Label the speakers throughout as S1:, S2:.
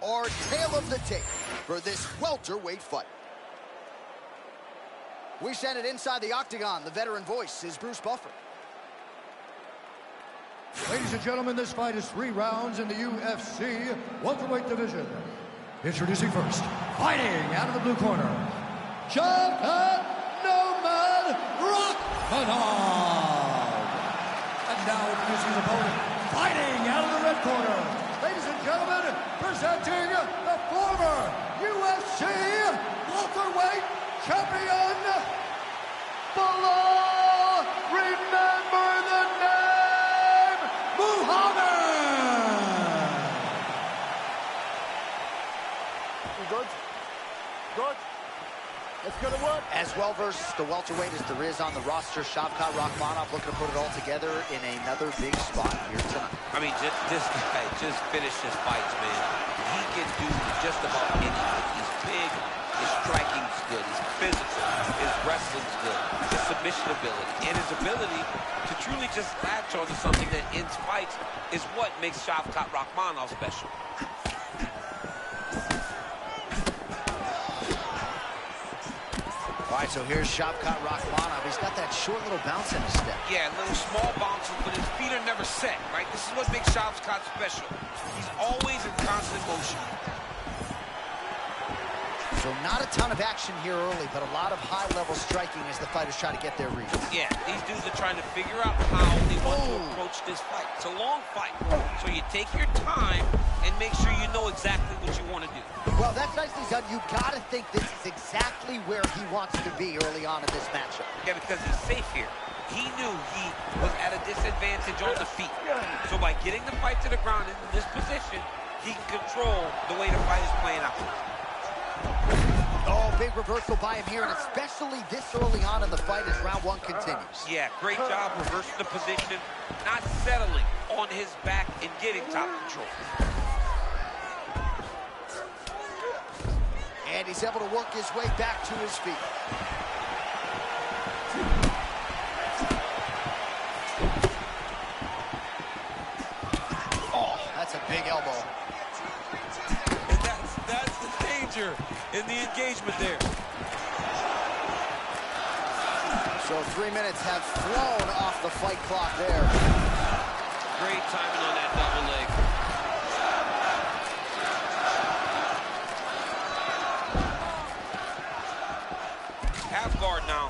S1: our tale of the tape for this welterweight fight. We send it inside the octagon. The veteran voice is Bruce Buffer.
S2: Ladies and gentlemen, this fight is 3 rounds in the UFC welterweight division. Introducing first, fighting out of the blue corner, Champion Nomad Rockmanov. And now introducing his opponent, fighting out of the red corner. Ladies and gentlemen, presenting the former UFC welterweight champion, below, remember the name, Muhammad.
S3: Good. Good. It's going to work.
S1: As well versed the welterweight as there is on the roster, Shavkat Rakhmonov looking to put it all together in another big spot here tonight.
S4: I mean, this guy just finished his fights, man. He can do just about anything. He's big, his striking's good, he's physical, his wrestling's good, his submission ability, and his ability to truly just latch onto something that ends fights is what makes Shavkat Rakhmonov special.
S1: All right, so here's Shavkat Rakhmonov. He's got that short little bounce in his step.
S4: Yeah, little small bounces, but his feet are never set, right? This is what makes Shavkat special. He's always in constant motion.
S1: So not a ton of action here early, but a lot of high-level striking as the fighters try to get their reads.
S4: Yeah, these dudes are trying to figure out how they want to approach this fight. It's a long fight, so you take your time and make sure you know exactly what you want to do.
S1: Well, that's nicely done. You got to think this is exactly where he wants to be early on in this matchup.
S4: Yeah, because he's safe here. He knew he was at a disadvantage on the feet. So by getting the fight to the ground in this position, he can control the way the fight is playing out.
S1: Oh, big reversal by him here, and especially this early on in the fight as round 1 continues.
S4: Yeah, great job reversing the position, not settling on his back and getting top control.
S1: And he's able to work his way back to his feet. Oh, that's a big elbow.
S4: And that's the danger in the engagement there.
S1: So 3 minutes have flown off the fight clock there.
S4: Great timing on that double leg. Half guard now.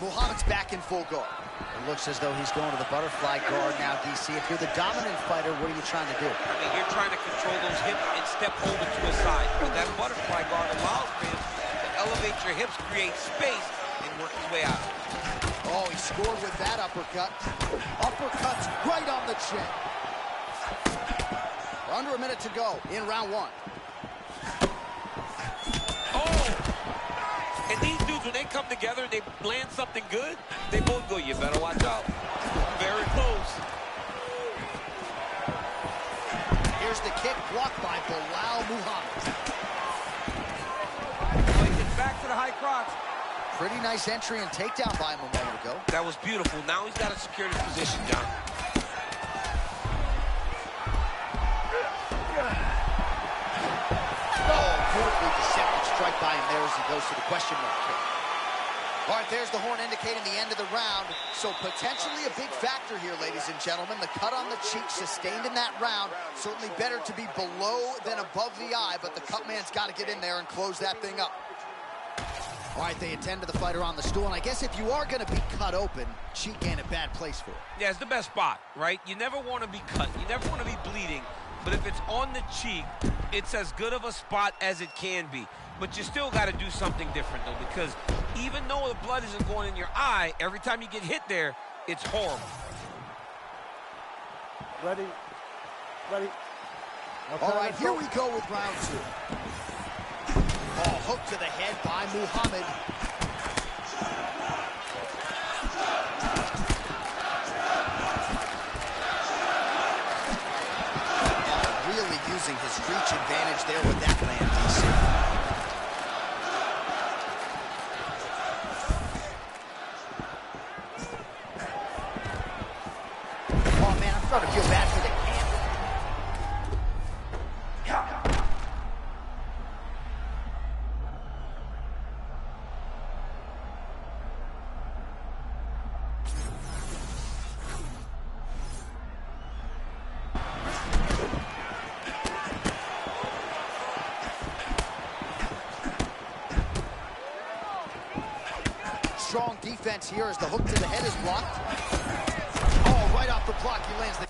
S1: Muhammad's back in full guard. It looks as though he's going to the butterfly guard now, DC. If you're the dominant fighter, what are you trying to do?
S4: I mean, you're trying to control those hips and step over to his side. But that butterfly guard allows him to elevate your hips, create space, and work his way out.
S1: Oh, he scored with that uppercut. Uppercuts right on the chin. Under a minute to go in round 1.
S4: And these dudes, when they come together and they land something good, they both go, you better watch out. Very close.
S1: Here's the kick blocked by Bilal Muhammad.
S4: Oh, he gets back to the high crotch.
S1: Pretty nice entry and takedown by him a moment ago.
S4: That was beautiful. Now he's got to secure his position, John.
S1: Beautifully deceptive strike by him there as he goes to the question mark kick. All right, there's the horn indicating the end of the round. So potentially a big factor here, ladies and gentlemen. The cut on the cheek sustained in that round. Certainly better to be below than above the eye, but the cut man's got to get in there and close that thing up. All right, they attend to the fighter on the stool, and I guess if you are going to be cut open, cheek ain't a bad place for it.
S4: Yeah, it's the best spot, right? You never want to be cut. You never want to be bleeding. But if it's on the cheek, it's as good of a spot as it can be. But you still got to do something different, though, because even though the blood isn't going in your eye, every time you get hit there, it's horrible.
S3: Ready. Ready. Okay,
S1: all right, here we go with round 2. Oh, hook to the head by Muhammad. Really using his reach advantage there with that man, DC. Oh, man, I'm starting to feel bad for the camp defense here as the hook to the head is blocked. Oh, right off the block, he lands the...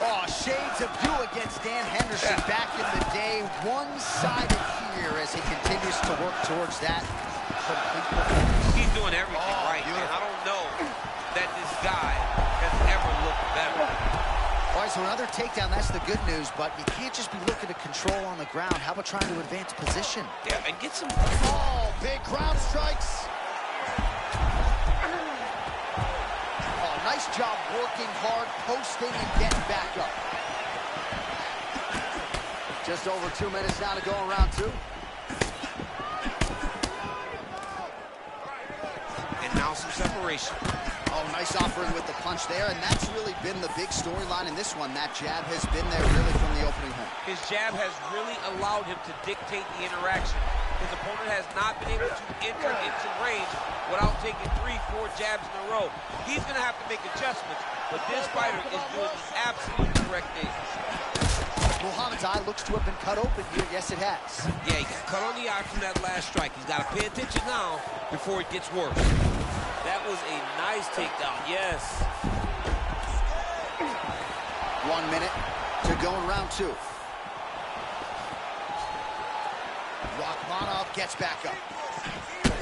S1: Oh, shades of you against Dan Henderson back in the day. One-sided here as he continues to work towards that complete performance.
S4: He's doing everything right, man. I don't know that this guy has ever looked better.
S1: All right, so another takedown, that's the good news, but you can't just be looking to control on the ground. How about trying to advance position?
S4: Yeah, and get some...
S1: Oh, big ground strikes. Oh, nice job working hard, posting, and getting back up. Just over 2 minutes now to go in round 2.
S4: And now some separation.
S1: Oh, nice offering with the punch there, and that's really been the big storyline in this one. That jab has been there really from the opening home.
S4: His jab has really allowed him to dictate the interaction. His opponent has not been able to enter into range without taking 3-4 jabs in a row. He's going to have to make adjustments, but this fighter is doing the absolute correct thing.
S1: Muhammad's eye looks to have been cut open here. Yes, it has.
S4: Yeah, he got cut on the eye from that last strike. He's got to pay attention now before it gets worse. That was a nice takedown, yes.
S1: 1 minute to go in round 2. Rakhmonov gets back up.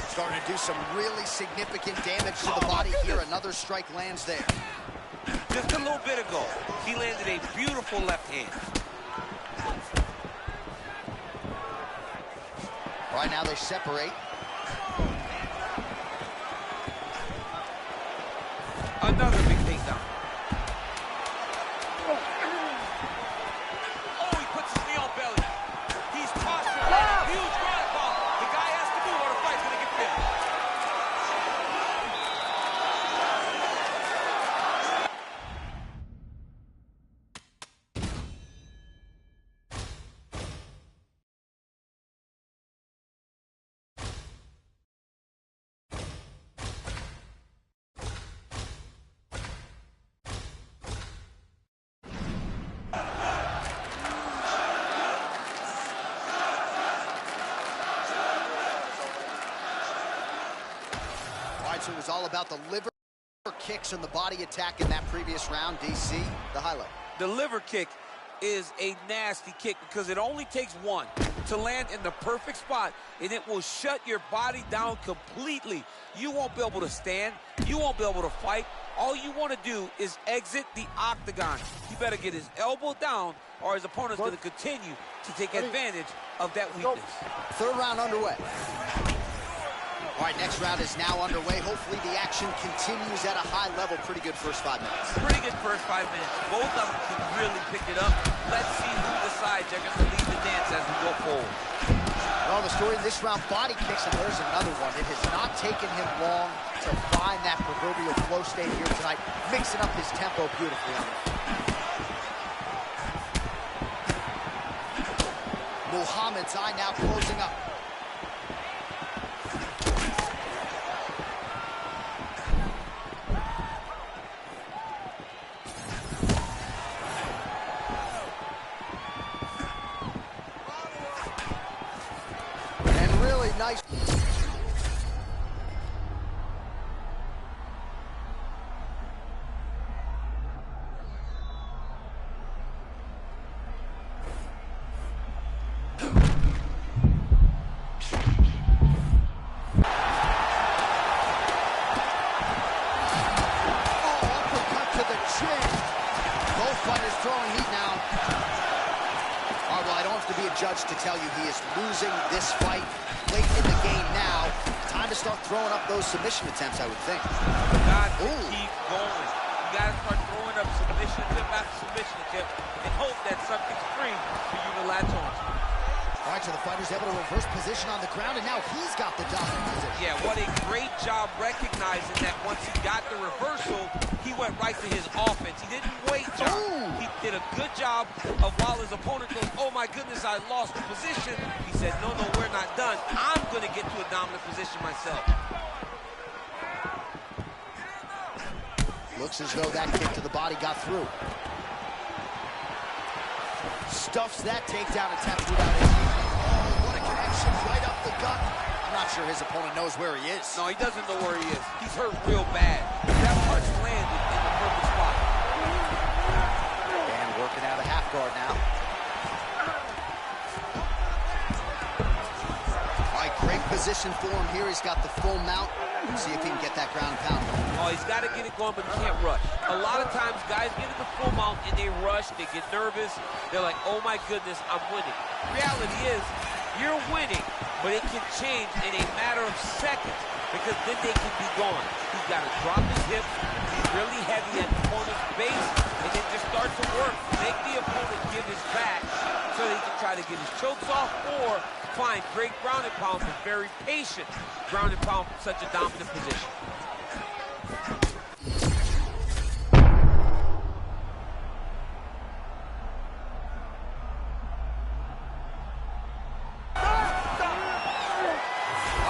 S1: Starting to do some really significant damage to the body here. Another strike lands there.
S4: Just a little bit ago, he landed a beautiful left hand.
S1: Right now they separate.
S4: Another big takedown. Oh, he puts his knee on belly. He's postured. Huge ground ball. The guy has to do or the fight's gonna get finished.
S1: So it was all about the liver kicks and the body attack in that previous round. DC, the highlight.
S4: The liver kick is a nasty kick because it only takes one to land in the perfect spot, and it will shut your body down completely. You won't be able to stand. You won't be able to fight. All you want to do is exit the octagon. You better get his elbow down, or his opponent's going to continue to take advantage of that weakness.
S1: Third round underway. All right, next round is now underway. Hopefully the action continues at a high level. Pretty good first 5 minutes.
S4: Pretty good first 5 minutes. Both of them can really pick it up. Let's see who decides they're going to lead the dance as we go forward.
S1: Well, the story in this round, body kicks, and there's another one. It has not taken him long to find that proverbial flow state here tonight, mixing up his tempo beautifully on it. Muhammad's eye now closing up. Nice. Judge to tell you he is losing this fight late in the game now. Time to start throwing up those submission attempts, I would think.
S4: You got to keep going. You got to start throwing up submission attempt after submission attempt and hope that something's free for you to latch on to.
S1: All right, so the fighter's able to reverse position on the ground, and now he's got the dominant position.
S4: Yeah, what a great job recognizing that once he got the reversal, he went right to his offense. He didn't wait, John. He did a good job of while his opponent goes, oh my goodness, I lost the position. He said, no, we're not done. I'm going to get to a dominant position myself.
S1: Looks as though that kick to the body got through. Stuffs that takedown attempt without it. Oh, what a connection right up the gut. I'm not sure his opponent knows where he is.
S4: No, he doesn't know where he is. He's hurt real bad. That punch landed in the perfect spot.
S1: And working out a half guard now. All right, great position for him here. He's got the full mount. See if he can get that ground and pound.
S4: Oh, he's got to get it going, but he can't rush. A lot of times, guys get in the full mount and they rush, they get nervous. They're like, oh my goodness, I'm winning. Reality is, you're winning, but it can change in a matter of seconds because then they can be gone. He's got to drop his hips. He's really heavy at the opponent's base, and then just start to work. Make the opponent give his back so that he can try to get his chokes off or find great ground and pound, but very patient ground and pound from such a dominant position.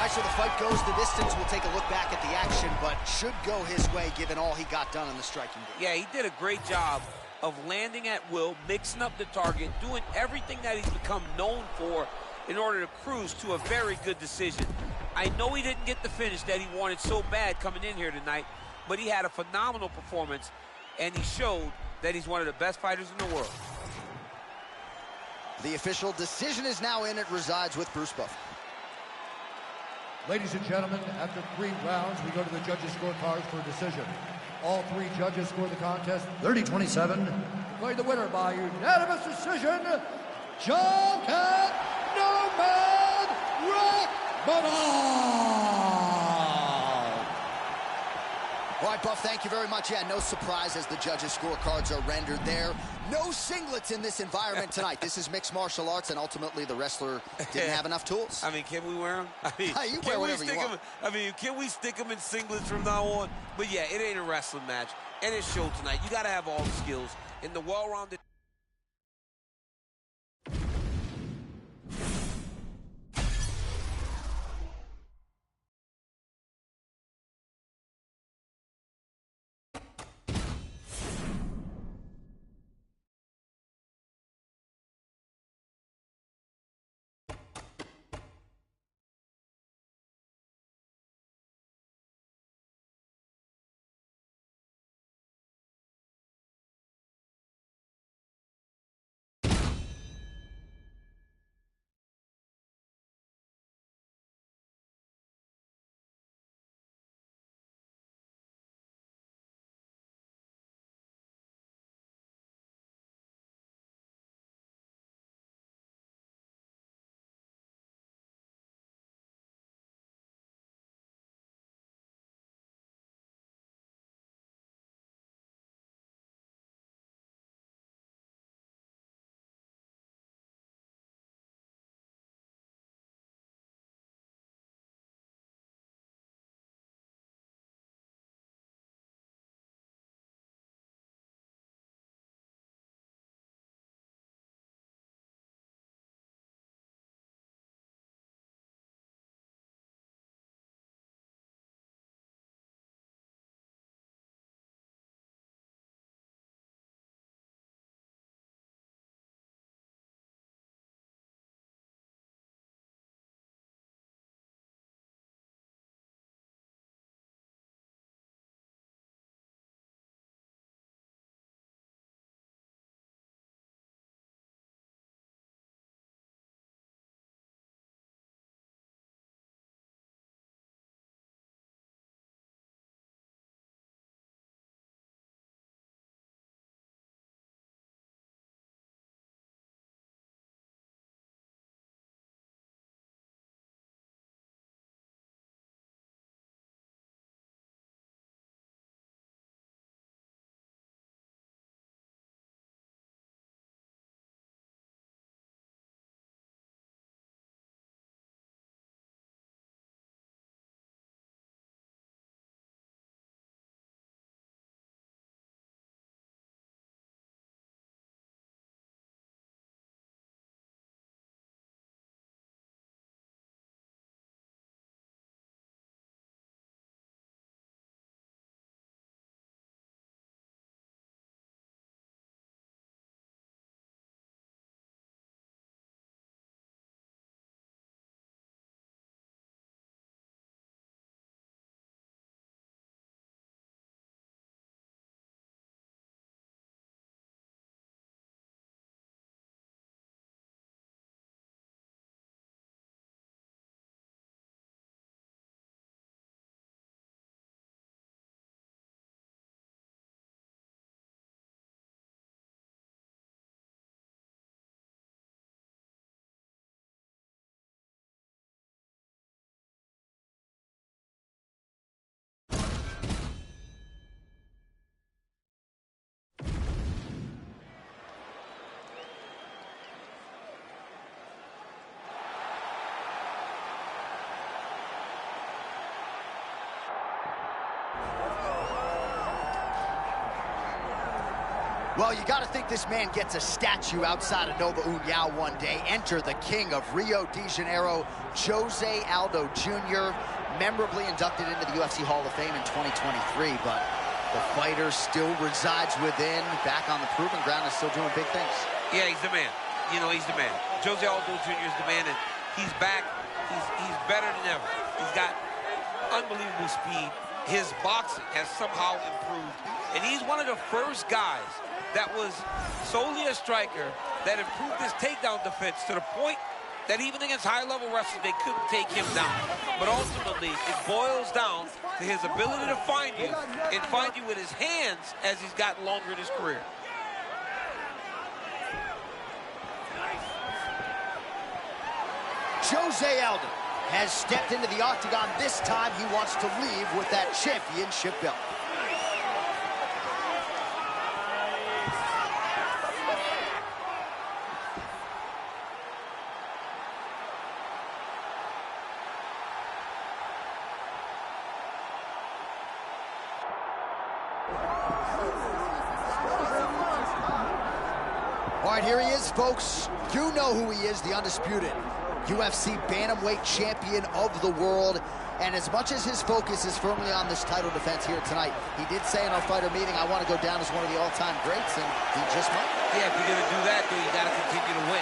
S1: So the fight goes the distance. We'll take a look back at the action, but should go his way given all he got done in the striking game.
S4: Yeah, he did a great job of landing at will, mixing up the target, doing everything that he's become known for in order to cruise to a very good decision. I know he didn't get the finish that he wanted so bad coming in here tonight, but he had a phenomenal performance, and he showed that he's one of the best fighters in the world.
S1: The official decision is now in. It resides with Bruce Buffer.
S2: Ladies and gentlemen, after 3 rounds, we go to the judges' scorecards for a decision. All 3 judges score the contest 30-27. Declaring the winner by unanimous decision, John Cat Nomad Rockmanov.
S1: All right, Buff, thank you very much. Yeah, no surprise as the judges' scorecards are rendered there. No singlets in this environment tonight. This is mixed martial arts, and ultimately the wrestler didn't have enough tools.
S4: I mean, can we wear them? I mean,
S1: you wear whatever you want.
S4: Can we stick them in singlets from now on? But yeah, it ain't a wrestling match, and it showed tonight. You got to have all the skills in the well-rounded.
S1: Well, you got to think this man gets a statue outside of Nova União one day. Enter the king of Rio de Janeiro, Jose Aldo Jr., memorably inducted into the UFC Hall of Fame in 2023, but the fighter still resides within, back on the proving ground, and still doing big things.
S4: Yeah, he's the man. You know, he's the man. Jose Aldo Jr. is the man, and he's back. He's better than ever. He's got unbelievable speed. His boxing has somehow improved, and he's one of the first guys that was solely a striker that improved his takedown defense to the point that even against high-level wrestlers, they couldn't take him down. But ultimately, it boils down to his ability to find you and find you with his hands as he's gotten longer in his career.
S1: Jose Aldo has stepped into the octagon. This time he wants to leave with that championship belt. All right, here he is, folks. You know who he is, the Undisputed UFC Bantamweight Champion of the world. And as much as his focus is firmly on this title defense here tonight, he did say in our fighter meeting, I want to go down as one of the all-time greats, and he just might.
S4: Yeah, if you're going to do that, though, you got to continue to win.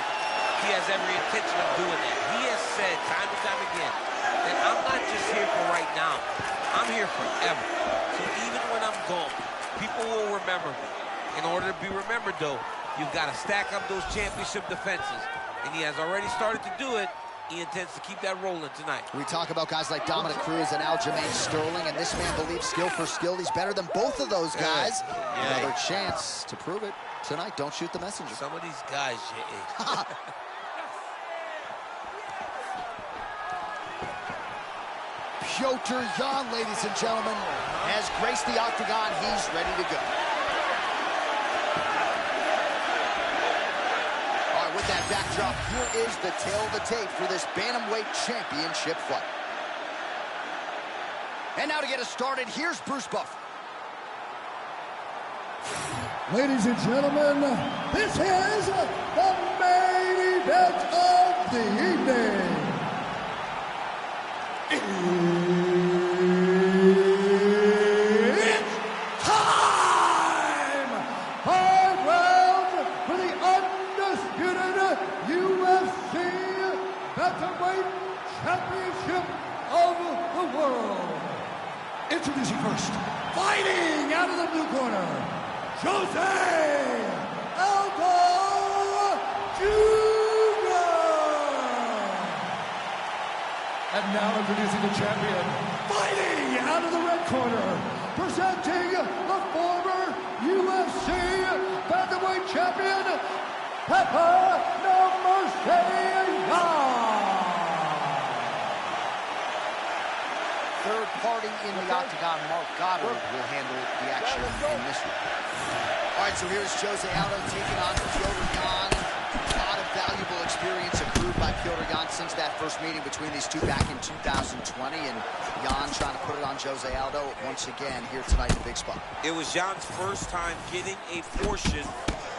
S4: He has every intention of doing that. He has said time and time again that I'm not just here for right now. I'm here forever. So even when I'm gone, people will remember me. In order to be remembered, though, you've got to stack up those championship defenses. And he has already started to do it. He intends to keep that rolling tonight.
S1: We talk about guys like Dominic Cruz and Aljamain Sterling, and this man believes skill for skill. He's better than both of those guys. Yeah. Another chance to prove it tonight. Don't shoot the messenger.
S4: Some of these guys,
S1: Piotr Jan, ladies and gentlemen, has graced the octagon. He's ready to go. With that backdrop, here is the tale of the tape for this Bantamweight Championship fight. And now to get us started, here's Bruce Buffer.
S2: Ladies and gentlemen, this is the main event of the evening. It's time! 5 rounds for the Undisputed UFC Bantamweight Championship of the world. Introducing first, fighting out of the blue corner, Jose Aldo Jr. And now introducing the champion, fighting out of the red corner, presenting the former UFC Bantamweight Champion, Pepper No Mercy.
S1: Third party in the octagon, Mark Goddard, will handle the action in this one. All right, so here's Jose Aldo taking on Piotr Jan. A lot of valuable experience accrued by Piotr Jan since that first meeting between these two back in 2020, and Jan trying to put it on Jose Aldo once again here tonight in the big spot.
S4: It was Jan's first time getting a portion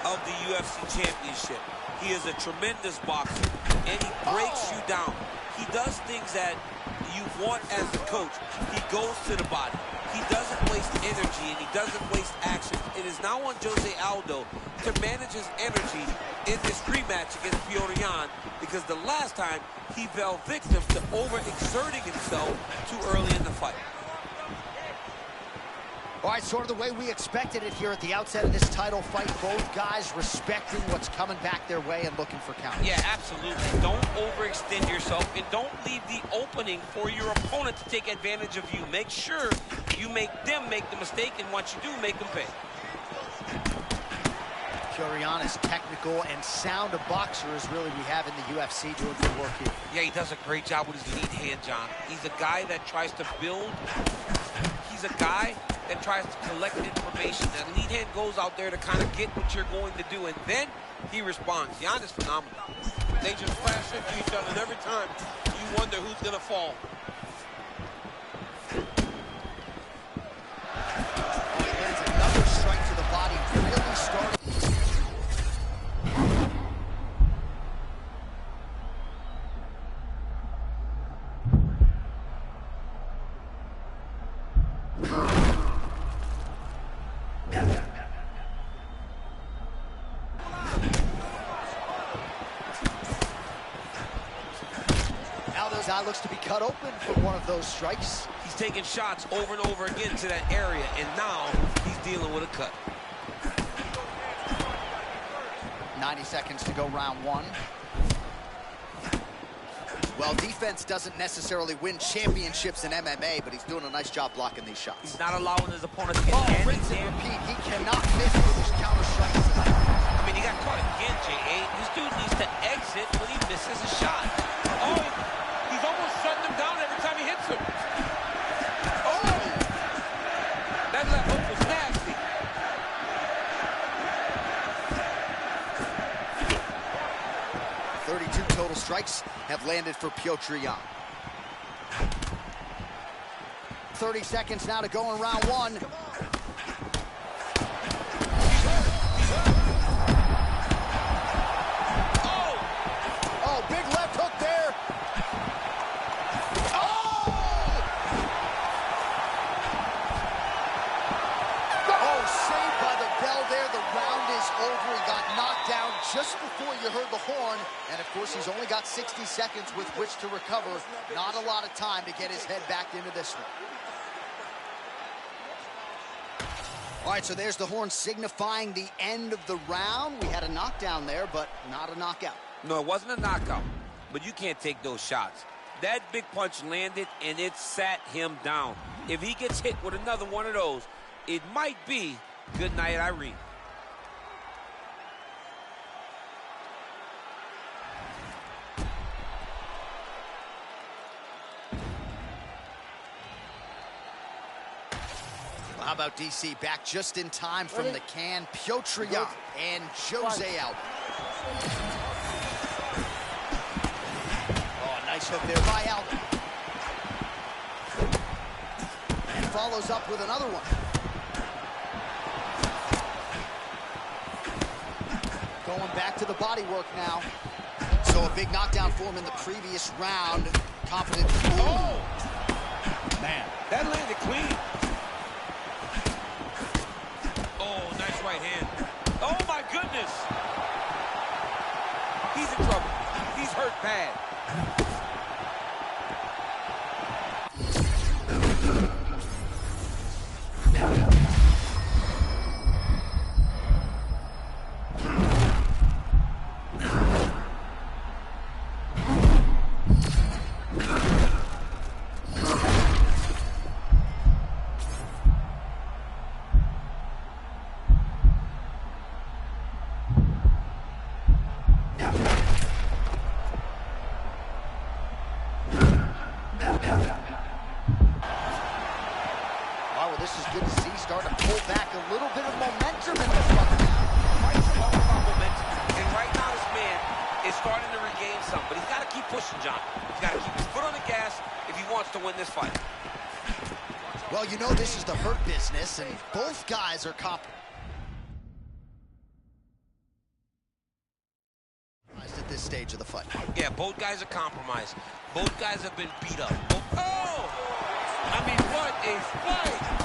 S4: of the UFC Championship. He is a tremendous boxer, and he breaks you down. He does things that you want as a coach. He goes to the body. He doesn't waste energy, and he doesn't waste action. It is now on Jose Aldo to manage his energy in this rematch against Piotr Jan, because the last time he fell victim to overexerting himself too early in the fight.
S1: All right, sort of the way we expected it here at the outset of this title fight. Both guys respecting what's coming back their way and looking for counters.
S4: Yeah, absolutely. Don't overextend yourself, and don't leave the opening for your opponent to take advantage of you. Make sure you make them make the mistake, and once you do, make them pay.
S1: Piotr Jan is technical and sound a boxer as really we have in the UFC, doing good work here.
S4: Yeah, he does a great job with his lead hand, John. He's a guy that tries to build. He's a guy that tries to collect information. That lead hand goes out there to kind of get what you're going to do, and then he responds. Jan is phenomenal. They just flash into each other, and every time you wonder who's going to fall.
S1: Oh, he lands another strike to the body, really starting. guy looks to be cut open from one of those strikes.
S4: He's taking shots over and over again to that area, and now he's dealing with a cut.
S1: 90 seconds to go round one. Well, defense doesn't necessarily win championships in MMA, but he's doing a nice job blocking these shots.
S4: He's not allowing his opponent to get
S1: rinse and repeat. He cannot miss with his counter strikes tonight.
S4: I mean, he got caught again, J.A. This dude needs to exit when he misses a shot. Oh, he's almost shutting him down every time he hits him. Oh! That left hook was nasty.
S1: Total strikes have landed for Petr Yan. 30 seconds now to go in round one. Oh, big left hook there. Oh, saved by the bell there. The round is over. He got knocked down just before you heard the horn. And, of course, he's only got 60 seconds with which to recover. Not a lot of time to get his head back into this one. All right, so there's the horn signifying the end of the round. We had a knockdown there, but not a knockout.
S4: No, it wasn't a knockout, but you can't take those shots. That big punch landed, and it sat him down. If he gets hit with another one of those, it might be good night, Irene.
S1: How about DC back just in time from the can? Petr Yan and Jose out. Oh, nice hook there by Aldo. And follows up with another one. Going back to the body work now. So a big knockdown for him in the previous round. Confident. Oh! Man.
S4: That landed clean. Right hand. Oh my goodness! He's in trouble. He's hurt bad.
S1: Well, you know this is the hurt business, and both guys are compromised at this stage of the fight.
S4: Yeah, both guys are compromised. Both guys have been beat up. Oh! I mean, what a fight!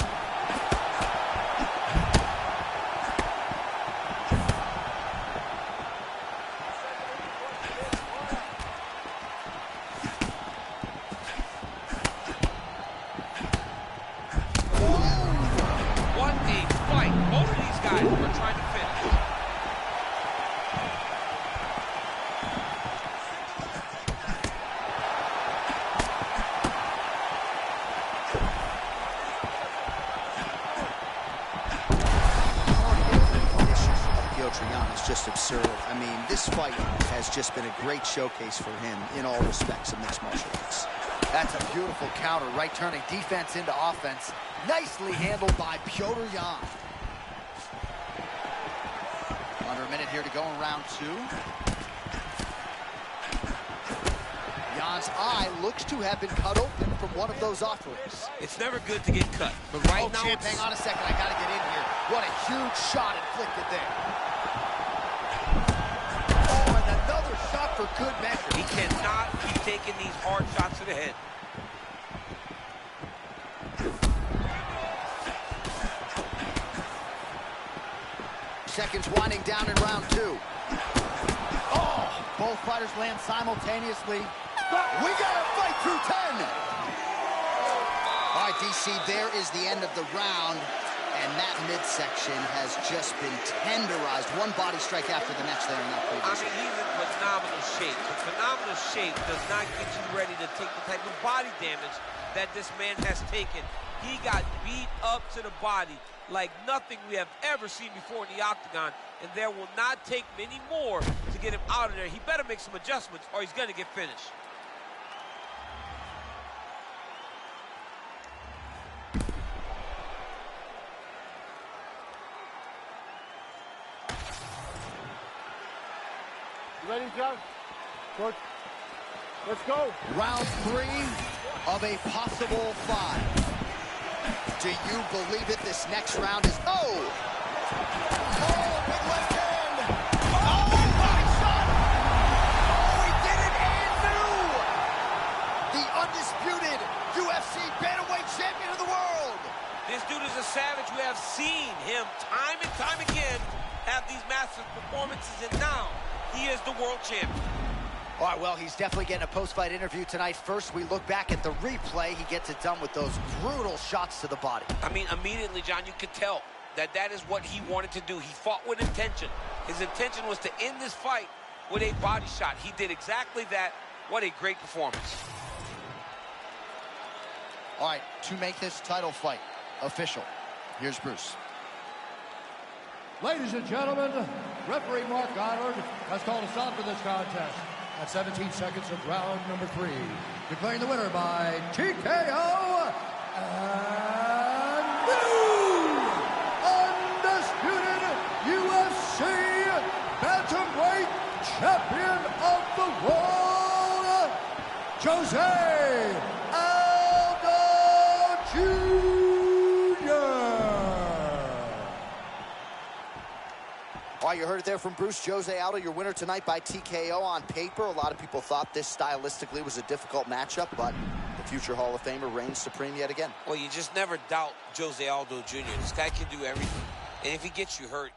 S1: Just absurd. I mean, this fight has just been a great showcase for him in all respects of mixed martial arts. That's a beautiful counter, right, turning defense into offense. Nicely handled by Petr Yan. Under a minute here to go in round two. Yan's eye looks to have been cut open from one of those offerings.
S4: It's never good to get cut, but right now...
S1: Champ, hang on a second, I gotta get in here. What a huge shot inflicted there. Shot for good measure.
S4: He cannot keep taking these hard shots to the head.
S1: Seconds winding down in round two. Oh! Both fighters land simultaneously. We got to fight through 10. All right, DC, there is the end of the round. And that midsection has just been tenderized. One body strike after the next there in that previous.
S4: I mean, he's in phenomenal shape. But phenomenal shape does not get you ready to take the type of body damage that this man has taken. He got beat up to the body like nothing we have ever seen before in the octagon, and there will not take many more to get him out of there. He better make some adjustments or he's going to get finished.
S3: Ready, John? Good. Let's go.
S1: Round 3 of a possible 5. Do you believe it? This next round is... Oh! Oh, big left hand! Oh, body shot! Oh, he did it and knew! The undisputed UFC bantamweight champion of the world!
S4: This dude is a savage. We have seen him time and time again have these massive performances, and now he is the world champion.
S1: All right, well, he's definitely getting a post-fight interview tonight. First, we look back at the replay. He gets it done with those brutal shots to the body.
S4: I mean, immediately, John, you could tell that that is what he wanted to do. He fought with intention. His intention was to end this fight with a body shot. He did exactly that. What a great performance.
S1: All right, to make this title fight official, here's Bruce.
S2: Ladies and gentlemen, referee Mark Goddard has called a stop to this contest at 17 seconds of round number 3, declaring the winner by TKO and new undisputed UFC bantamweight champion of the world, Jose Aldo Jr.
S1: All right, you heard it there from Bruce. Jose Aldo, your winner tonight by TKO. On paper, a lot of people thought this stylistically was a difficult matchup, but the future Hall of Famer reigns supreme yet again.
S4: Well, you just never doubt Jose Aldo Jr. This guy can do everything. And if he gets you hurt,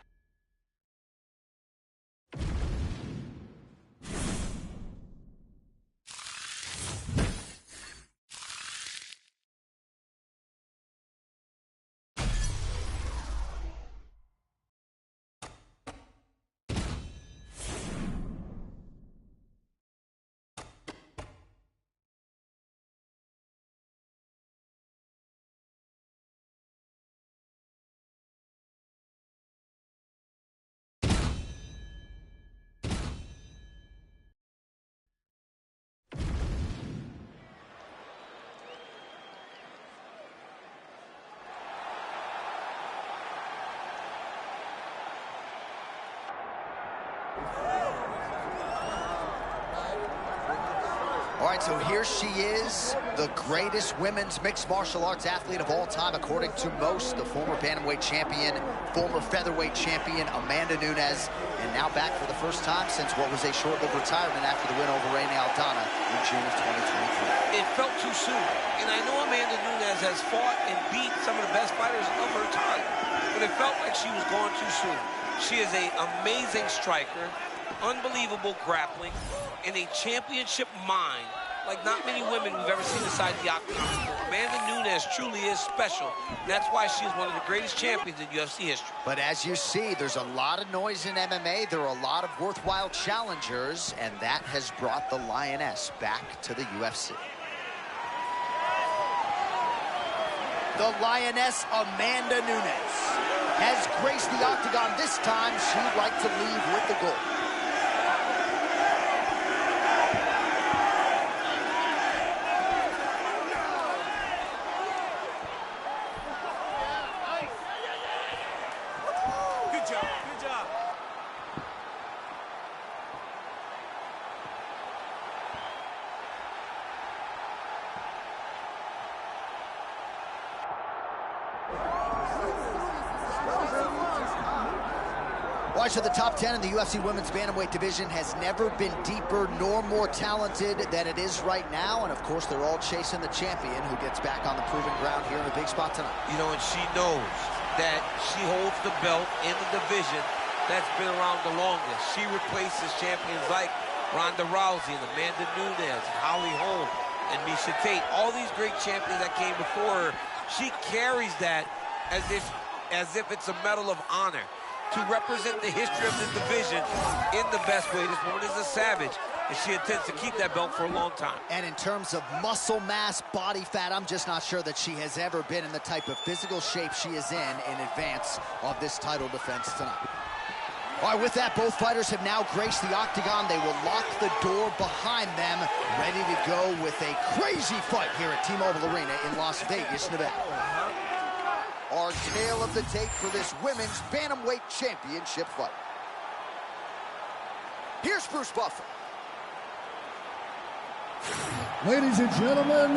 S1: All right, so here she is, the greatest women's mixed martial arts athlete of all time, according to most, the former bantamweight champion, former featherweight champion, Amanda Nunes, and now back for the first time since what was a short-lived retirement after the win over Rainey Aldana in June of 2023.
S4: it felt too soon. And I know Amanda Nunes has fought and beat some of the best fighters of her time, but it felt like she was gone too soon. She is an amazing striker, unbelievable grappling, and a championship mind like not many women we've ever seen inside the octagon before. Amanda Nunes truly is special, and that's why she is one of the greatest champions in UFC history.
S1: But as you see, there's a lot of noise in MMA. There are a lot of worthwhile challengers, and that has brought the Lioness back to the UFC. The Lioness, Amanda Nunes, has graced the octagon. This time, she'd like to leave with the gold. So the top 10 in the UFC women's bantamweight division has never been deeper nor more talented than it is right now. And of course, they're all chasing the champion who gets back on the proving ground here in a big spot tonight.
S4: You know, and she knows that she holds the belt in the division that's been around the longest. She replaces champions like Ronda Rousey and Amanda Nunes, Holly Holm, and Miesha Tate, all these great champions that came before her, she carries that as if it's a medal of honor to represent the history of the division in the best way. This woman is a savage, and she intends to keep that belt for a long time. And in terms of muscle mass, body fat, I'm just not sure that she has ever been in the type of physical shape she is in advance of this title defense tonight. All right, with that, both fighters have now graced the octagon. They will lock the door behind them, ready to go with a crazy fight here at T-Mobile Arena in Las Vegas, Nevada. Our tale of the tape for this women's bantamweight championship fight. Here's Bruce Buffer.
S2: Ladies and gentlemen,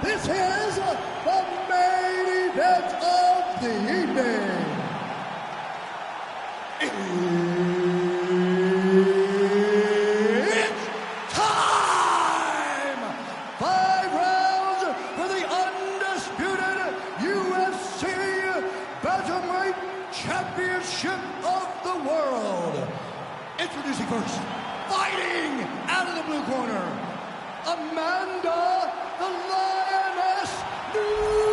S2: this is the main event of the evening. It's time! 5 rounds for the undisputed UFC Bantamweight Championship of the world. Introducing first, fighting out of the blue corner, Amanda the Lioness Nunes.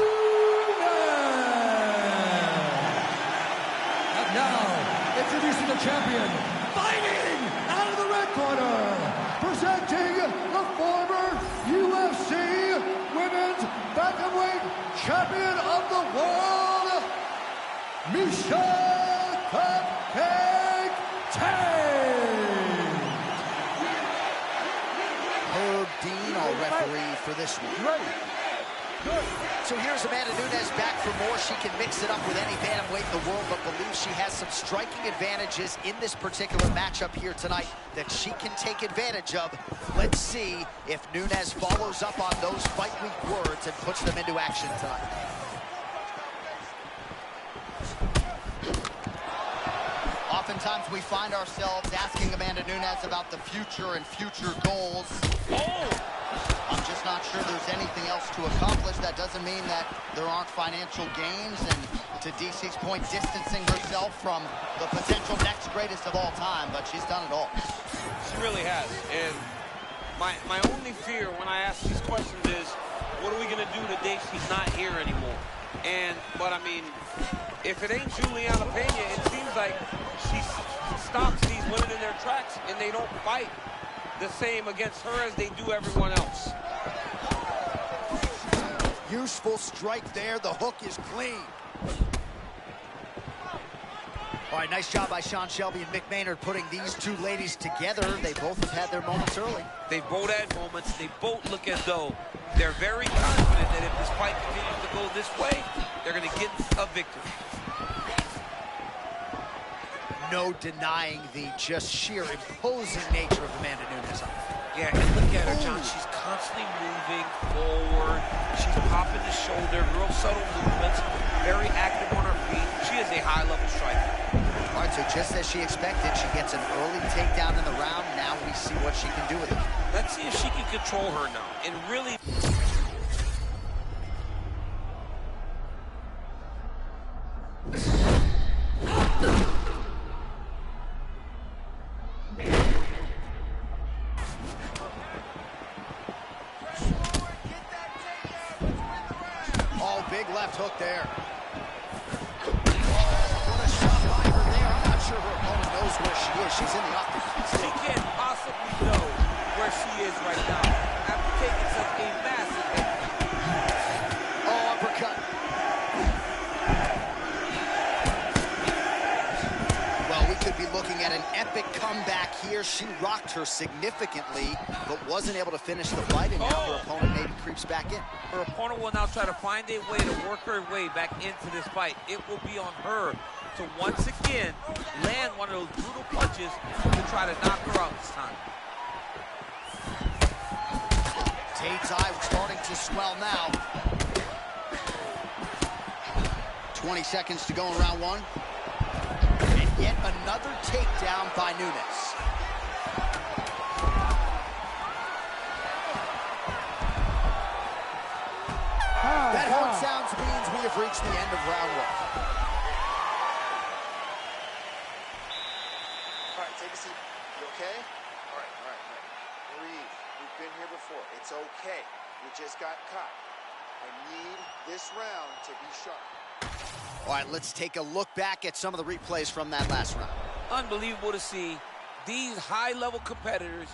S2: And now, introducing the champion, fighting out of the red corner, presenting the former UFC Women's Bantamweight Champion of the World, Miesha Cupcake Tate.
S1: Herb Dean, our referee for this one. So here's Amanda Nunes back for more. She can mix it up with any bantamweight in the world, but believes she has some striking advantages in this particular matchup here tonight that she can take advantage of. Let's see if Nunes follows up on those fight week words and puts them into action tonight. Oftentimes we find ourselves asking Amanda Nunes about the future and future goals. I'm just not sure there's anything else to accomplish. That doesn't mean that there aren't financial gains, and to DC's point, distancing herself from the potential next greatest of all time, but she's done it all.
S4: She really has, and my only fear when I ask these questions is, what are we going to do the day she's not here anymore? But I mean, if it ain't Juliana Pena, it seems like she stops these women in their tracks, and they don't fight the same against her as they do everyone else.
S1: Useful strike there. The hook is clean. All right, nice job by Sean Shelby and Mick Maynard putting these two ladies together. They both have had their moments early.
S4: They both had moments. They both look as though they're very confident that if this fight continues to go this way, they're going to get a victory.
S1: No denying the just sheer imposing nature of Amanda Nunes.
S4: Yeah, and look at her, John. She's constantly moving forward. She's popping the shoulder, real subtle movements, very active on her feet. She is a high-level striker.
S1: All right, so just as she expected, she gets an early takedown in the round. Now we see what she can do with it.
S4: Let's see if she can control her now and really...
S1: Oh, big left hook there. What a shot by her there. I'm not sure her opponent knows where she is. She's in the octagon.
S4: She can't possibly know where she is right now after taking such a massive hit.
S1: Oh, uppercut. Well, we could be looking at an epic comeback here. She rocked her significantly, but wasn't able to finish the fight, and now her opponent maybe creeps back in.
S4: Her opponent will now try to find a way to work her way back into this fight. It will be on her to once again land one of those brutal punches to try to knock her out this time.
S1: Tate's eye starting to swell now. 20 seconds to go in round one. And yet another takedown by Nunes. That horn sounds means we have reached the end of round one.
S5: All right, take a seat. You okay? All right. Breathe. We've been here before. It's okay. You just got caught. I need this round to be sharp.
S1: All right, let's take a look back at some of the replays from that last round.
S4: Unbelievable to see these high-level competitors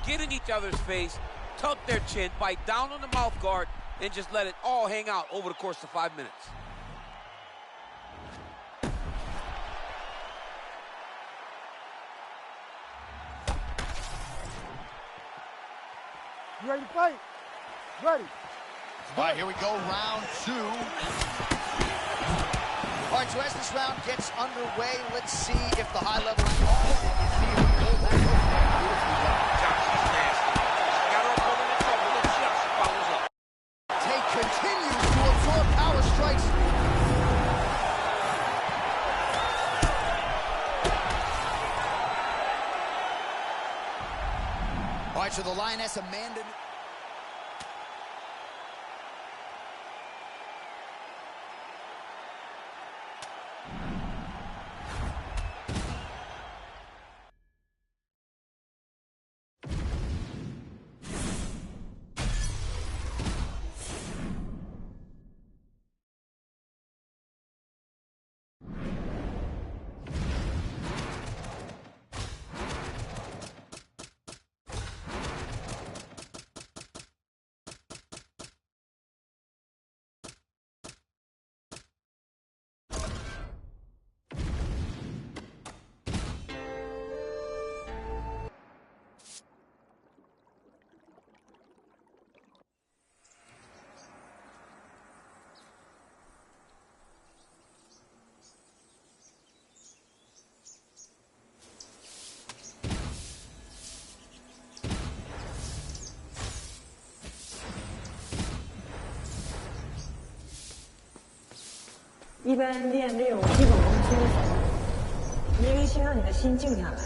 S4: get in each other's face, tuck their chin, bite down on the mouth guard, and just let it all hang out over the course of 5 minutes.
S3: You ready to fight? Ready.
S2: All right, here we go, round 2.
S1: All right, so as this round gets underway, let's see if the high-level... Tate continues to absorb power strikes. All right, so the Lioness Amanda...
S6: 一般练这种基本功是因为先让你的心静下来。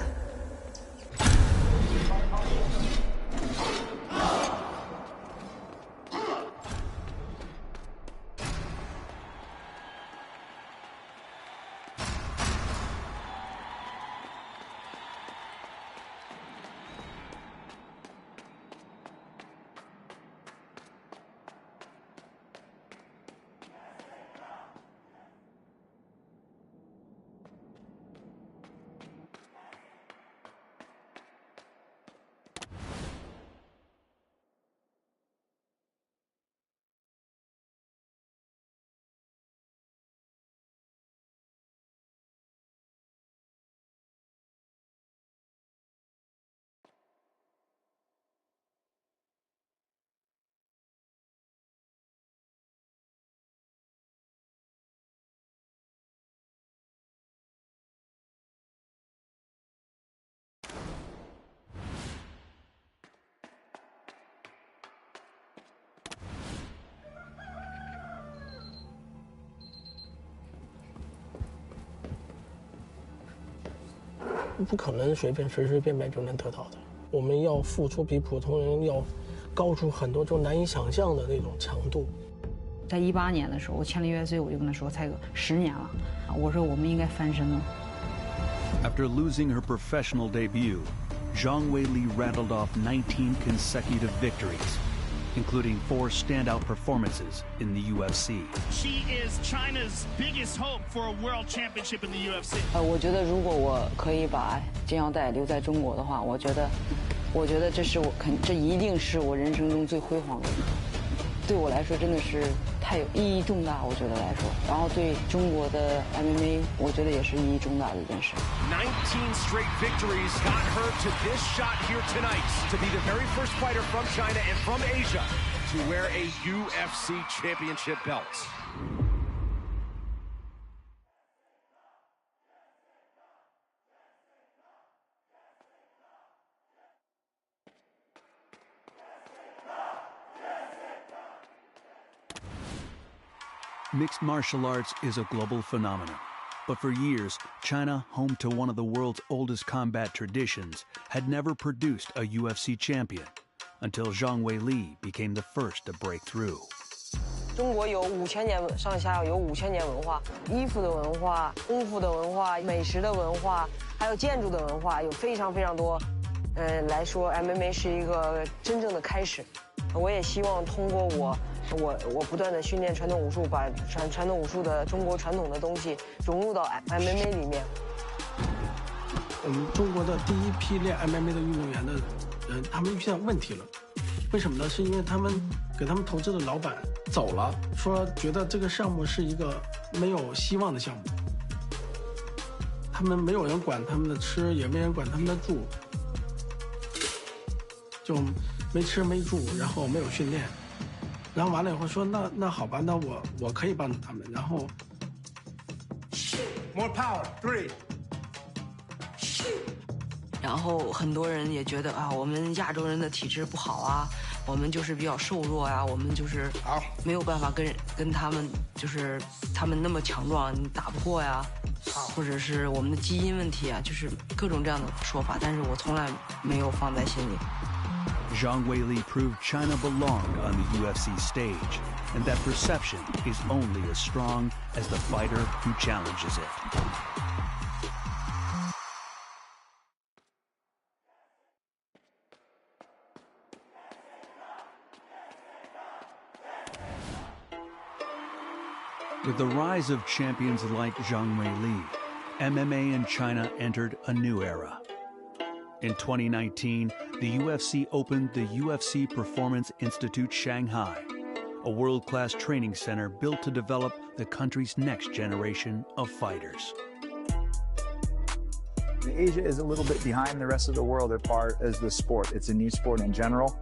S7: 不可能随随便便就能得到的。我们要付出比普通人要高出很多，就难以想象的那种强度。
S6: 在18年的时候，我签了 UFC， 我就跟他说，才10年了，我说我们应该翻身了。
S8: After losing her professional debut, Zhang Weili rattled off 19 consecutive victories, including 4 standout performances in the UFC.
S9: She is China's biggest hope for a world championship in the UFC.
S6: 我觉得如果我可以把金腰带留在中国的话，我觉得这一定是我人生中最辉煌的一刻。对我来说真的是太有意义重大，我觉得来说，然后对中国的 MMA， 我觉得也是意义重大的一件事。
S10: 19 straight victories got her to this shot here tonight to be the very first fighter from China and from Asia to wear a UFC championship belt.
S8: Mixed martial arts is a global phenomenon, but for years, China, home to one of the world's oldest combat traditions, had never produced a UFC champion until Zhang Weili became the first to break through.
S6: 中国有5000年上下，有5000年文化，衣服的文化、功夫的文化、美食的文化，还有建筑的文化，有非常非常多。来说 ，MMA 是一个真正的开始。我也希望通过我不断的训练传统武术，把传统武术的中国传统的东西融入到 MMA 里面。
S7: 中国的第一批练 MMA 的运动员的人，他们遇见问题了。为什么呢？是因为他们给他们投资的老板走了，说觉得这个项目是一个没有希望的项目。他们没有人管他们的吃，也没人管他们的住，就没吃没住，然后没有训练，然后完了以后说那好吧，那我可以帮助他们，然后
S2: More power, 3.
S6: 然后很多人也觉得啊，我们亚洲人的体质不好啊，我们就是比较瘦弱呀，我们就是没有办法跟他们就是他们那么强壮，你打不过呀，或者是我们的基因问题啊，就是各种这样的说法，但是我从来没有放在心里。
S8: Zhang Weili proved China belonged on the UFC stage, and that perception is only as strong as the fighter who challenges it. With the rise of champions like Zhang Weili, MMA in China entered a new era. In 2019, the UFC opened the UFC Performance Institute Shanghai, a world-class training center built to develop the country's next generation of fighters.
S11: Asia is a little bit behind the rest of the world as far as the sport. It's a niche sport in general,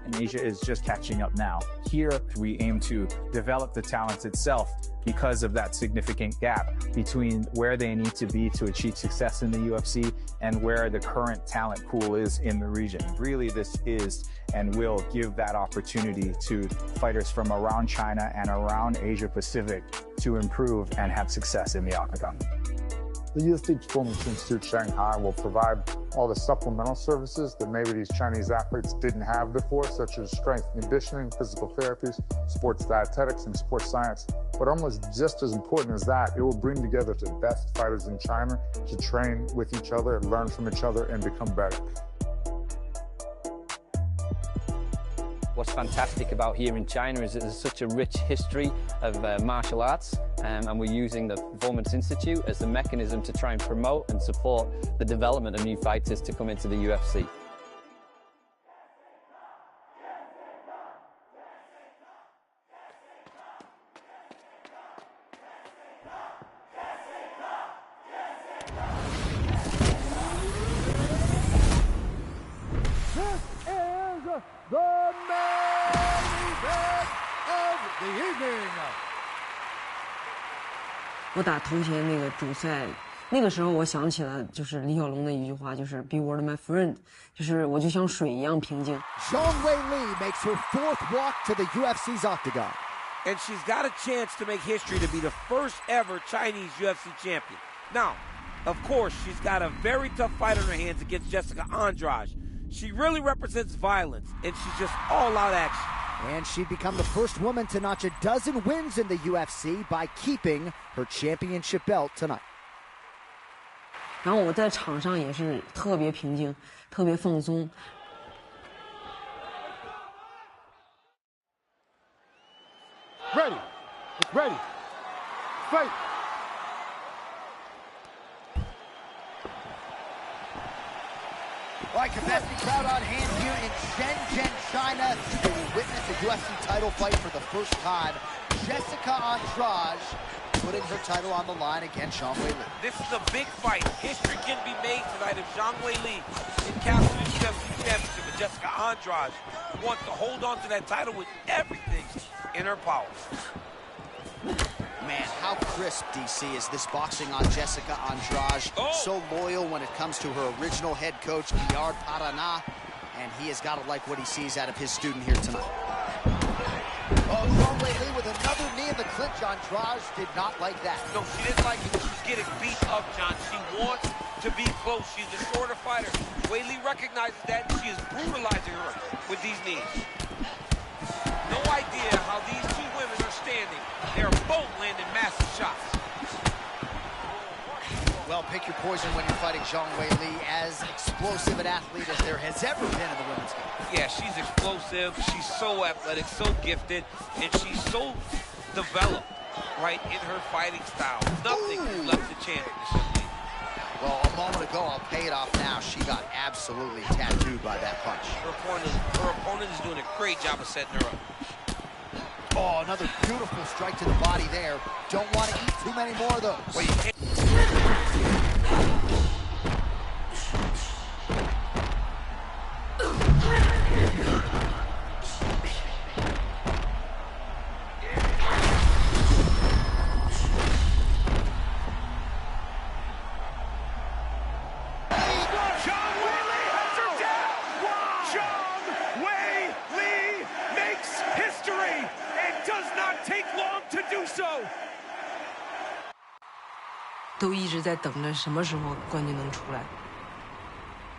S11: and Asia is just catching up now. Here, we aim to develop the talent itself because of that significant gap between where they need to be to achieve success in the UFC and where the current talent pool is in the region. Really, this is and will give that opportunity to fighters from around China and around Asia Pacific to improve and have success in the octagon.
S12: The UFC Performance Institute Shanghai will provide all the supplemental services that maybe these Chinese athletes didn't have before, such as strength and conditioning, physical therapies, sports dietetics, and sports science. But almost just as important as that, it will bring together the best fighters in China to train with each other, learn from each other, and become better.
S13: What's fantastic about here in China is that there's such a rich history of martial arts, and we're using the Performance Institute as the mechanism to try and promote and support the development of new fighters to come into the UFC.
S2: The main event of the evening.
S6: 我打头前那个主赛，那个时候我想起了就是李小龙的一句话，就是 "Be water my friend"， 就是我就像水一样平静。
S1: Zhang Weili makes her 4th walk to the UFC's octagon.
S4: And she's got a chance to make history to be the first ever Chinese UFC champion. Now, of course, she's got a very tough fight on her hands against Jessica Andrade. She really represents violence, and she's just all-out action.
S1: And she'd become the first woman to notch a dozen wins in the UFC by keeping her championship belt tonight.
S6: 然后我在场上也是特别平静，特别放松。
S2: Ready, ready, fight.
S1: All right, capacity crowd on hand here in Shenzhen, China. They will witness a UFC title fight for the first time. Jessica Andrade putting her title on the line against Zhang Weili.
S4: This is a big fight. History can be made tonight if Zhang Weili encapsulates the UFC championship. But Jessica Andrade wants to hold on to that title with everything in her power.
S1: Man, how crisp, DC, is this boxing on Jessica Andrade. So loyal when it comes to her original head coach, Guillard Parana, and he has got to like what he sees out of his student here tonight. Oh, Zhang Weili with another knee in the clinch. Andrade did not like that.
S4: No, she didn't like it. She's getting beat up, John. She wants to be close. She's a shorter fighter. Weili recognizes that, and she is brutalizing her with these knees. No idea how these two women are standing. They're both landing massive shots.
S1: Well, pick your poison when you're fighting Zhang Weili, as explosive an athlete as there has ever been in the women's game.
S4: Yeah, she's explosive, she's so athletic, so gifted, and she's so developed, right, in her fighting style. Nothing left to chance this young lady.
S1: Well, a moment ago, I'll pay it off now. She got absolutely tattooed by that punch.
S4: Her opponent is doing a great job of setting her up.
S1: Oh, another beautiful strike to the body there. Don't want to eat too many more of those.
S4: Well, you can't.
S14: So 都一直在等着什么时候冠军能出来，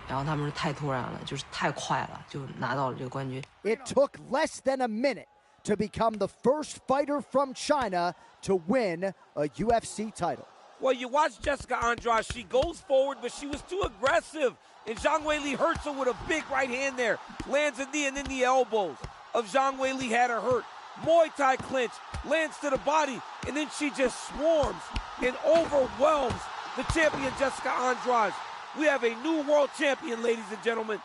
S14: 然后他们是太突然了，就是太快了，就拿到了这个冠军。
S2: It took less than a minute to become the first fighter from China to win a UFC title.
S4: Well, you watch Jessica Andrade. She goes forward, but she was too aggressive. And Zhang Weili hurts her with a big right hand there. Lands a knee and then the elbows of Zhang Weili had her hurt. Muay Thai clinch, lands to the body, and then she just swarms and overwhelms the champion Jessica Andrade. We have a new world champion, ladies and gentlemen.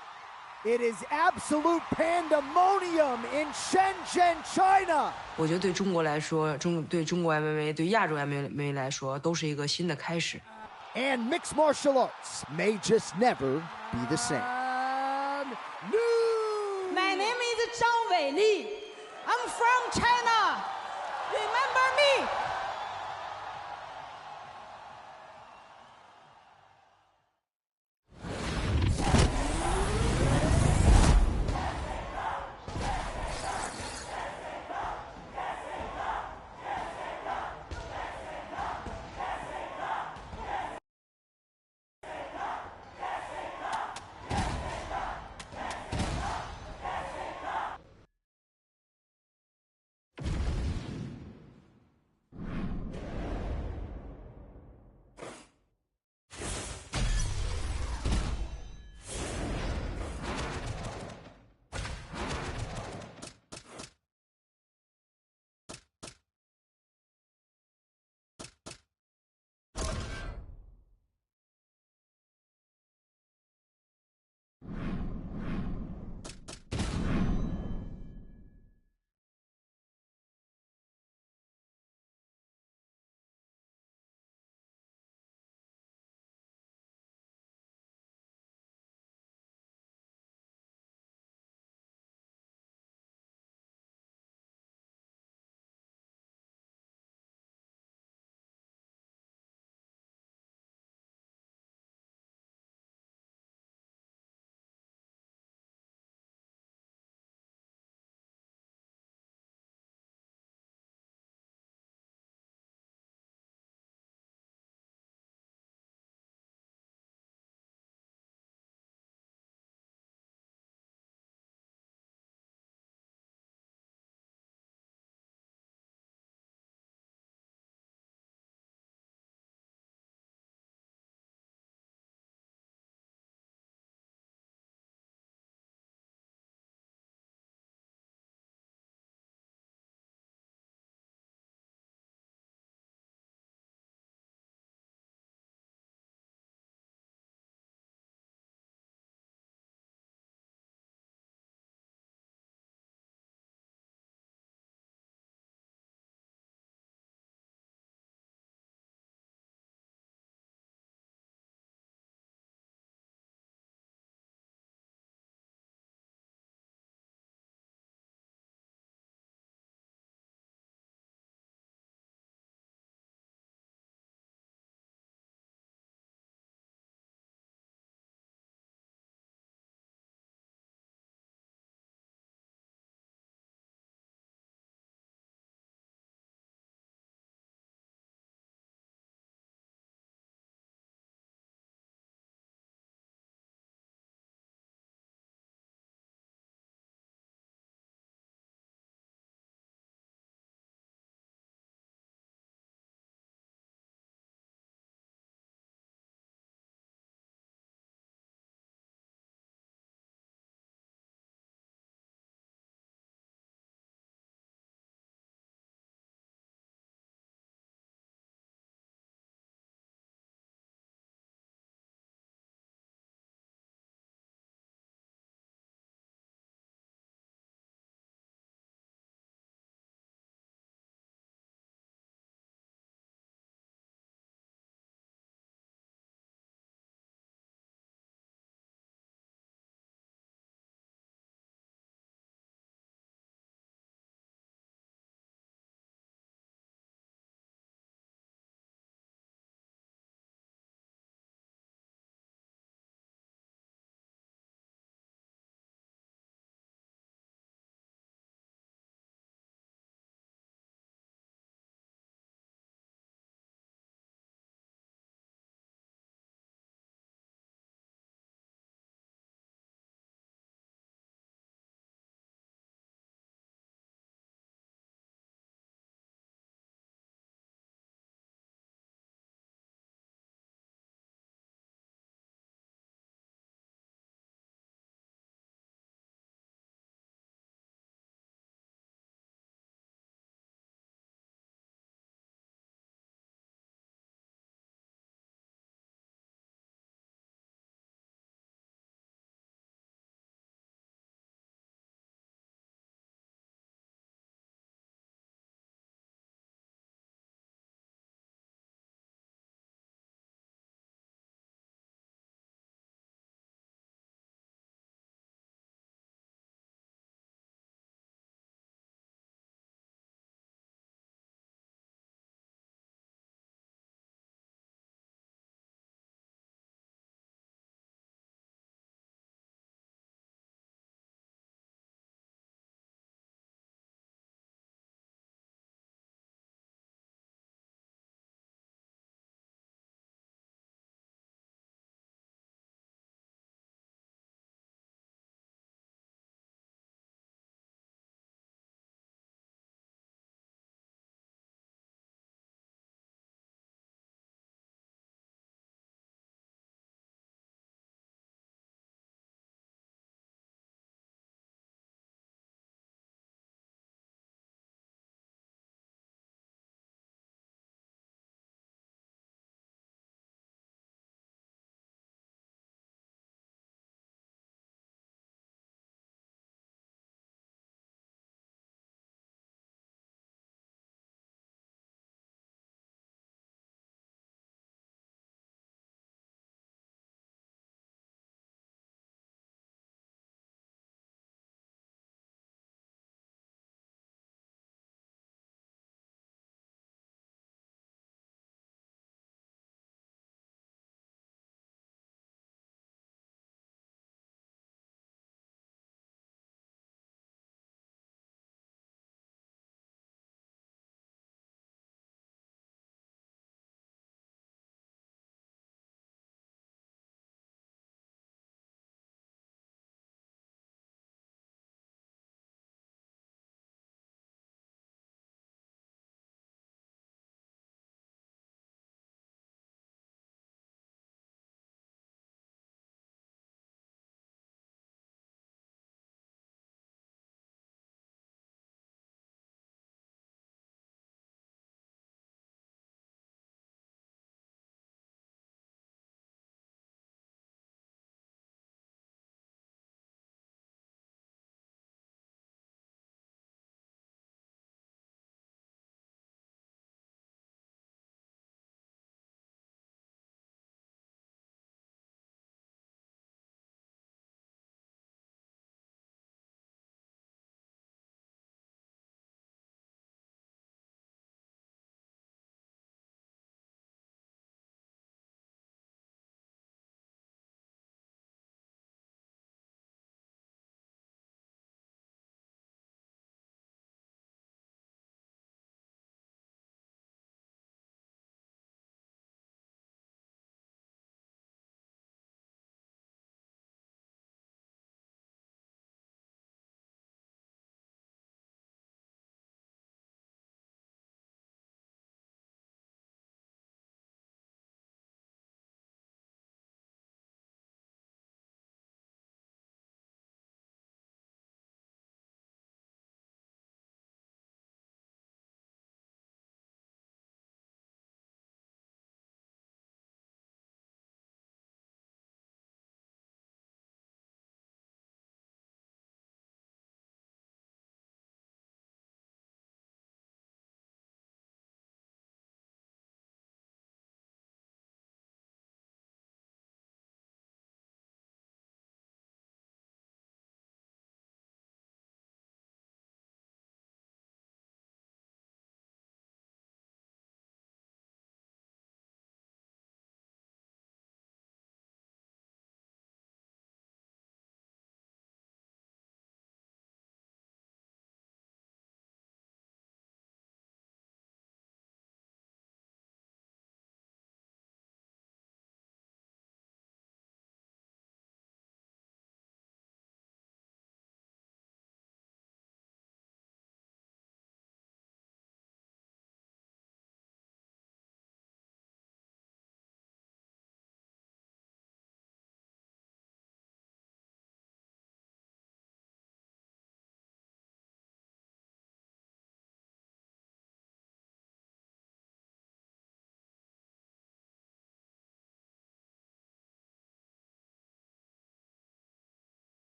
S2: It is absolute pandemonium in Shenzhen, China.
S14: 我觉得对中国来说，对中国 MMA、对亚洲 MMA 来说，都是一个新的开始。
S2: And mixed martial arts may just never be the same.
S15: My name is Zhang Weili. I'm from China. Remember me?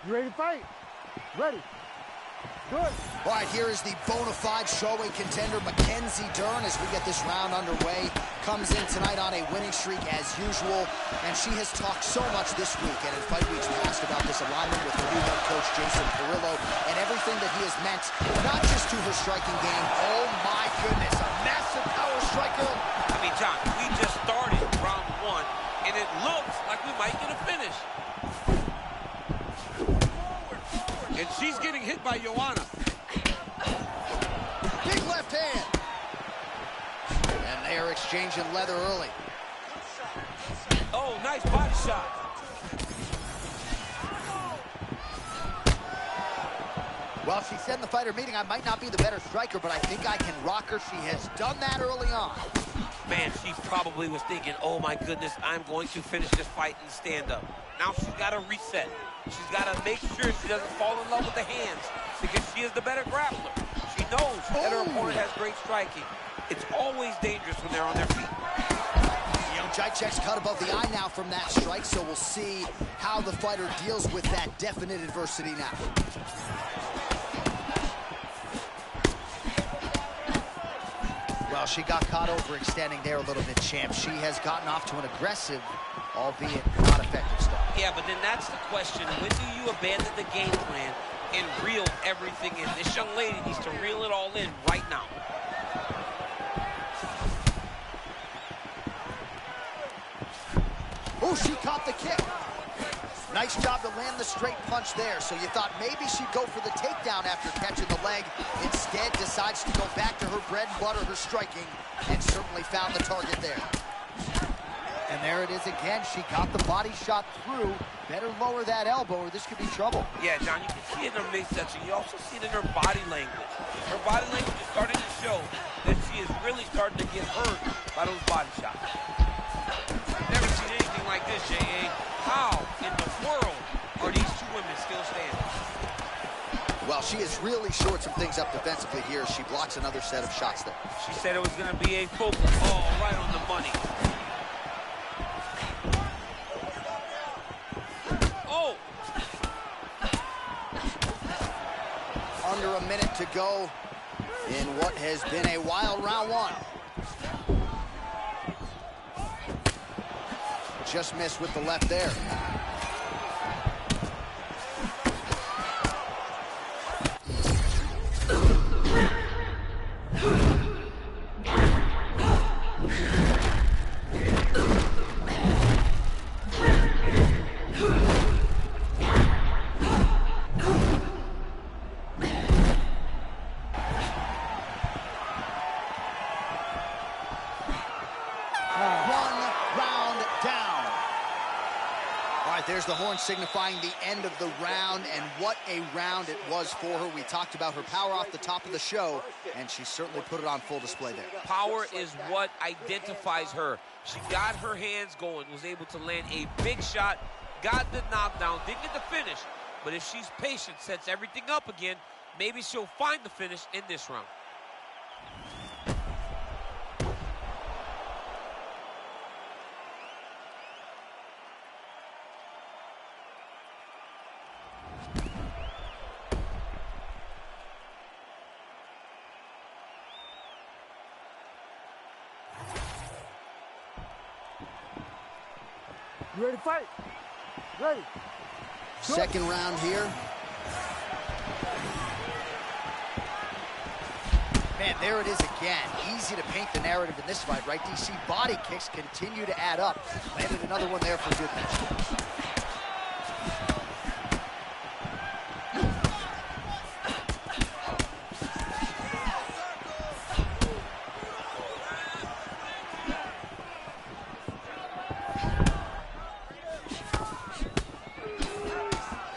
S3: You ready to fight? Ready. Good.
S1: All right, here is the bona fide strawweight contender, Mackenzie Dern, as we get this round underway. Comes in tonight on a winning streak as usual, and she has talked so much this week and in fight weeks past about this alignment with her new head coach, Jason Perillo, and everything that he has meant, not just to her striking game. Oh my goodness, a massive power striker.
S4: I mean, John, we just started round one, and it looks like we might get a finish.
S16: And she's getting hit by Joanna.
S1: Big left hand. And they are exchanging leather early.
S4: Oh, nice body shot.
S1: Well, she said in the fighter meeting, I might not be the better striker, but I think I can rock her. She has done that early on.
S4: Man, she probably was thinking, oh my goodness, I'm going to finish this fight and stand up. Now she's got to reset. She's got to make sure she doesn't fall in love with the hands because she is the better grappler. She knows that her opponent has great striking. It's always dangerous when they're on their feet.
S1: Jacek's cut above the eye now from that strike, so we'll see how the fighter deals with that definite adversity now. Well, she got caught overextending there a little bit, champ. She has gotten off to an aggressive, albeit not effective start.
S4: Yeah, but then that's the question. When do you abandon the game plan and reel everything in? This young lady needs to reel it all in right now.
S1: Oh, she caught the kick. Nice job to land the straight punch there. So you thought maybe she'd go for the takedown after catching the leg. Instead, decides to go back to her bread and butter, her striking, and certainly found the target there. And there it is again. She got the body shot through. Better lower that elbow or this could be trouble.
S4: Yeah, John, you can see it in her midsection. You also see it in her body language. Her body language is starting to show that she is really starting to get hurt by those body shots. I've never seen anything like this, J.A. How in the world are these two women still standing?
S1: Well, she has really shored some things up defensively here. She blocks another set of shots there.
S4: She said it was going to be a focus. Oh, right on the money. Oh!
S1: Under a minute to go in what has been a wild round one. Just missed with the left there. There's the horn signifying the end of the round, and what a round it was for her. We talked about her power off the top of the show, and she certainly put it on full display there.
S4: Power is what identifies her. She got her hands going, was able to land a big shot, got the knockdown, didn't get the finish, but if she's patient, sets everything up again, maybe she'll find the finish in this round.
S3: You ready to fight? Ready.
S1: Second round here. Man, there it is again. Easy to paint the narrative in this fight, right? DC body kicks continue to add up. Landed another one there for good measure.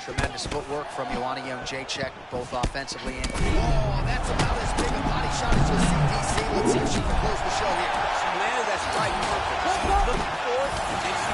S1: Tremendous footwork from Joanna Jacek, both offensively and... Oh, that's about as big a body shot as you'll see, DC. Let's see if she can close the show here.
S4: She landed that strike perfect. She was looking for it, and she...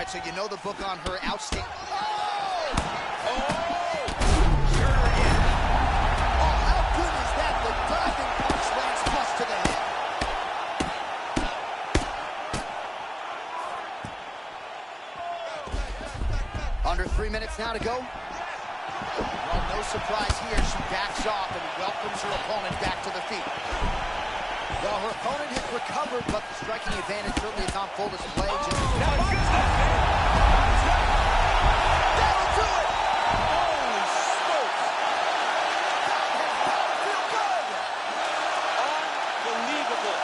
S1: right, so you know the book on her outstanding. Oh! How good is that? The diving punch lands flush to the head. Under 3 minutes now to go. Well, no surprise here. She backs off and welcomes her opponent back to the feet. Well, her opponent has recovered, but the striking advantage certainly is on full display. That'll do it! Holy smokes! That feel good!
S16: Unbelievable.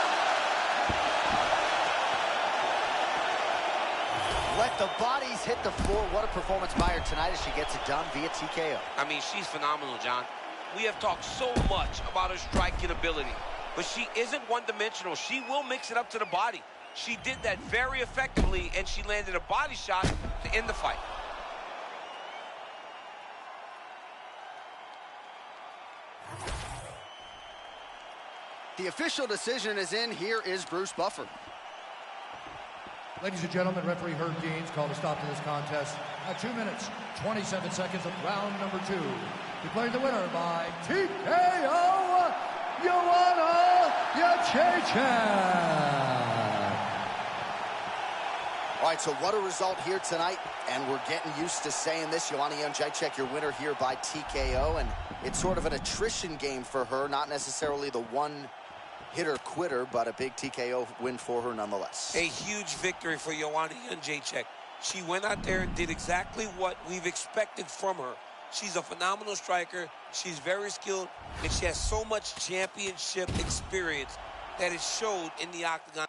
S1: Let the bodies hit the floor. What a performance by her tonight as she gets it done via TKO.
S4: I mean, she's phenomenal, John. We have talked so much about her striking ability, but she isn't one-dimensional. She will mix it up to the body. She did that very effectively, and she landed a body shot to end the fight.
S1: The official decision is in. Here is Bruce Buffer.
S2: Ladies and gentlemen, referee Herb Deans called a stop to this contest at 2 minutes, 27 seconds of round number 2. Declared the winner by TKO, Joanna Jędrzejczyk.
S1: All right, so what a result here tonight, and we're getting used to saying this. Joanna Jędrzejczyk, your winner here by TKO, and it's sort of an attrition game for her, not necessarily the one-hitter-quitter, but a big TKO win for her nonetheless.
S4: A huge victory for Joanna Jędrzejczyk. She went out there and did exactly what we've expected from her. She's a phenomenal striker, she's very skilled, and she has so much championship experience that it showed in the octagon.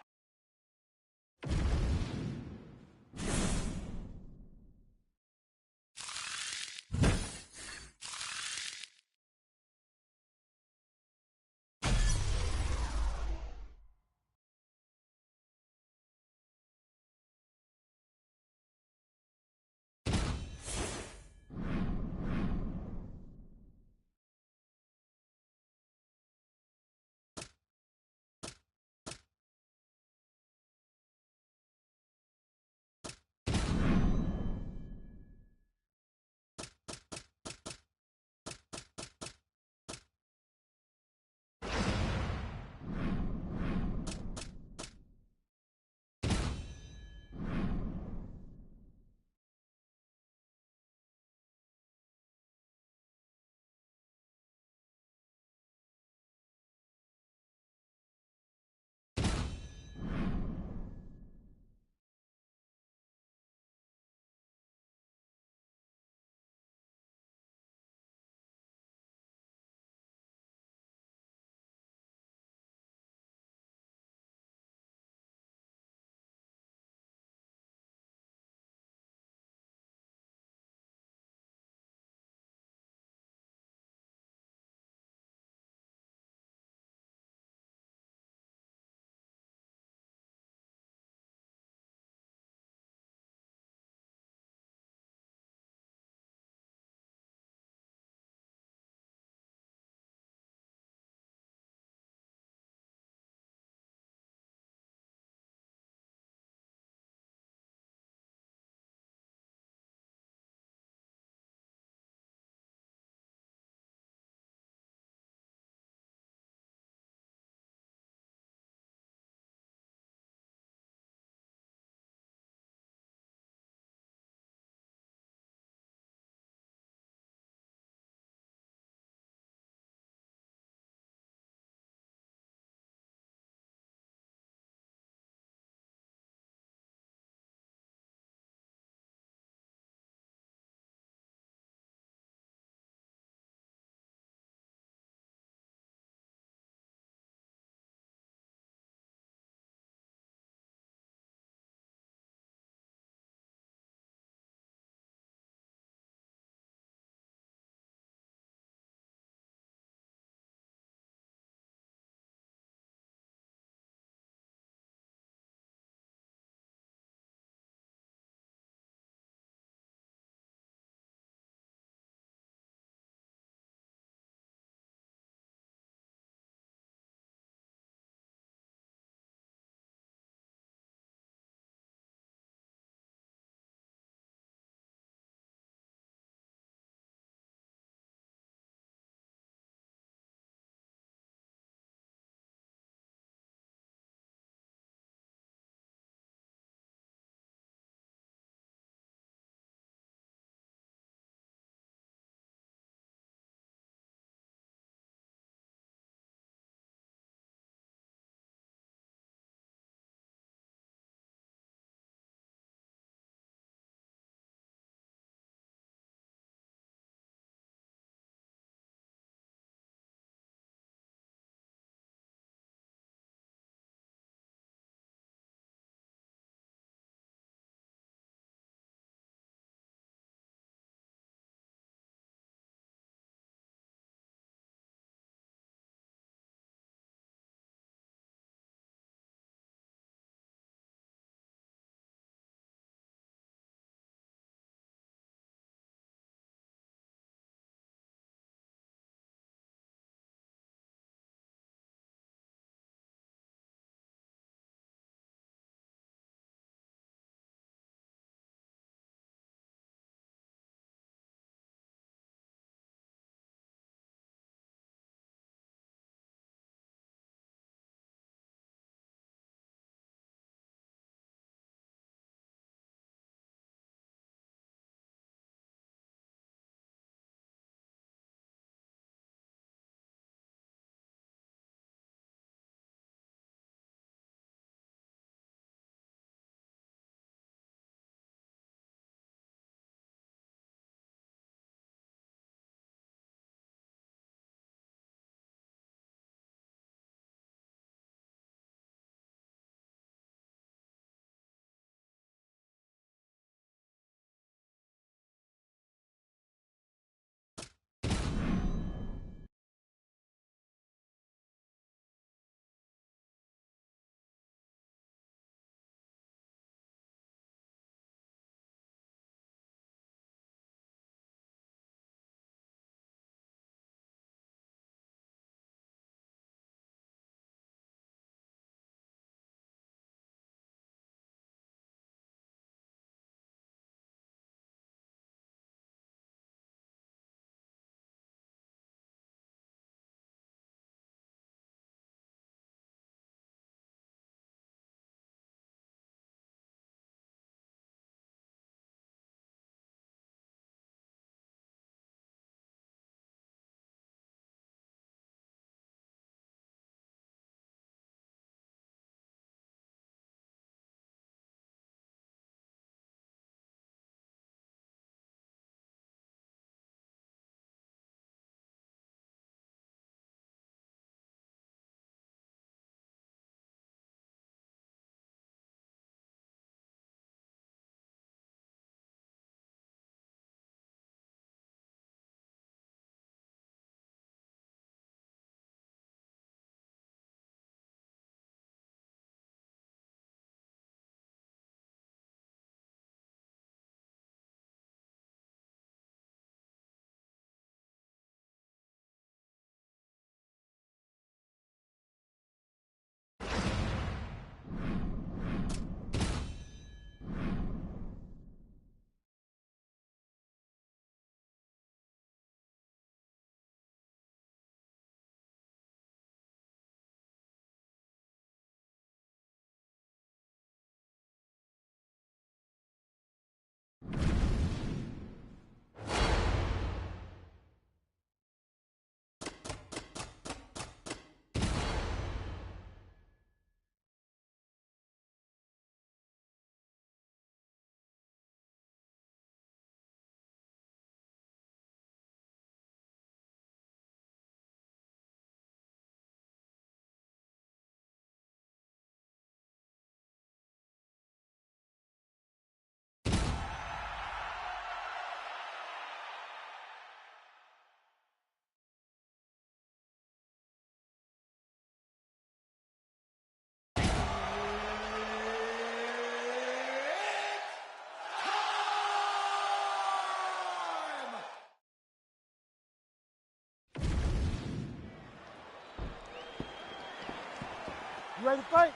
S3: ready to fight?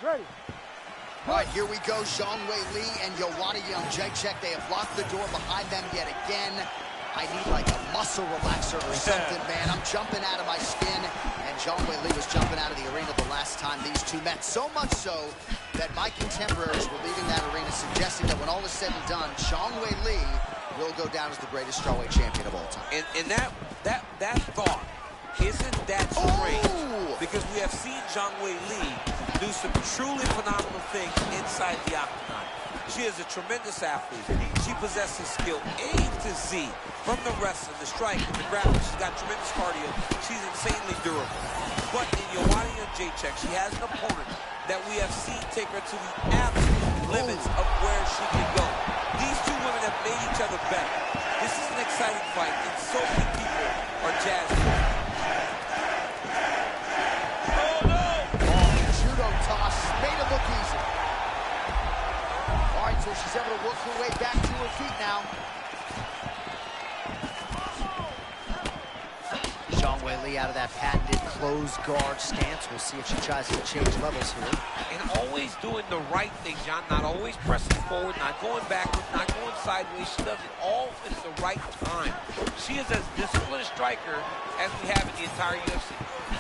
S3: Ready.
S1: All right, here we go. Zhang Weili and Joanna Jędrzejczyk. They have locked the door behind them yet again. I need like a muscle relaxer or something, man. I'm jumping out of my skin. And Zhang Weili was jumping out of the arena the last time these two met. So much so that my contemporaries were leaving that arena suggesting that when all is said and done, Zhang Weili will go down as the greatest strawweight champion of all time.
S4: And that thought isn't that strange, because we have seen Zhang Weili do some truly phenomenal things inside the octagon. She is a tremendous athlete. She possesses skill A to Z, from the wrestling, the striking, the grappling. She's got tremendous cardio. She's insanely durable. But in Joanna Jędrzejczyk, she has an opponent that we have seen take her to the absolute limits of where she can go. These two women have made each other better. This is an exciting fight, and so many people are jazzed for it.
S1: Made it look easy. All right, so she's able to work her way back to her feet now. Zhang Weili out of that patented closed guard stance. We'll see if she tries to change levels here.
S4: And always doing the right thing, John. Not always pressing forward, not going backwards, not going sideways. She does it all at the right time. She is as disciplined a striker as we have in the entire UFC.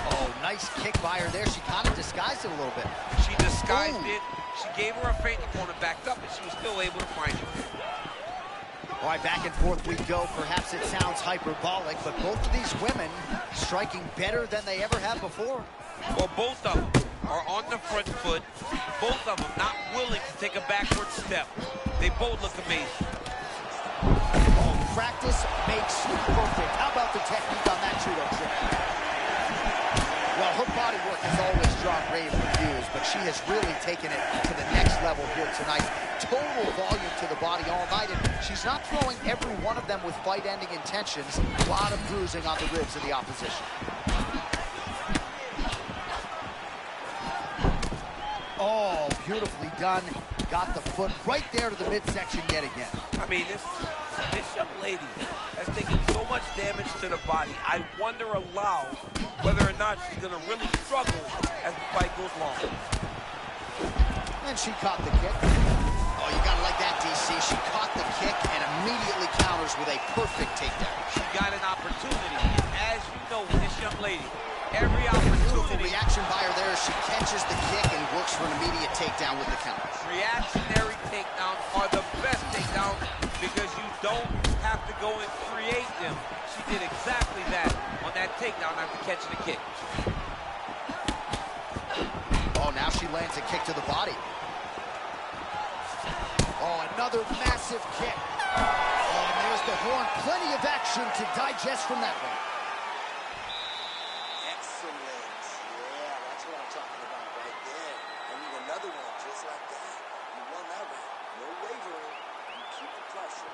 S1: Oh, nice kick by her there. She kind of disguised it a little bit.
S4: She disguised it. She gave her a feint, the opponent backed up, and she was still able to find it.
S1: All right, back and forth we go. Perhaps it sounds hyperbolic, but both of these women striking better than they ever have before.
S4: Well, both of them are on the front foot. Both of them not willing to take a backward step. They both look amazing.
S1: Oh, practice makes perfect. How about the technique on that judo trick? Well, her body work has always drawn rave reviews, but she has really taken it to the next level here tonight. Total volume to the body all night, and she's not throwing every one of them with fight-ending intentions. A lot of bruising on the ribs of the opposition. Oh, beautifully done. Got the foot right there to the midsection yet again.
S4: I mean, this young lady has taken so much damage to the body. I wonder aloud whether or not she's going to really struggle as the fight goes long.
S1: And she caught the kick. Oh, you got to like that, DC. She caught the kick and immediately counters with a perfect takedown.
S4: She got an opportunity. And as you know, with this young lady, every opportunity...
S1: Beautiful reaction by her there as she catches the kick and works for an immediate takedown with the counters.
S4: Reactionary takedowns are the best takedowns because you don't have to go and create them. She did exactly that on that takedown after catching the kick.
S1: Oh, now she lands a kick to the body. Oh, another massive kick. Oh, and there's the horn. Plenty of action to digest from that one.
S5: Excellent. Yeah, that's what I'm talking about right there. I need another one just like that. You won that round. No wavering. You keep the pressure.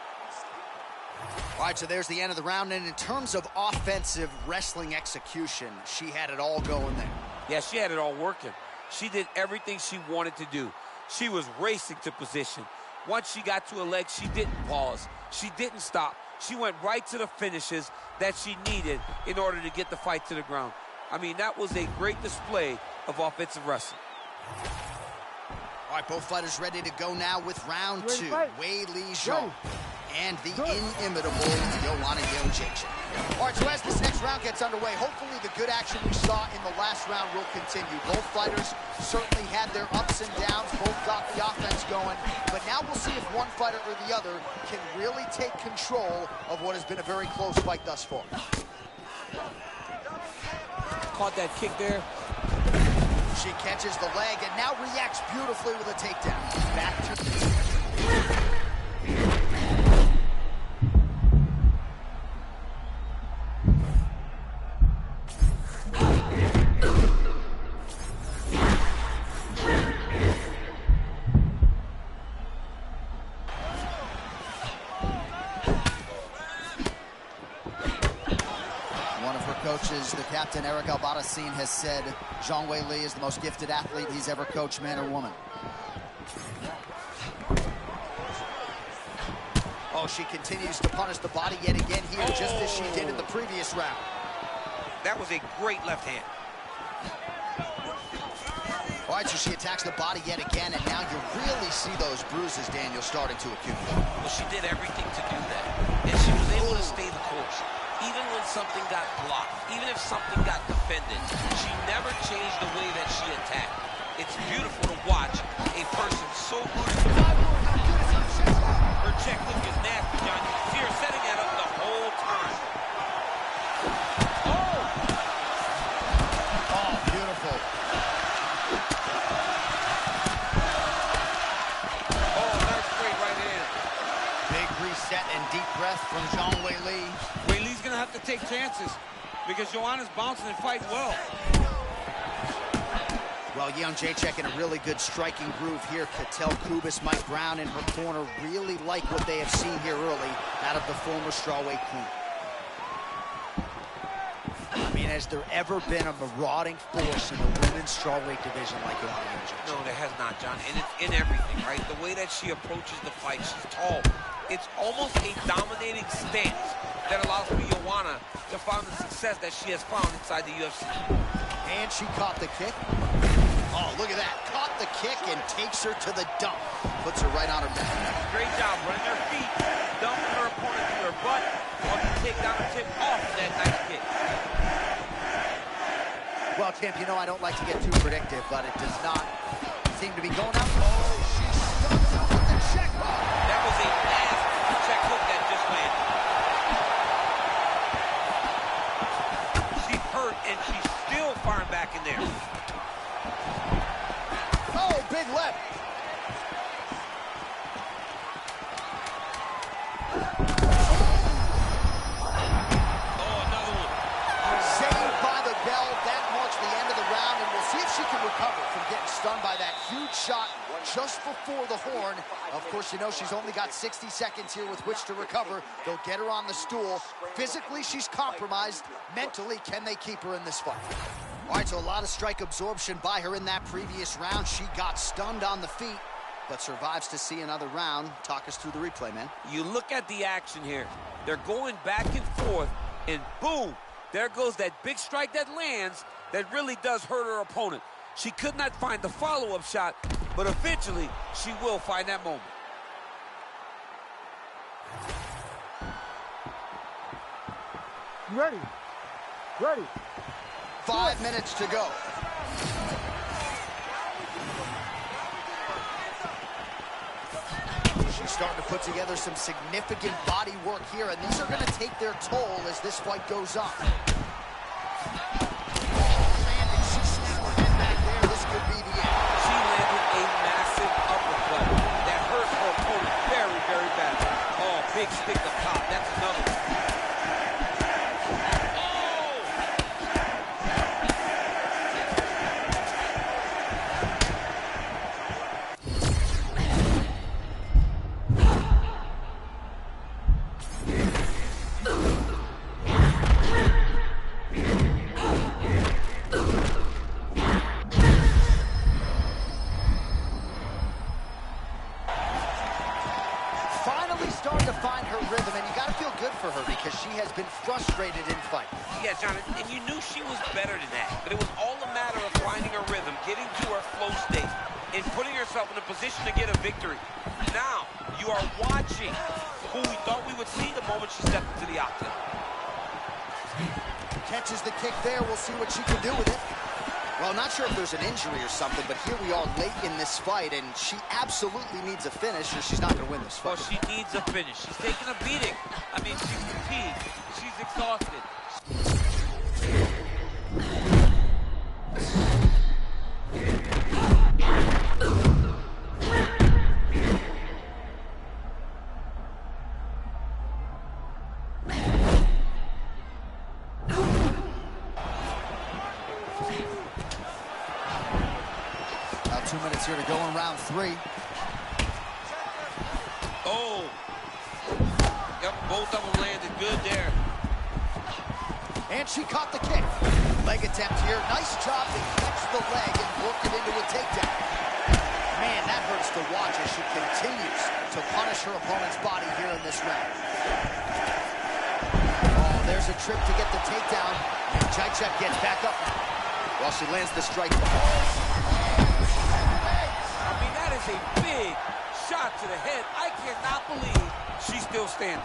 S1: All right, so there's the end of the round, and in terms of offensive wrestling execution, she had it all going there.
S4: Yeah, she had it all working. She did everything she wanted to do. She was racing to position. Once she got to a leg, she didn't pause. She didn't stop. She went right to the finishes that she needed in order to get the fight to the ground. I mean, that was a great display of offensive wrestling.
S1: All right, both fighters ready to go now with round two. Weili Zhang and the inimitable Joanna Jędrzejczyk. All right, so as this next round gets underway, hopefully the good action we saw in the last round will continue. Both fighters certainly had their ups and downs. Both got the offense going. But now we'll see if one fighter or the other can really take control of what has been a very close fight thus far.
S4: Caught that kick there.
S1: She catches the leg and now reacts beautifully with a takedown. Back to... coaches, the captain, Eric Albarracin, has said Zhang Weili is the most gifted athlete he's ever coached, man or woman. Oh, she continues to punish the body yet again here, just as she did in the previous round.
S4: That was a great left hand.
S1: All right, so she attacks the body yet again, and now you really see those bruises, Daniel, starting to accumulate.
S4: Well, she did everything to do that, and she was able to stay the course. Even when something got blocked, even if something got defended, she never changed the way that she attacked. It's beautiful to watch a person so good. Her check hook is nasty, John. You see her setting that up the whole time.
S1: Oh, beautiful.
S16: Oh, nice straight right hand.
S1: Big reset and deep breath from Zhang Weili.
S16: Weili's going to have to take chances because Joanna's bouncing and fighting well.
S1: Well, Young Jacek in a really good striking groove here. Cattell Kubis, Mike Brown in her corner really like what they have seen here early out of the former strawweight queen. I mean, has there ever been a marauding force in the women's strawweight division like Joanna Jacek?
S4: No, there has not, John. And it's in everything, right? The way that she approaches the fight, she's tall. It's almost a dominating stance that allows for Joanna to find the success that she has found inside the UFC.
S1: And she caught the kick. Oh, look at that. Caught the kick and takes her to the dump. Puts her right on her back.
S4: Great job running her feet, dumping her opponent to her butt, while you take down a tip off of that nice kick.
S1: Well, champ, you know I don't like to get too predictive, but it does not seem to be going out. Oh, she stuns up with the check hook.
S4: That was a nasty check hook that just landed. She's hurt, and she's still firing back in there.
S1: Oh, big left.
S4: Oh, another one.
S1: Saved by the bell. That marks the end of the round, and we'll see if she can recover from getting stunned by that huge shot just before the horn. Of course, you know she's only got 60 seconds here with which to recover. They'll get her on the stool. Physically, she's compromised. Mentally, can they keep her in this fight? All right, so a lot of strike absorption by her in that previous round. She got stunned on the feet, but survives to see another round. Talk us through the replay, man.
S4: You look at the action here. They're going back and forth, and boom, there goes that big strike that lands that really does hurt her opponent. She could not find the follow-up shot, but eventually she will find that moment.
S3: Ready. Ready.
S1: 5 minutes to go. She's starting to put together some significant body work here, and these are going to take their toll as this fight goes on. And she snapped her head back there. This could be the end.
S4: She landed a massive uppercut that hurt her opponent very, very badly. Oh, big stick up top. That's another one.
S1: Starting to find her rhythm, and you got to feel good for her because she has been frustrated in fight.
S4: Yeah, John, and you knew she was better than that, but it was all a matter of finding her rhythm, getting to her flow state, and putting herself in a position to get a victory. Now, you are watching who we thought we would see the moment she stepped into the octagon.
S1: Catches the kick there. We'll see what she can do with it. Well, not sure if there's an injury or something, but here we are late in this fight, and she absolutely needs a finish or she's not going to win this fight.
S4: Well, she needs a finish. She's taking a beating. I mean, she's fatigued. She's exhausted.
S1: About 2 minutes here to go in round 3.
S4: Oh. Yep, both of them landed good there.
S1: And she caught the kick. Leg attempt here. Nice job to catch the leg and work it into a takedown. Man, that hurts to watch as she continues to punish her opponent's body here in this round. Oh, there's a trick to get the takedown. And Jacek gets back up. Well, she lands the strike.
S4: is a big shot to the head. I cannot believe she's still standing.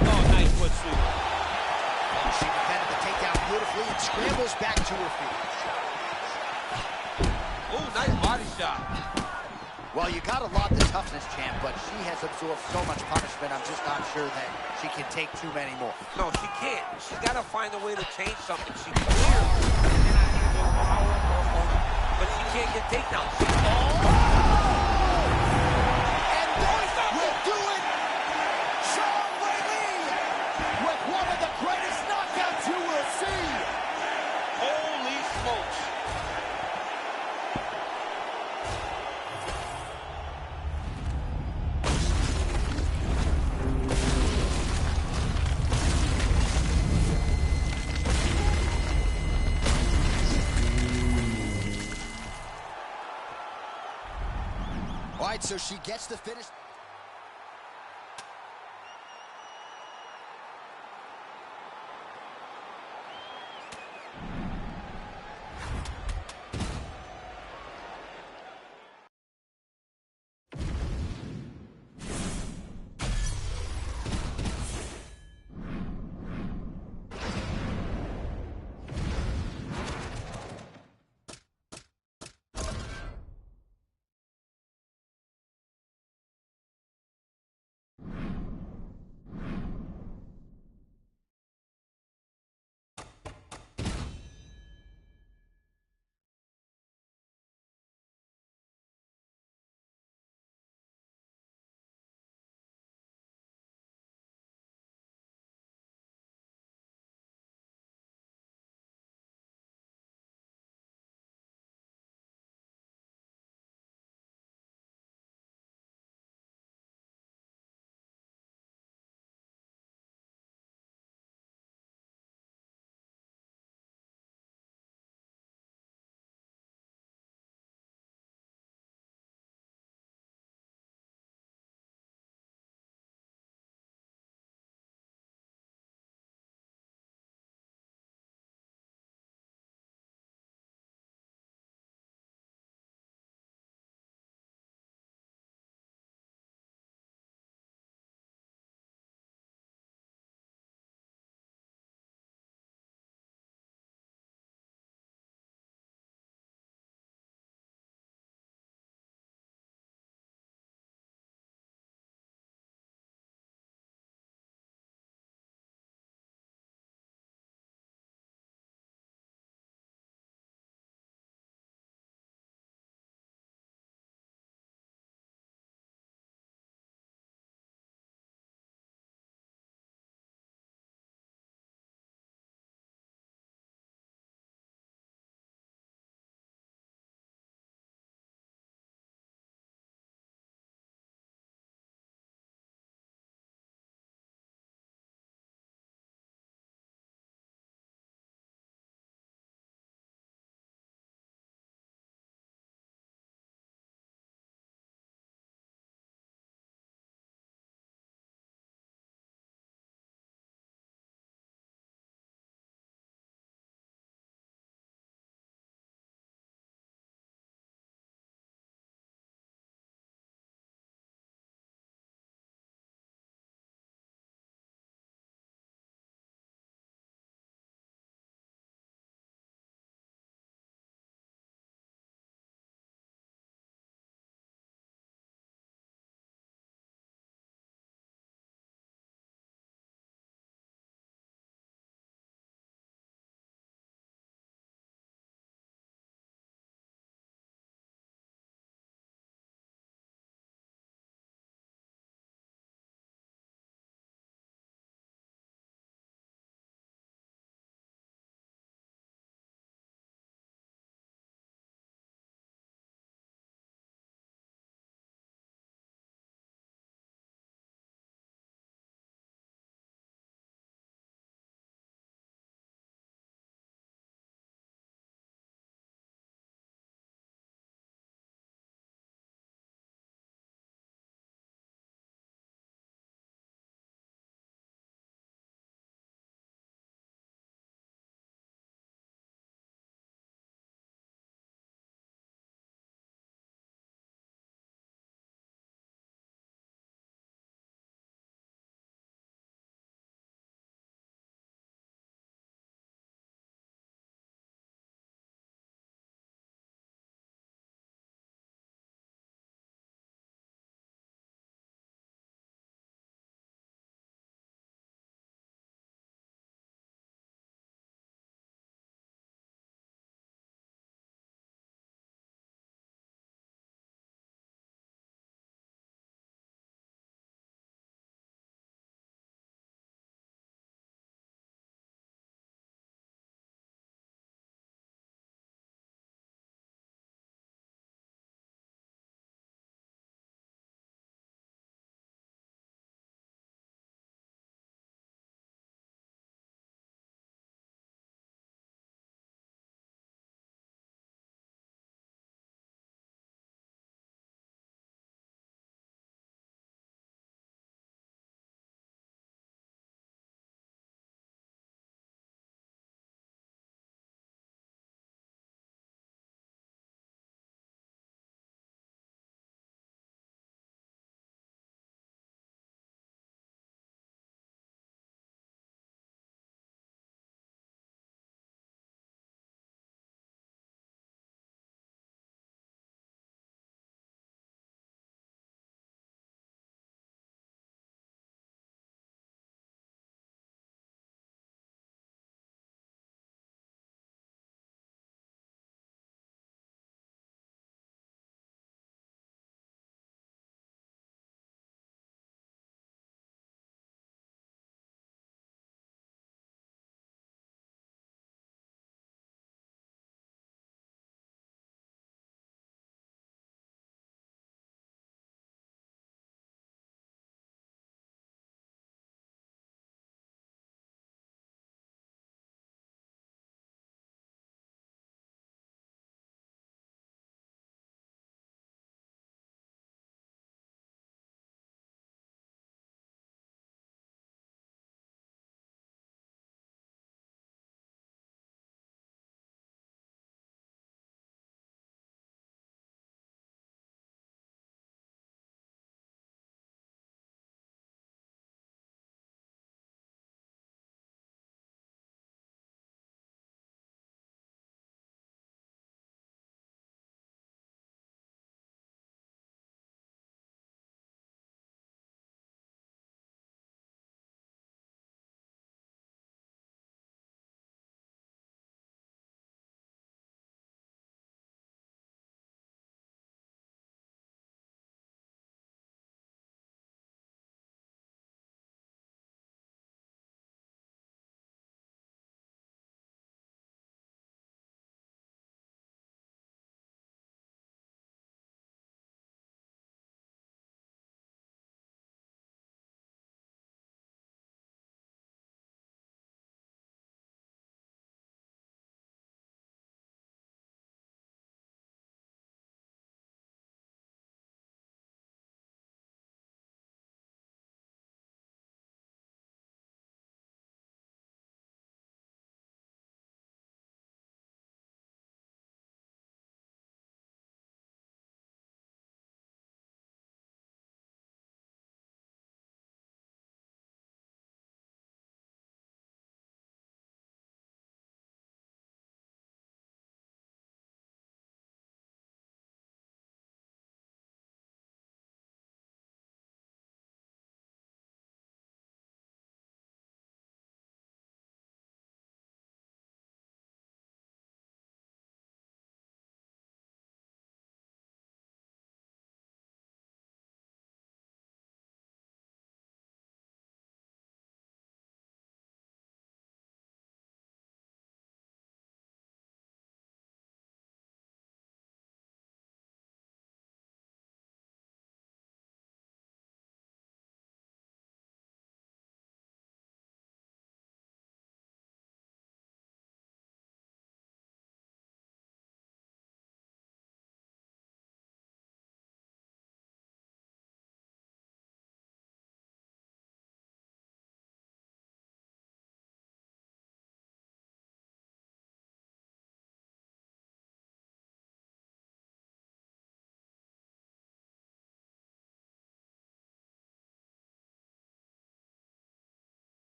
S4: Oh, nice foot sweep.
S1: Oh, she defended the takedown beautifully and scrambles back to her feet.
S4: Oh, nice body shot.
S1: Well, you got a lot of toughness, champ, but she has absorbed so much punishment, I'm just not sure that she can take too many more.
S4: No, she can't. She's got to find a way to change something. She clearly cannot handle power or opponent, but she can't get takedowns.
S1: And that will do it! Zhang Weili with one of the greatest knockouts you will see!
S4: Holy smokes.
S1: All right, so she gets the finish.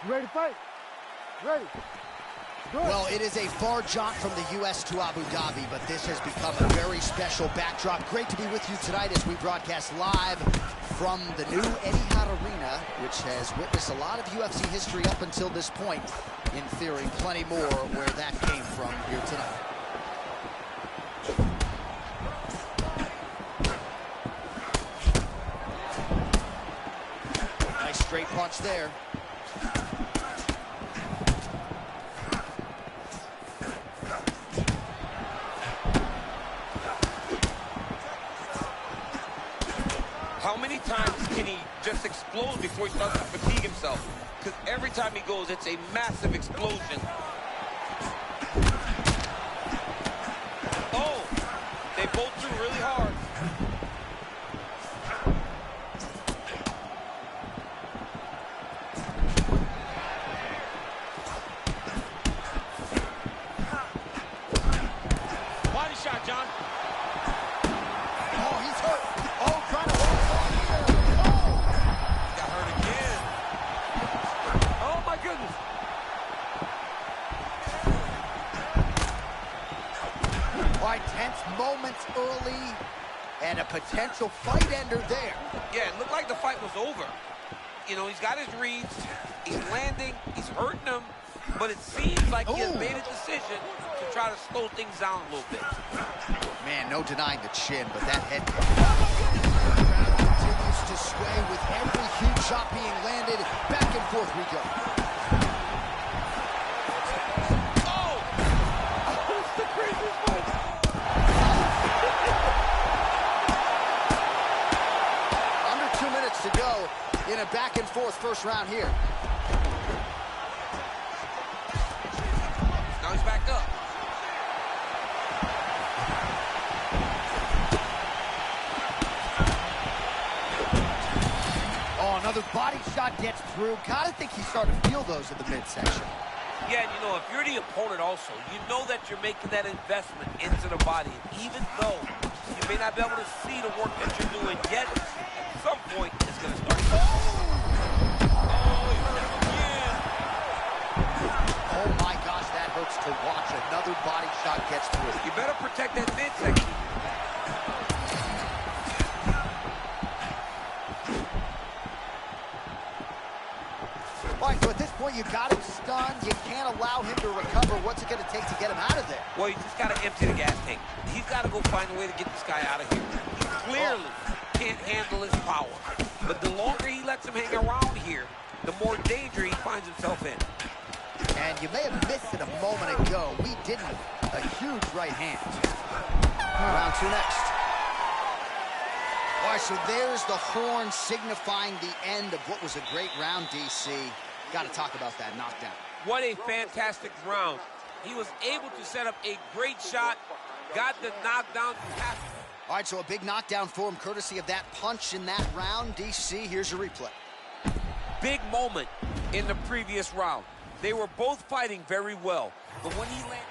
S3: You ready to fight? Ready.
S1: Well, it is a far jaunt from the U.S. to Abu Dhabi, but this has become a very special backdrop. Great to be with you tonight as we broadcast live from the new Etihad Arena, which has witnessed a lot of UFC history up until this point. In theory, plenty more where that came from here tonight. Nice straight punch there.
S4: How many times can he just explode before he starts to fatigue himself? Because every time he goes, it's a massive explosion. Oh, they both threw really hard. Body shot, John.
S1: Oh, he's hurt. Oh, trying to
S4: Got hurt again. Oh, my goodness.
S1: Quite tense moments early, and a potential fight ender there.
S4: Yeah, it looked like the fight was over. You know, he's got his reads, he's landing, he's hurting him, but it seems like he has made a decision to try to slow things down a little bit.
S1: Man, no denying the chin, but that head kick. The crowd continues to sway with every huge shot being landed. Back and forth we go.
S4: Oh! That's the craziest fight.
S1: Under 2 minutes to go in a back and forth first round here.
S4: Now he's back up.
S1: Oh, another body shot gets through. Gotta think he's starting to feel those in the midsection.
S4: Yeah, and you know, if you're the opponent also, you know that you're making that investment into the body. And even though you may not be able to see the work that you're doing yet, at some point, it's going to start. Oh, he hurt him again.
S1: Oh my gosh, that hurts to watch. Another body shot gets through.
S4: You better protect that midsection.
S1: All right, so at this point, you got him stunned. You can't allow him to recover. What's it going to take to get him out of there?
S4: Well, you just got to empty the gas tank. He's got to go find a way to get this guy out of here. He clearly can't handle his power. But the longer he lets him hang around here, the more danger he finds himself in.
S1: And you may have missed it a moment ago. We didn't. A huge right hand. Round two next. All right, so there's the horn signifying the end of what was a great round, DC. Got to talk about that knockdown.
S4: What a fantastic round. He was able to set up a great shot, got the knockdown.
S1: All right, so a big knockdown for him, courtesy of that punch in that round. DC, here's your replay.
S4: Big moment in the previous round. They were both fighting very well, but when he landed...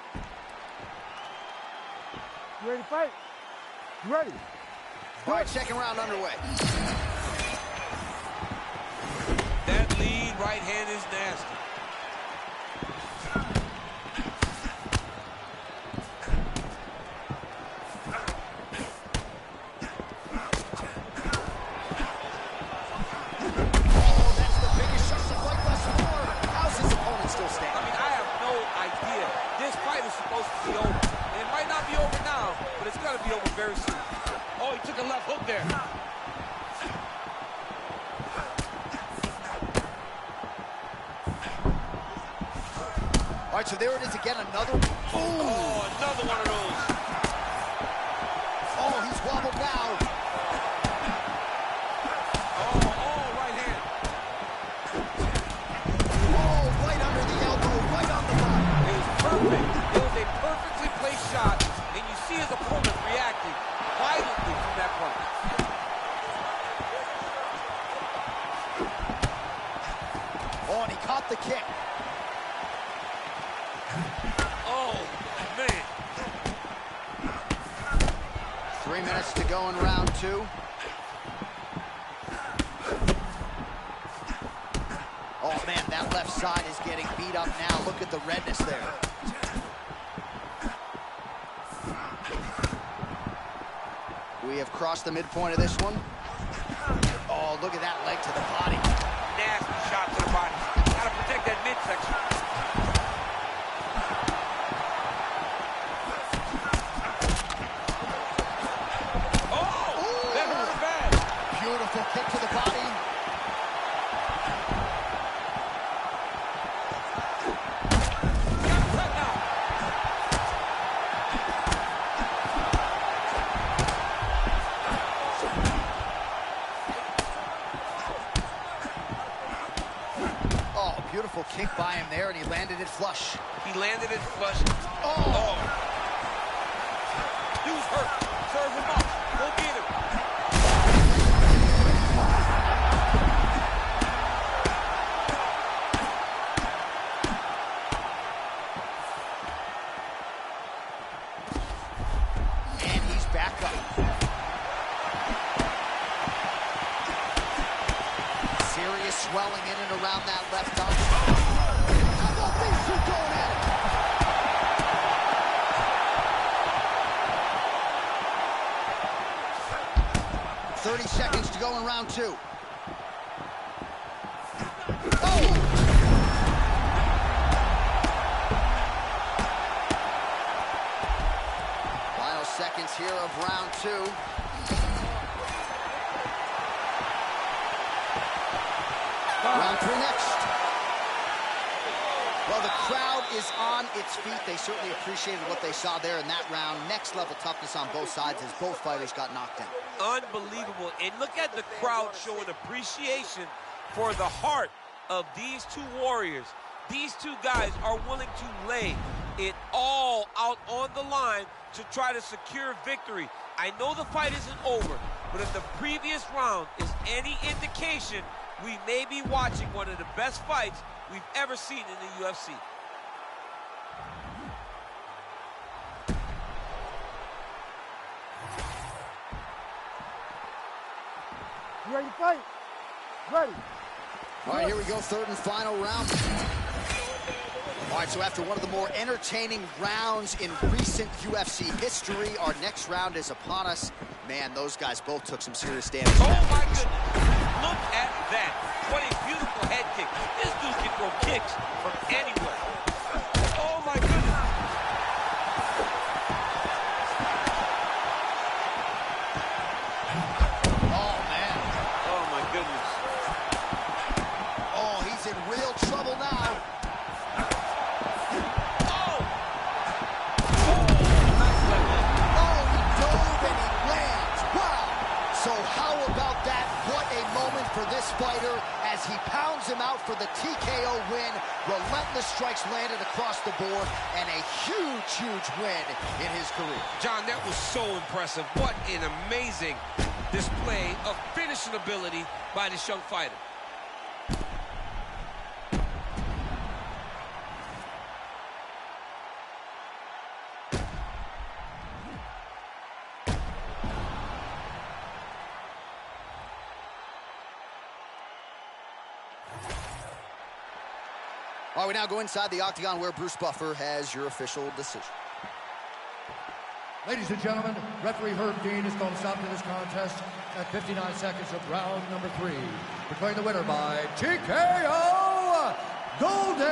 S3: You ready to fight? You ready?
S1: All right, second round underway.
S4: That lead right hand is nasty.
S1: Oh, that's the biggest shot of the fight thus far. How's his opponent still standing?
S4: I mean, I have no idea. This fight is supposed to be over. And it might not be over now, but it's going to be over very soon. Oh, he took a left hook there.
S1: All right, so there it is again, another.
S4: Oh, another one of those.
S1: Oh, he's wobbled now.
S4: Oh, right hand.
S1: Oh, right under the elbow, right on the body.
S4: It was perfect. It was a perfectly placed shot, and you see his opponent reacting violently from that punch.
S1: Oh, and he caught the kick.
S4: Oh, man.
S1: 3 minutes to go in round two. Oh, man, that left side is getting beat up now. Look at the redness there. We have crossed the midpoint of this one. Oh, look at that leg to the body.
S4: Nasty shot to the body. Gotta protect that midsection. Oh, that hurt bad.
S1: Beautiful kick to the body. Beautiful kick by him there, and he landed it flush.
S4: He landed it flush. Oh! Dude's hurt. Serve him up. Go get him.
S1: And he's back up. Serious swelling in and around that left arm. How about these two going at it? 30 seconds to go in round 2. Oh! Final seconds here of round 2. Round 3 next. Well, the crowd is on its feet. They certainly appreciated what they saw there in that round. Next level toughness on both sides as both fighters got knocked down.
S4: Unbelievable. And look at the crowd showing appreciation for the heart of these two warriors. These two guys are willing to lay it all out on the line to try to secure victory. I know the fight isn't over, but if the previous round is any indication, we may be watching one of the best fights we've ever seen in the UFC.
S3: You ready to fight? Ready.
S1: All right, here we go, third and final round. All right, so after one of the more entertaining rounds in recent UFC history, our next round is upon us. Man, those guys both took some serious damage.
S4: Oh, my goodness. Look at that. What a beautiful head kick. This dude can throw kicks from anywhere. Oh, my goodness.
S1: Oh, man.
S4: Oh, my goodness.
S1: Oh, he's in real trouble now.
S4: Oh!
S1: Oh, he dove and he lands. Wow. So how about that? What a moment for this fighter as he pounds him out for the TKO win. Relentless strikes landed across the board and a huge, huge win in his career.
S4: John, that was so impressive. What an amazing display of finishing ability by this young fighter.
S1: All right, we now go inside the octagon where Bruce Buffer has your official decision.
S2: Ladies and gentlemen, referee Herb Dean has called a stop to this contest at 59 seconds of round number 3. Declaring the winner by TKO Golden.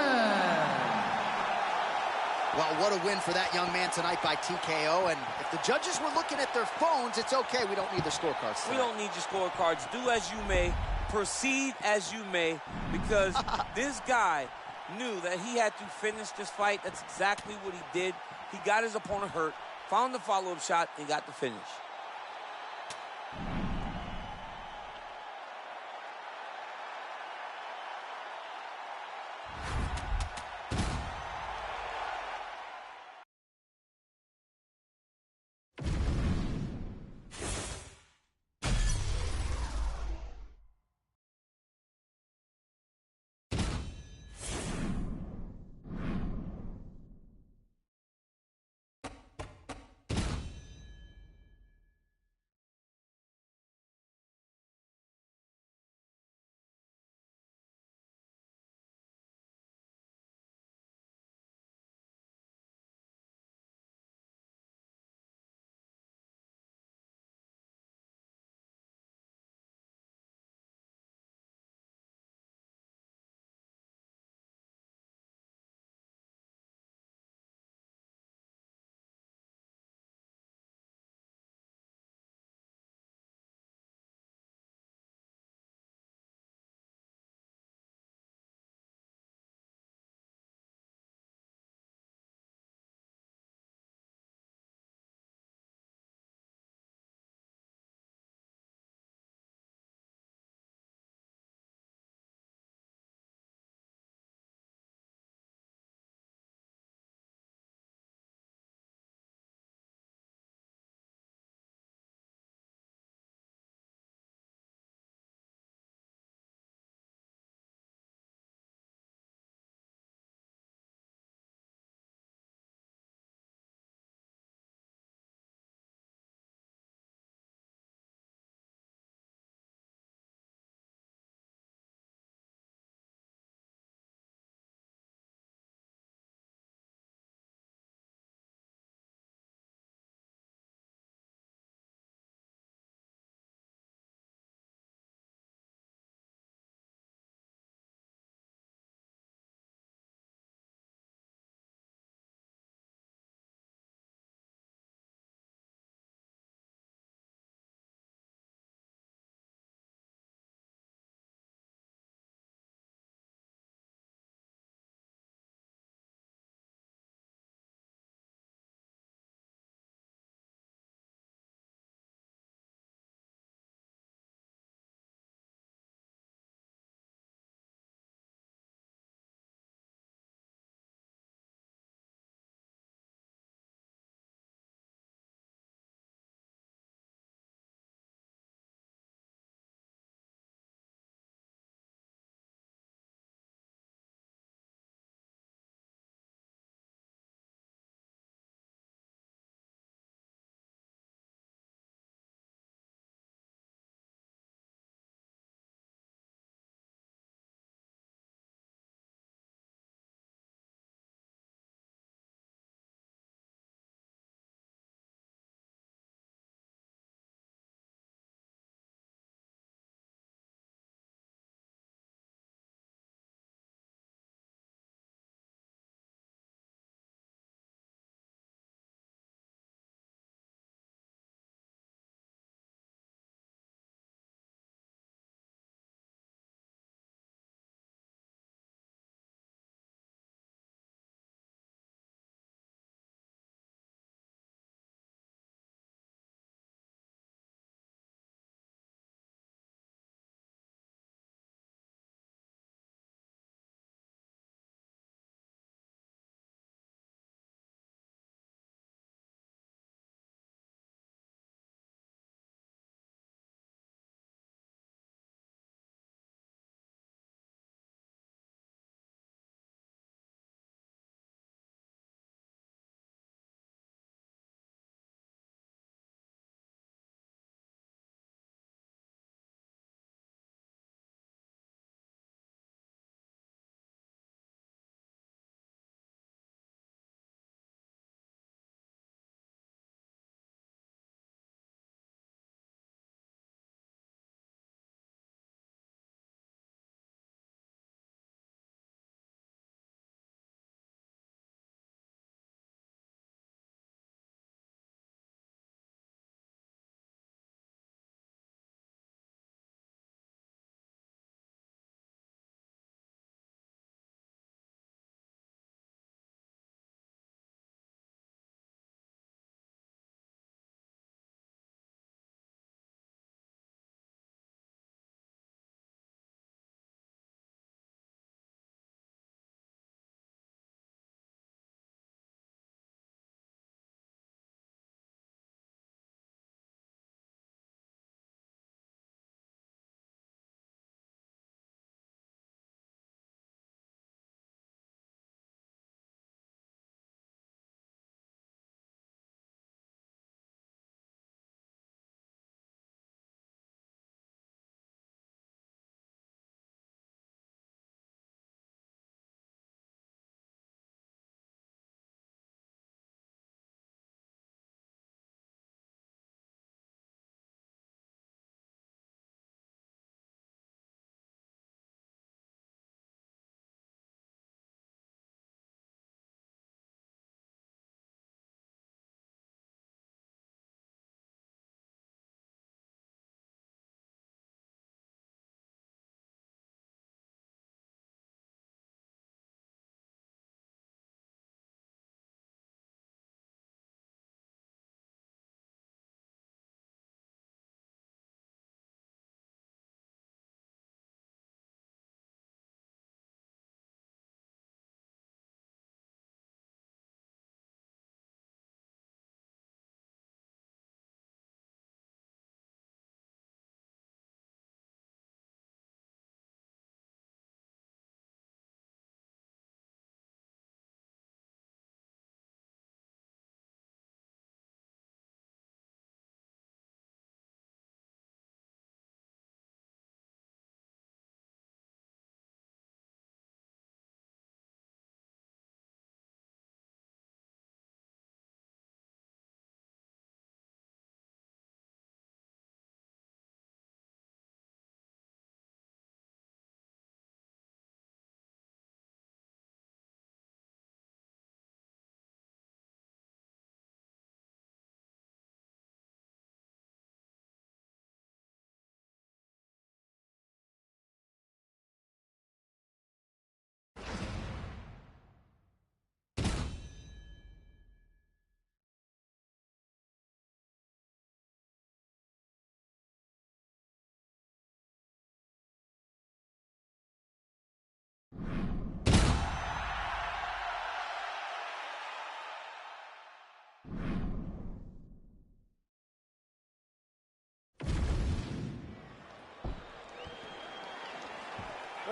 S1: Well, what a win for that young man tonight by TKO. And if the judges were looking at their phones, it's okay. We don't need their scorecards tonight.
S4: We don't need your scorecards. Do as you may. Proceed as you may. Because this guy knew that he had to finish this fight. That's exactly what he did. He got his opponent hurt, found the follow-up shot, and got the finish.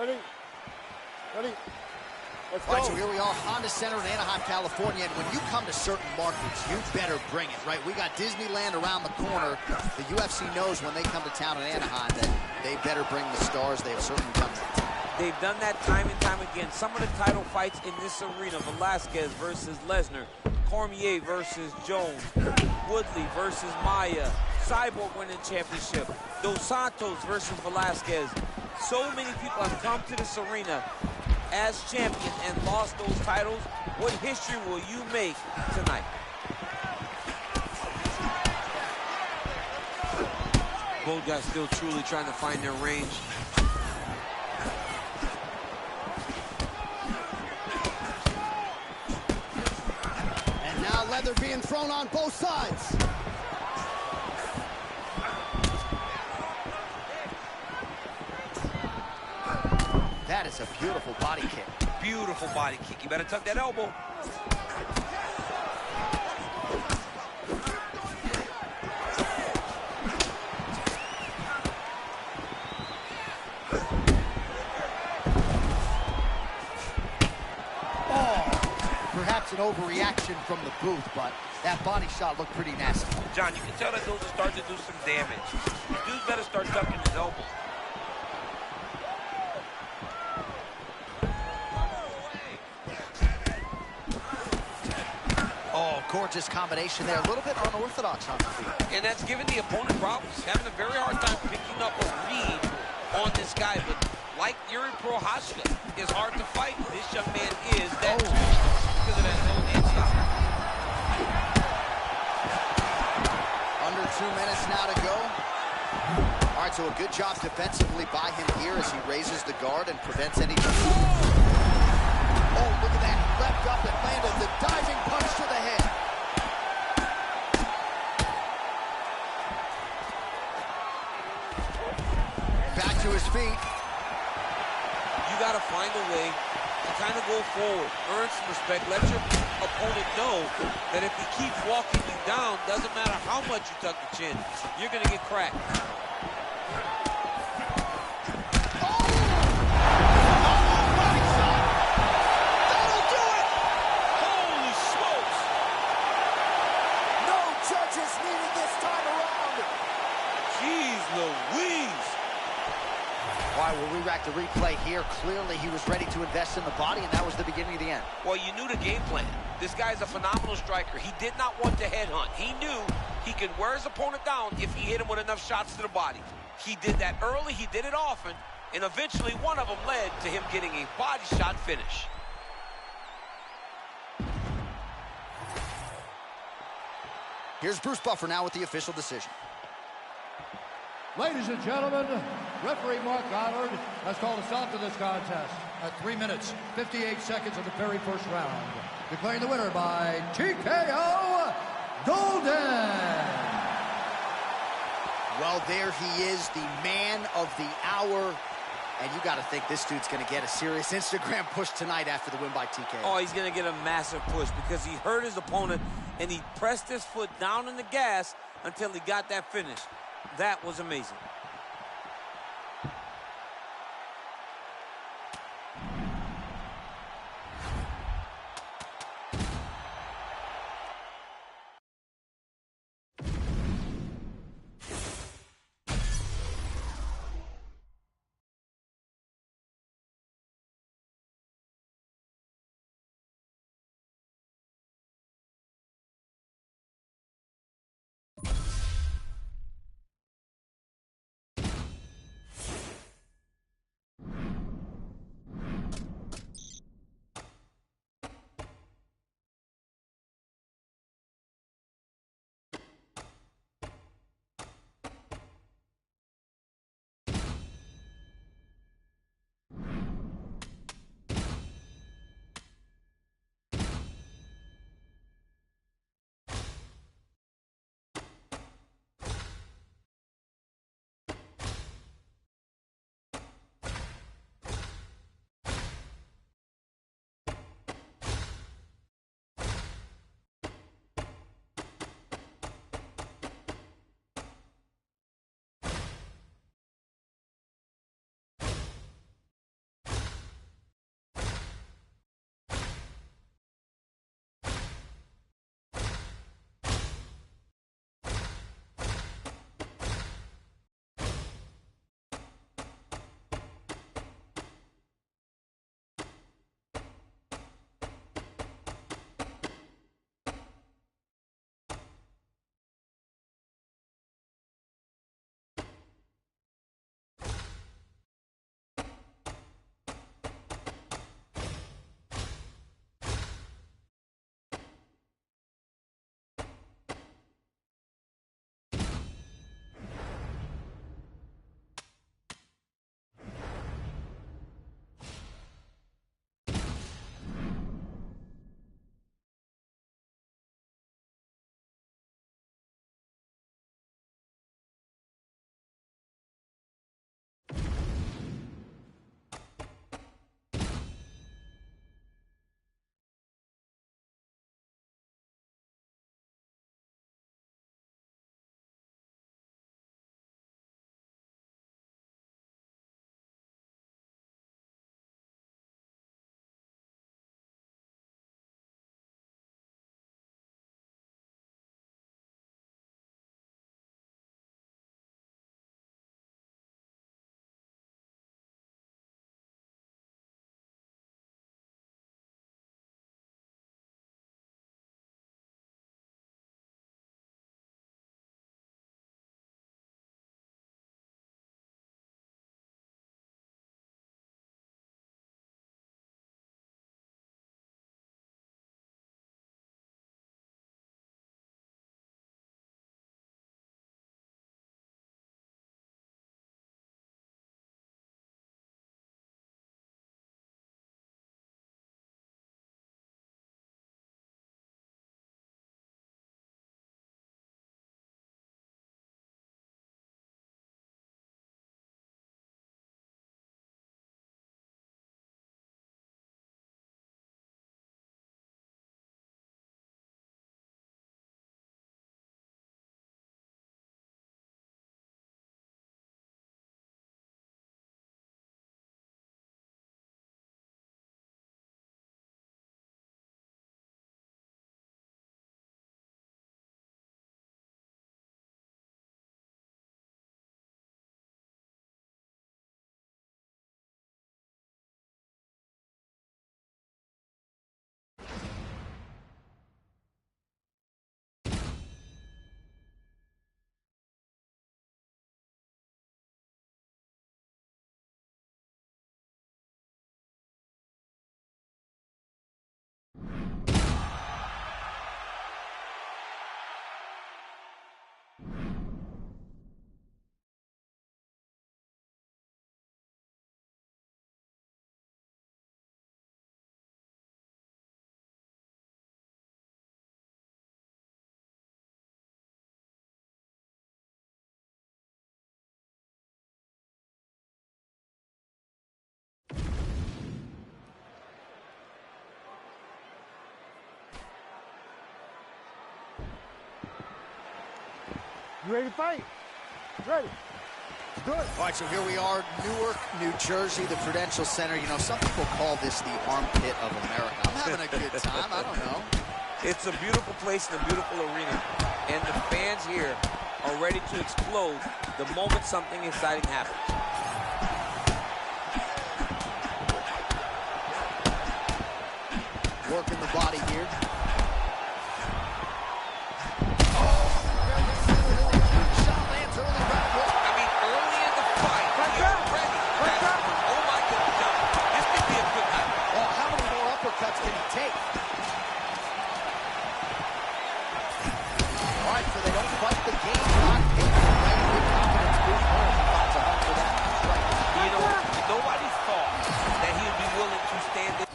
S3: Ready? Ready? Let's
S1: All right,
S3: go.
S1: so here we are, Honda Center in Anaheim, California, and when you come to certain markets, you better bring it, right? We got Disneyland around the corner. The UFC knows when they come to town in Anaheim that they better bring the stars. They've certainly done that.
S4: They've done that time and time again. Some of the title fights in this arena, Velasquez versus Lesnar, Cormier versus Jones, Woodley versus Maia, Cyborg winning championship, Dos Santos versus Velasquez. So many people have come to this arena as champion and lost those titles. What history will you make tonight?
S16: Both guys still truly trying to find their range.
S2: And now leather being thrown on both sides.
S1: That is a beautiful body kick.
S4: Beautiful body kick. You better tuck that elbow.
S1: Perhaps an overreaction from the booth, but that body shot looked pretty nasty.
S4: John, you can tell that those are starting to do some damage. Dude better start tucking his elbow.
S1: Oh, gorgeous combination there. A little bit unorthodox on the feet.
S4: And that's giving the opponent problems. Having a very hard time picking up a read on this guy. But like Yuri Prochazka is hard to fight. This young man is that because of that no inside.
S1: Under 2 minutes now to go. All right, so a good job defensively by him here as he raises the guard and prevents any... Oh, look at that. Leapt up and landed the diving punch to the head. Back to his feet.
S4: You got to find a way to kind of go forward, earn some respect, let your opponent know that if he keeps walking you down, doesn't matter how much you tuck the chin, you're going to get cracked.
S1: We'll re-rack the replay here. Clearly, he was ready to invest in the body, and that was the beginning of the end.
S4: Well, you knew the game plan. This guy's a phenomenal striker. He did not want to headhunt. He knew he could wear his opponent down if he hit him with enough shots to the body. He did that early. He did it often. And eventually, one of them led to him getting a body shot finish.
S1: Here's Bruce Buffer now with the official decision.
S2: Ladies and gentlemen, referee Mark Goddard has called a stop to this contest at 3 minutes, 58 seconds of the very first round, declaring the winner by TKO Golden.
S1: Well, there he is, the man of the hour. And you got to think this dude's going to get a serious Instagram push tonight after the win by TKO.
S4: Oh, he's going to get a massive push because he hurt his opponent and he pressed his foot down in the gas until he got that finish. That was amazing.
S3: You ready to fight? Ready. Do it.
S1: All right, so here we are, Newark, New Jersey, the Prudential Center. You know, some people call this the armpit of America. I'm having a good time. I don't know.
S4: It's a beautiful place and a beautiful arena. And the fans here are ready to explode the moment something exciting happens.
S1: Working the body here. Cuts can he take? All right, so they don't fight the game. Not paper. Good confidence boost. Finds a home for that strike.
S4: You know, nobody thought that he would be willing to stand there.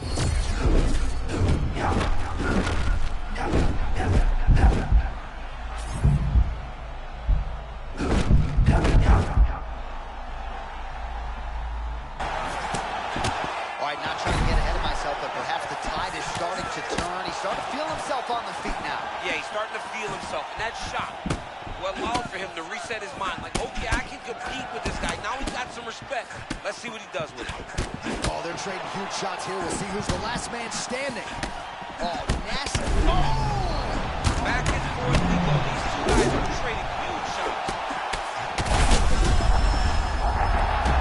S1: All right, not trying to get ahead of myself, but perhaps the tide is starting to turn. He's starting to feel himself on the feet now.
S4: Yeah, he's starting to feel himself. And that shot will allow for him to reset his mind. Like, okay, I can compete with this guy. Now he's got some respect. Let's see what he does with it.
S1: Oh, they're trading huge shots here. We'll see who's the last man standing. Oh, nasty. Oh!
S4: Back and forth we go. These two guys are trading huge shots.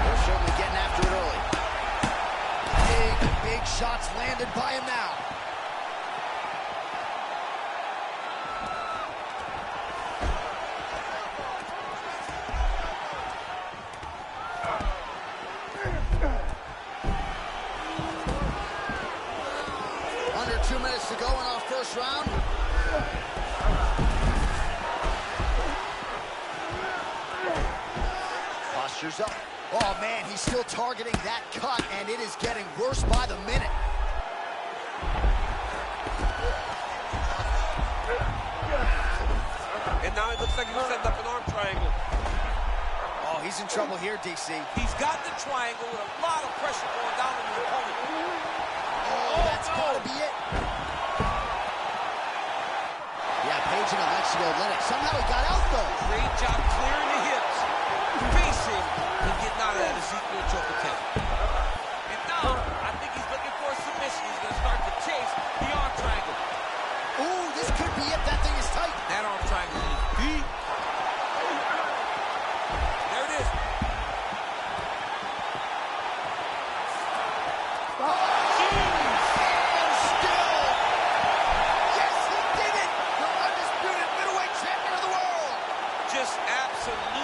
S1: They're certainly getting after it early. Big shots landed by him now. Under 2 minutes to go in our first round. Postures up. Oh, man, he's still targeting that cut, and it is getting worse by the minute.
S4: And now it looks like he's setting up an arm triangle.
S1: Oh, he's in trouble here, DC.
S4: He's got the triangle with a lot of pressure going down on his opponent.
S1: Oh, that's gotta be it. Yeah, Page and Alexio Lennox. Somehow he got out, though.
S4: Great job clearing the hips, facing, and getting out of that Ezekiel choke attempt. And now, I think he's looking for a submission. He's going to start to chase the arm triangle.
S1: Ooh, this could be it. That thing is tight.
S4: That arm triangle is deep. There it is. Absolutely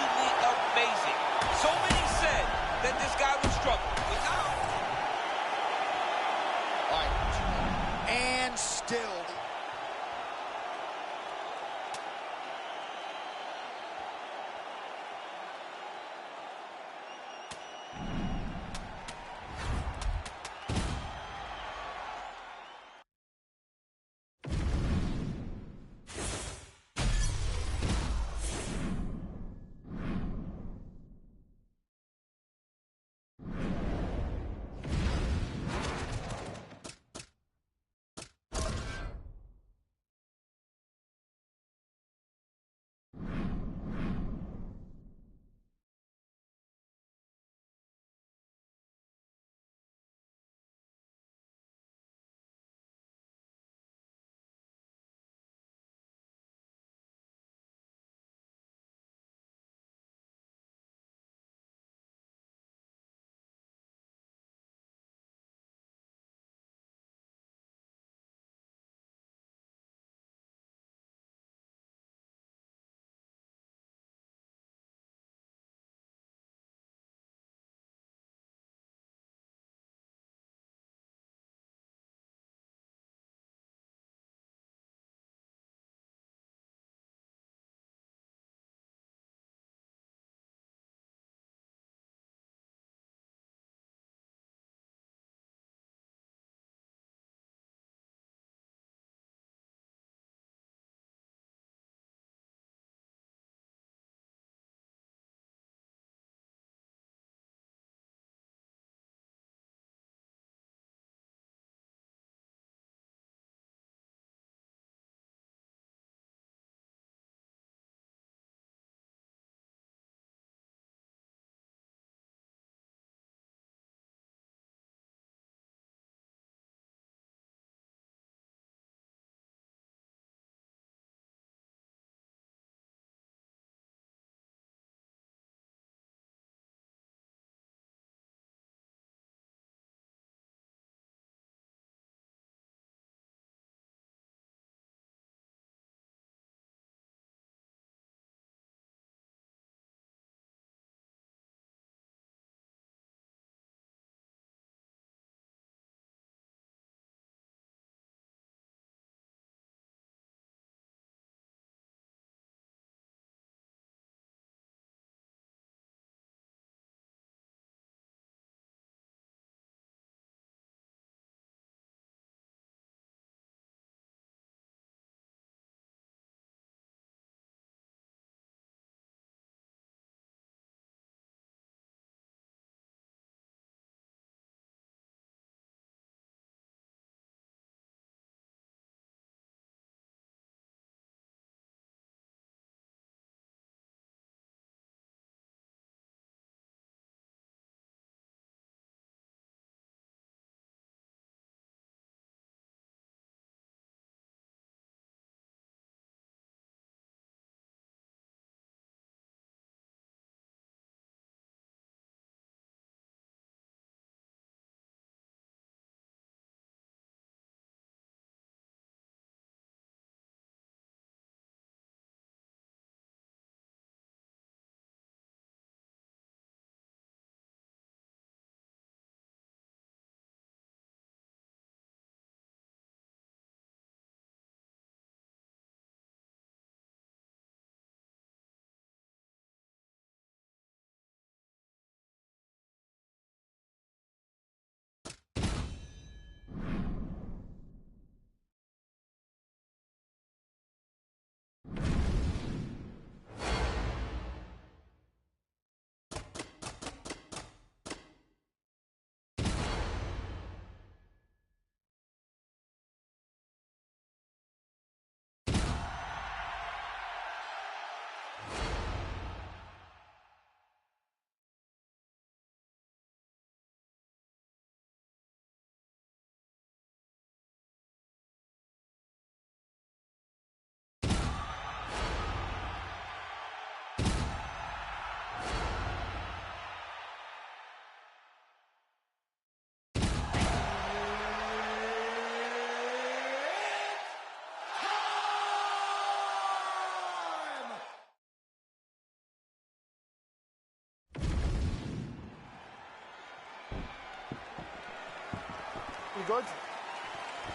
S3: You good?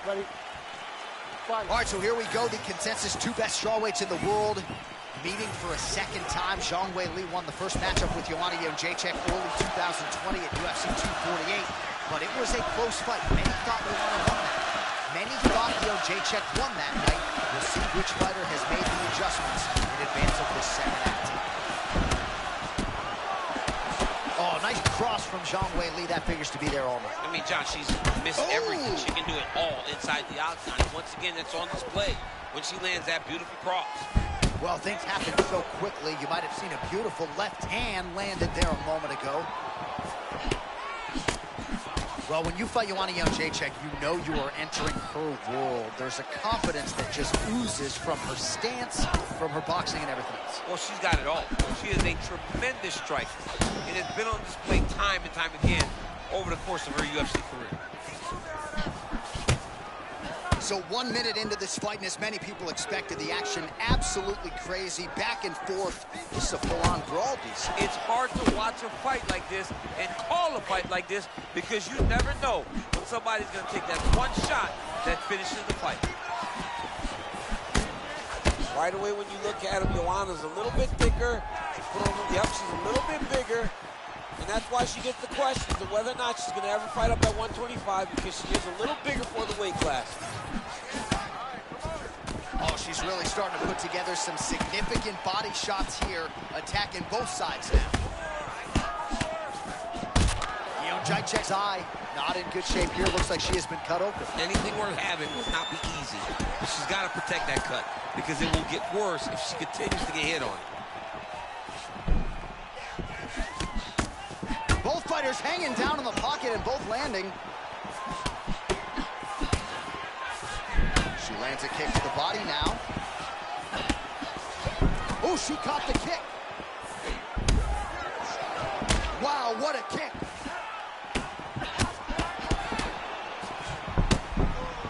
S3: Ready? Fight.
S1: All right, so here we go. The consensus 2 best strawweights in the world meeting for a second time. Zhang Weili won the first matchup with Joanna Jędrzejczyk early 2020 at UFC 248, but it was a close fight. Many thought Joanna won that. Many thought Jędrzejczyk won that night. We'll see which fighter has made the adjustments in advance of this second act. Oh, nice cross from Zhang Weili. That figures to be there all night.
S4: I mean, John, she's missed everything. She can do it all inside the octagon. Once again, that's on display when she lands that beautiful cross.
S1: Well, things happen so quickly. You might have seen a beautiful left hand landed there a moment ago. Well, when you fight Joanna Jędrzejczyk, you know you are entering her world. There's a confidence that just oozes from her stance, from her boxing and everything else.
S4: Well, she's got it all. She is a tremendous striker. It has been on display time and time again over the course of her UFC career.
S1: So 1 minute into this fight, and as many people expected, the action absolutely crazy, back and forth. This is a full-on brawl, DC.
S4: It's hard to watch a fight like this and call a fight like this because you never know when somebody's going to take that one shot that finishes the fight.
S16: Right away when you look at him, Joanna's a little bit thicker. Yep, she's a little bit bigger. And that's why she gets the questions of whether or not she's going to ever fight up at 125, because she is a little bigger for the weight class.
S1: Oh, she's really starting to put together some significant body shots here, attacking both sides now. Jędrzejczyk's eye, not in good shape here. Looks like she has been cut open.
S4: Anything worth having will not be easy. But she's got to protect that cut because it will get worse if she continues to get hit on.
S1: Both fighters hanging down in the pocket and both landing. She lands a kick to the body now. Oh, she caught the kick. Wow, what a kick.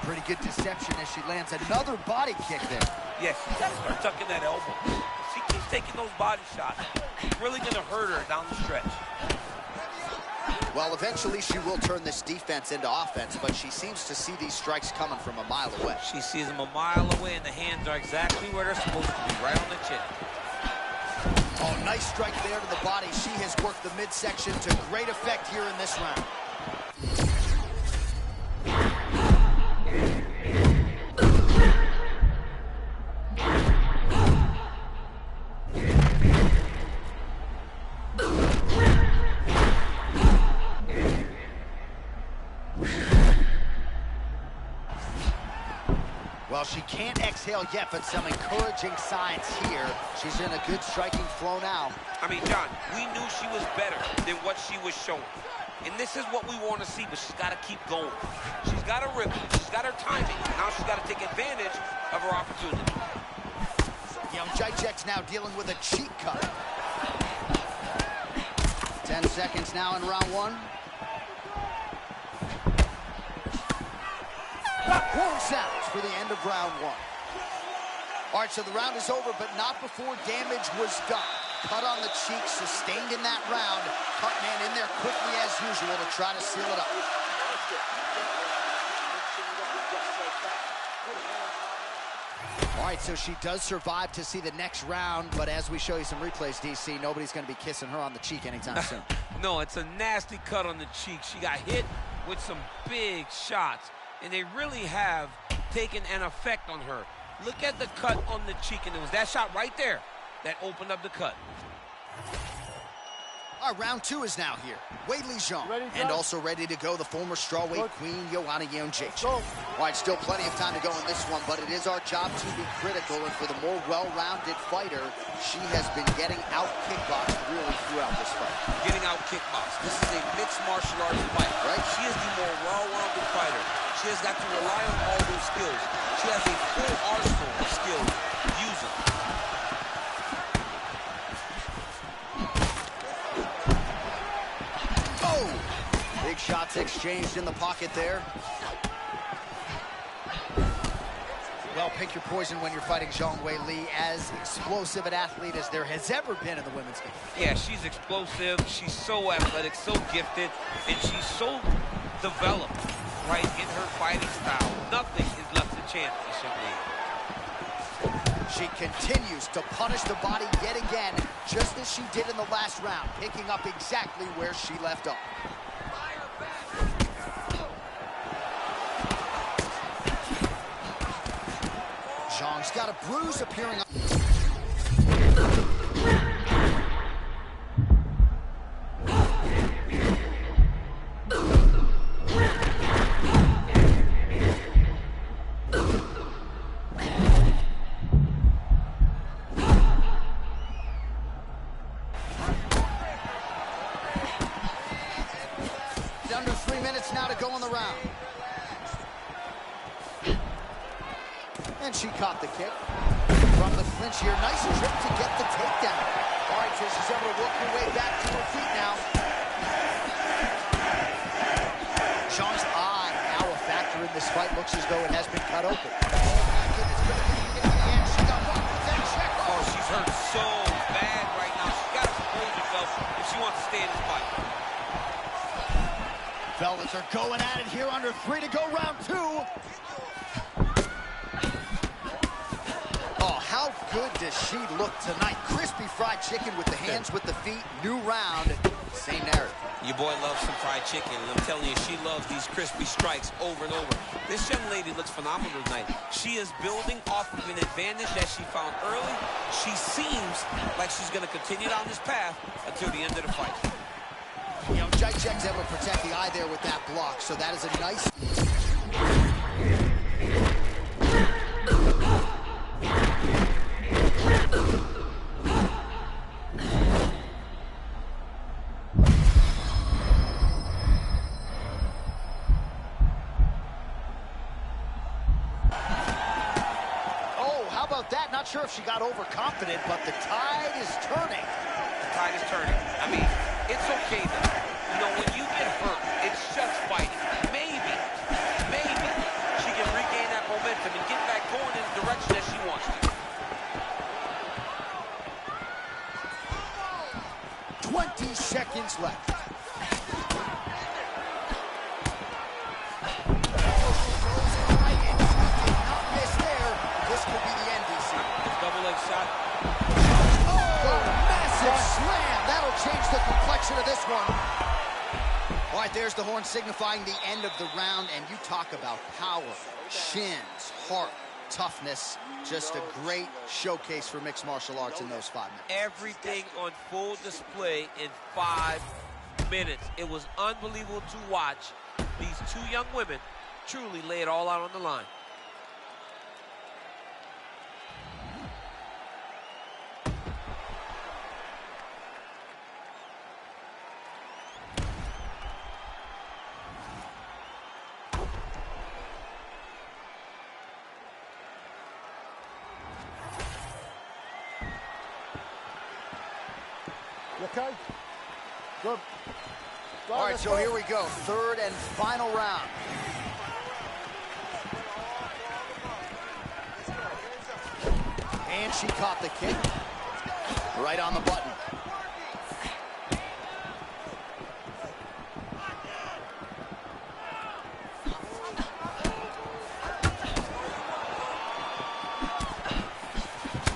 S1: Pretty good deception as she lands another body kick there.
S4: Yes, she's got to start tucking that elbow. She keeps taking those body shots. It's really going to hurt her down the stretch.
S1: Well, eventually she will turn this defense into offense, but she seems to see these strikes coming from a mile away.
S4: She sees them a mile away, and the hands are exactly where they're supposed to be, right on the chin.
S1: Oh, nice strike there to the body. She has worked the midsection to great effect here in this round. Well, she can't exhale yet, but some encouraging signs here. She's in a good striking flow now.
S4: I mean, John, we knew she was better than what she was showing. And this is what we want to see, but she's got to keep going. She's got her rhythm. She's got her timing. Now she's got to take advantage of her opportunity.
S1: Jędrzejczyk's now dealing with a cheek cut. 10 seconds now in round one. Horn sounds for the end of round one. All right, so the round is over, but not before damage was done. Cut on the cheek, sustained in that round. Cut man in there quickly as usual to try to seal it up. All right, so she does survive to see the next round, but as we show you some replays, DC, nobody's going to be kissing her on the cheek anytime soon.
S4: No, it's a nasty cut on the cheek. She got hit with some big shots, and they really have taken an effect on her. Look at the cut on the cheek, and it was that shot right there that opened up the cut.
S1: Our round two is now here. Weili Zhang, and also ready to go, the former strawweight queen, Joanna Jędrzejczyk. All right, still plenty of time to go in this one, but it is our job to be critical, and for the more well-rounded fighter, she has been getting out-kickboxed really throughout this fight.
S4: Getting out-kickboxed. This is a mixed martial arts fight, right? She is the more well-rounded fighter. She has got to rely on all those skills. She has a full arsenal of skills to use them.
S1: Big shots exchanged in the pocket there. Well, pick your poison when you're fighting Zhang Weili, as explosive an athlete as there has ever been in the women's game.
S4: Yeah, she's explosive, she's so athletic, so gifted, and she's so developed. right in her fighting style. Nothing is left to chance, this young lady.
S1: She continues to punish the body yet again, just as she did in the last round, picking up exactly where she left off. Zhang's got a bruise appearing on... Under 3 minutes now to go in the round. And she caught the kick. From the clinch here, nice trip to get the takedown. All right, so she's able to work her way back to her feet now. Zhang's eye now a factor in this fight. Looks as though it has been cut open.
S4: Oh, she's hurt so bad right now. She's got to compose herself if she wants to stay in this fight.
S1: Fellas are going at it here under 3 to go, round 2. Oh, how good does she look tonight? Crispy fried chicken with the hands, with the feet. New round, same narrative.
S4: Your boy loves some fried chicken, and I'm telling you, she loves these crispy strikes over and over. This young lady looks phenomenal tonight. She is building off of an advantage that she found early. She seems like she's going to continue down this path until the end of the fight.
S1: You know, Jacek's able to protect the eye there with that block, so that is a nice... Oh, how about that? Not sure if she got overconfident, but the tide is turning.
S4: The tide is turning. I mean, it's okay though. You know, when you get hurt, it's just fighting. Maybe she can regain that momentum and get back going in the direction that she wants to.
S1: 20 seconds left. Miss there. This could be the end, DC.
S4: Double leg shot.
S1: Oh, massive slam. That'll change the complexion of this one. All right, there's the horn signifying the end of the round, and you talk about power, shins, heart, toughness. Just a great showcase for mixed martial arts in those 5 minutes.
S4: Everything on full display in 5 minutes. It was unbelievable to watch these two young women truly lay it all out on the line.
S2: You okay? Good.
S1: All right, so here we go. 3rd and final round. And she caught the kick. Right on the button.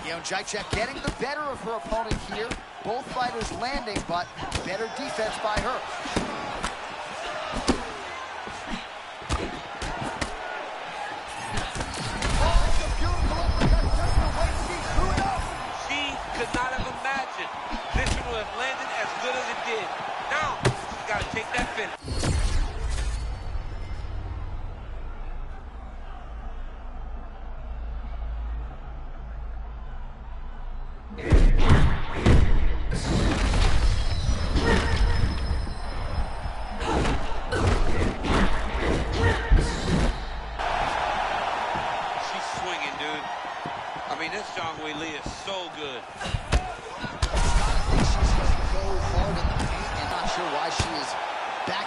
S1: You know, Jacek getting the better of her opponent here. Both fighters landing, but better defense by her. Oh, it's a beautiful uppercut just the way she threw it up.
S4: She could not have imagined this one would have landed as good as it did. Now, she's got to take that finish.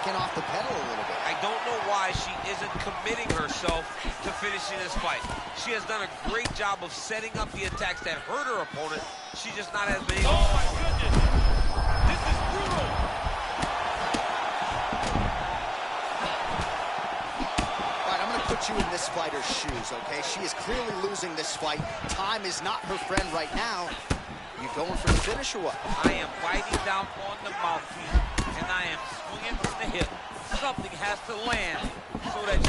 S1: Off the pedal a little bit.
S4: I don't know why she isn't committing herself to finishing this fight. She has done a great job of setting up the attacks that hurt her opponent. She just not as many.
S10: Oh my goodness! This is brutal.
S1: put you in this fighter's shoes, okay? She is clearly losing this fight. Time is not her friend right now. You going for the finish or what?
S4: I am biting down on the mouthpiece, and I am swinging from the hip. Something has to land so that...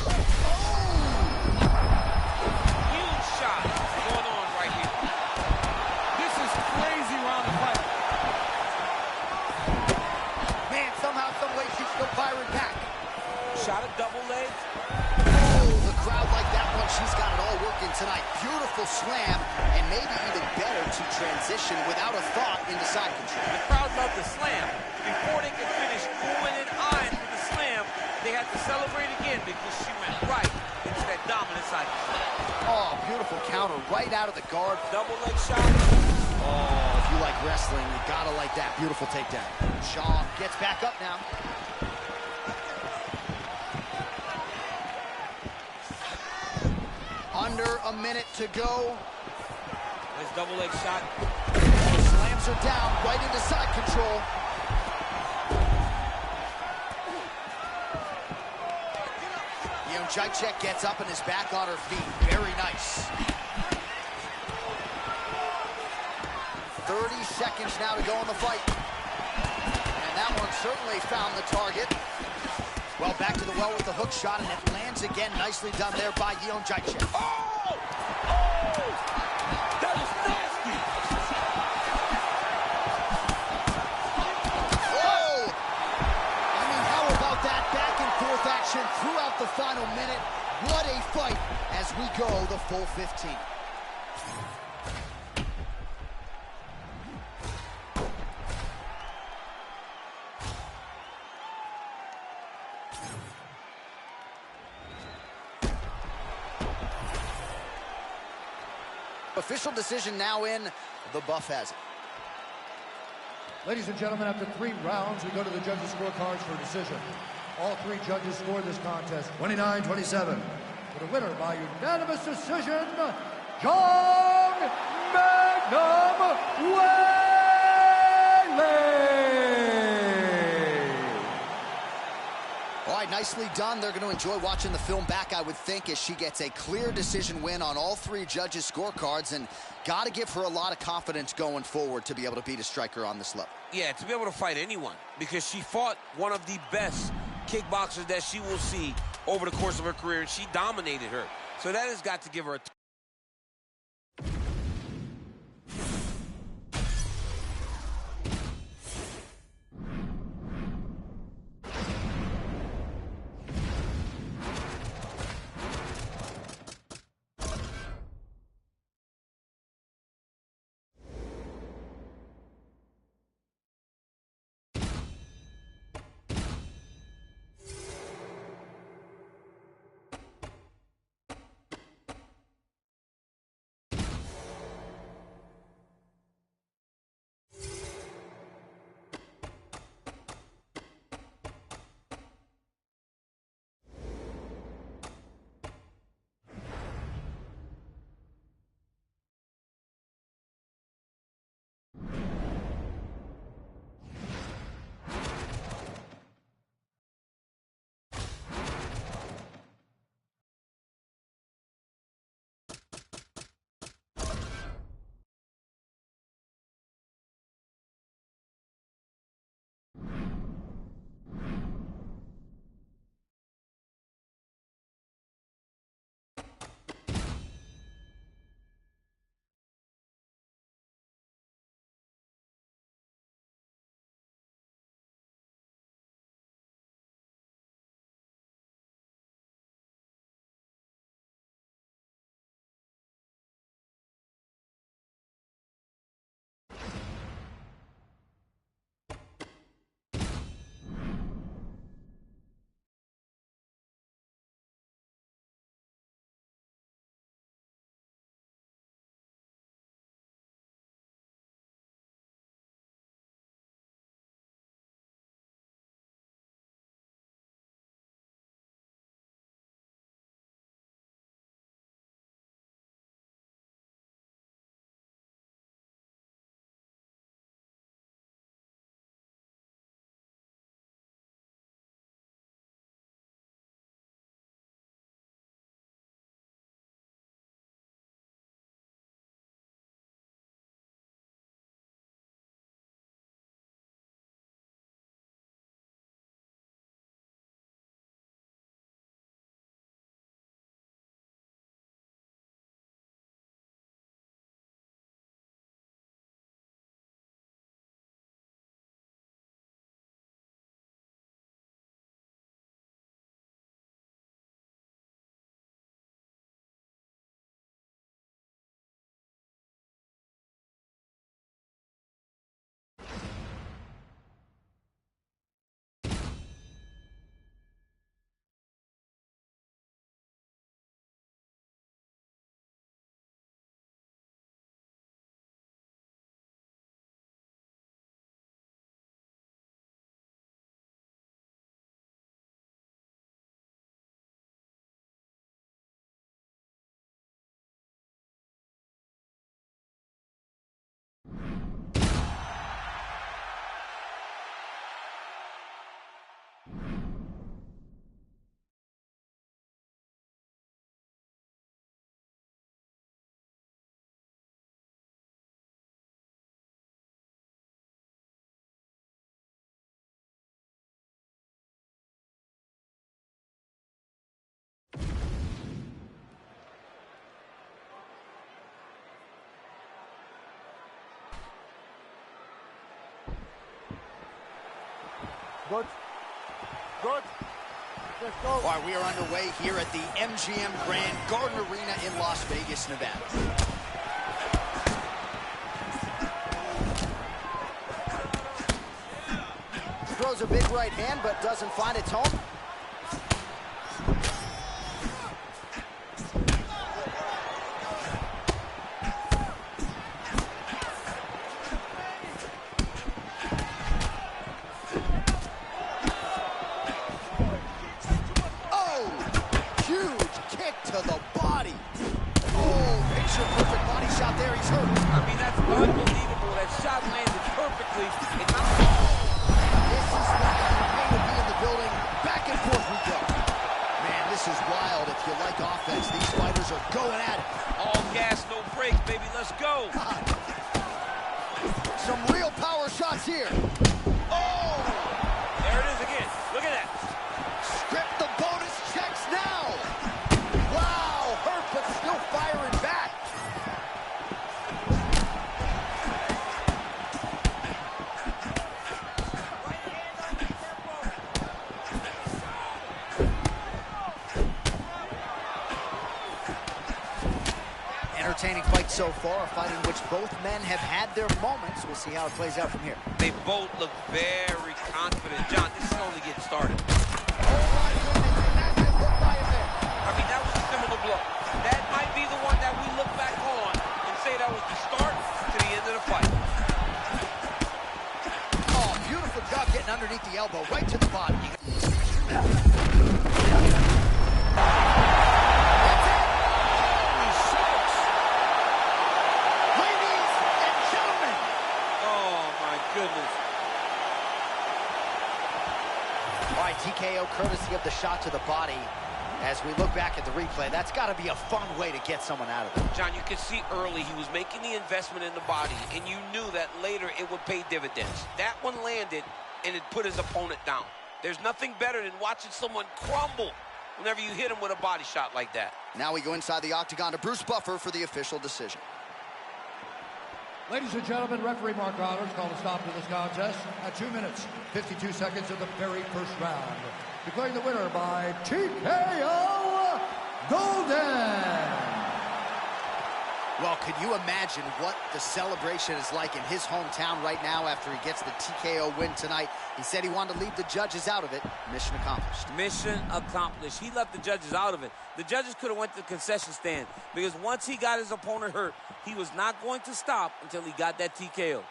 S4: Huge shot going on right here.
S2: This is crazy round of fight.
S1: Man, somehow, some way, she's still firing back.
S16: Shot a double leg.
S1: Oh, the crowd like that one. She's got it all working tonight. Beautiful slam, and maybe even better to transition without a thought into side control.
S4: The crowd loved the slam. Before they could finish oohing and eyeing for the slam, they had to celebrate again because she went right into that dominant side control.
S1: Oh, beautiful counter right out of the guard.
S16: Double leg shot.
S1: Oh, if you like wrestling, you gotta like that. Beautiful takedown. Shaw gets back up now. Under a minute to go.
S16: Nice double leg shot.
S1: Slams her down right into side control. Jacek gets up and is back on her feet. Very nice. 30 seconds now to go in the fight. And that one certainly found the target. Well, back to the well with the hook shot, and it lands again. Nicely done there by Jacek.
S2: Oh! Oh! That was nasty!
S1: Oh! I mean, how about that back and forth action throughout the final minute? What a fight as we go the full 15. Official decision now in. The buff has it.
S2: Ladies and gentlemen, after 3 rounds, we go to the judges' scorecards for a decision. All 3 judges scored this contest 29-27. For the winner by unanimous decision, John Magnum
S1: All right, nicely done. They're going to enjoy watching the film back, I would think, as she gets a clear decision win on all 3 judges' scorecards, and got to give her a lot of confidence going forward to be able to beat a striker on this level.
S16: Yeah, to be able to fight anyone, because she fought one of the best kickboxers that she will see over the course of her career, and she dominated her. So that has got to give her a
S3: Good. Good. Let's go.
S1: All right, we are underway here at the MGM Grand Garden Arena in Las Vegas, Nevada. Throws a big right hand, but doesn't find its home. Some real power shots here. Oh!
S16: There it is again. Look at that.
S1: Strip the bonus checks now. Wow, hurt but still firing back. Entertaining fight so far, a fight in which both men have had their moments. We'll see how it plays out from here.
S4: They both look very confident. John, this is only getting started.
S1: Oh my goodness, and that got hit by him there.
S4: I mean, that was a similar blow. That might be the one that we look back on and say that was the start to the end of the fight.
S1: Oh, beautiful job getting underneath the elbow, right to the body. TKO courtesy of the shot to the body. As we look back at the replay, that's got to be a fun way to get someone out of it.
S4: John, you could see early he was making the investment in the body, and you knew that later it would pay dividends. That one landed, and it put his opponent down. There's nothing better than watching someone crumble whenever you hit him with a body shot like that.
S1: Now we go inside the octagon to Bruce Buffer for the official decision.
S2: Ladies and gentlemen, referee Mark Honors called a stop to this contest at 2 minutes, 52 seconds of the very first round. Declaring the winner by TKO Golden.
S1: Well, could you imagine what the celebration is like in his hometown right now after he gets the TKO win tonight? He said he wanted to leave the judges out of it. Mission accomplished.
S16: Mission accomplished. He left the judges out of it. The judges could have went to the concession stand because once he got his opponent hurt, he was not going to stop until he got that TKO.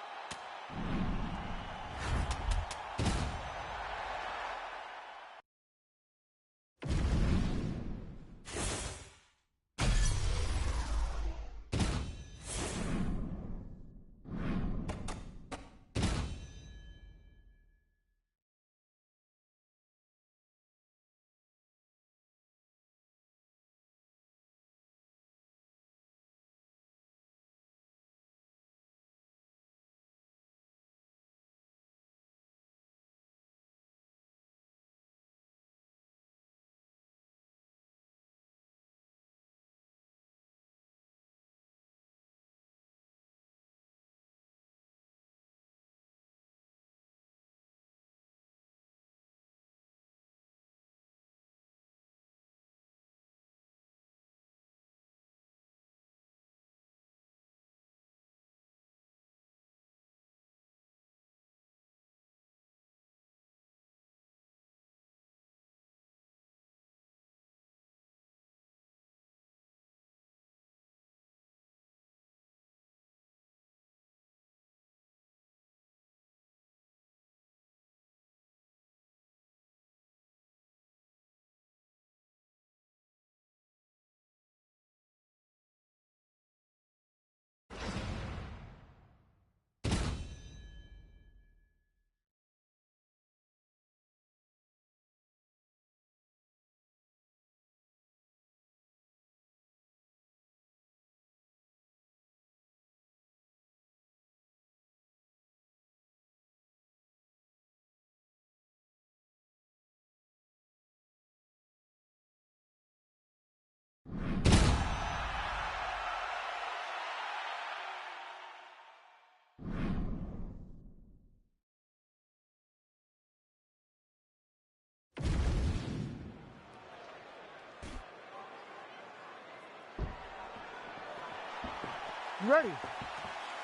S3: Ready.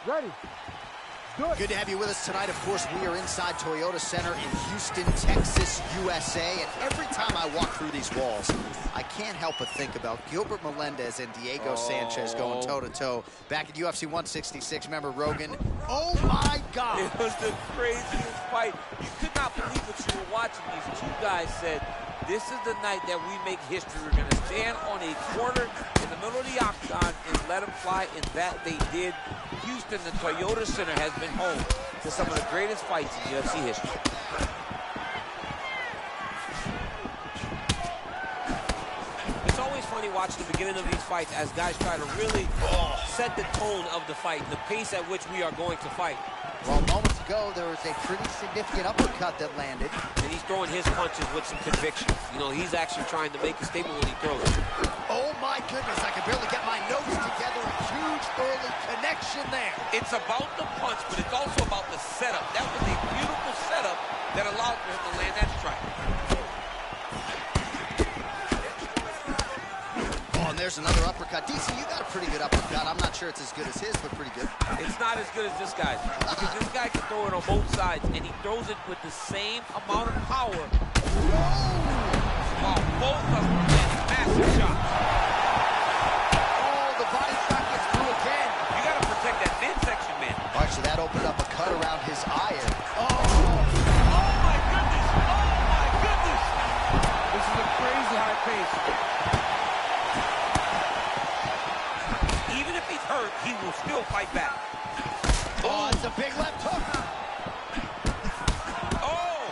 S3: Ready.
S1: Good to have you with us tonight. Of course, we are inside Toyota Center in Houston, Texas, USA. And every time I walk through these walls, I can't help but think about Gilbert Melendez and Diego Sanchez going toe-to-toe back at UFC 166. Remember Rogan? Oh, my God.
S16: It was the craziest fight. You could not believe what you were watching. These two guys said, this is the night that we make history. We're going to stand on a quarter in the middle of the octagon and let them fly, and that they did. Houston, the Toyota Center, has been home to some of the greatest fights in UFC history. It's always funny watching the beginning of these fights as guys try to really set the tone of the fight, the pace at which we are going to fight.
S1: Well, moments ago, there was a pretty significant uppercut that landed.
S16: And he's throwing his punches with some conviction. You know, he's actually trying to make a statement when he throws.
S1: Oh, my goodness. I can barely get my notes together. A huge early connection there.
S16: It's about the punch, but it's also about the setup. That was a beautiful setup that allowed for him to land that strike.
S1: And there's another uppercut. DC, you got a pretty good uppercut. I'm not sure it's as good as his, but pretty good.
S16: It's not as good as this guy's. Because this guy can throw it on both sides, and he throws it with the same amount of power. While both of them get massive shots.
S1: Oh, the body shot gets through again.
S16: You got to protect that midsection, man.
S1: All right, so that opened up a cut around his eye.
S16: Oh, my goodness. Oh, my goodness. This is a crazy high pace. Hurt, he will still fight back.
S1: Oh, it's a big left hook.
S16: Oh!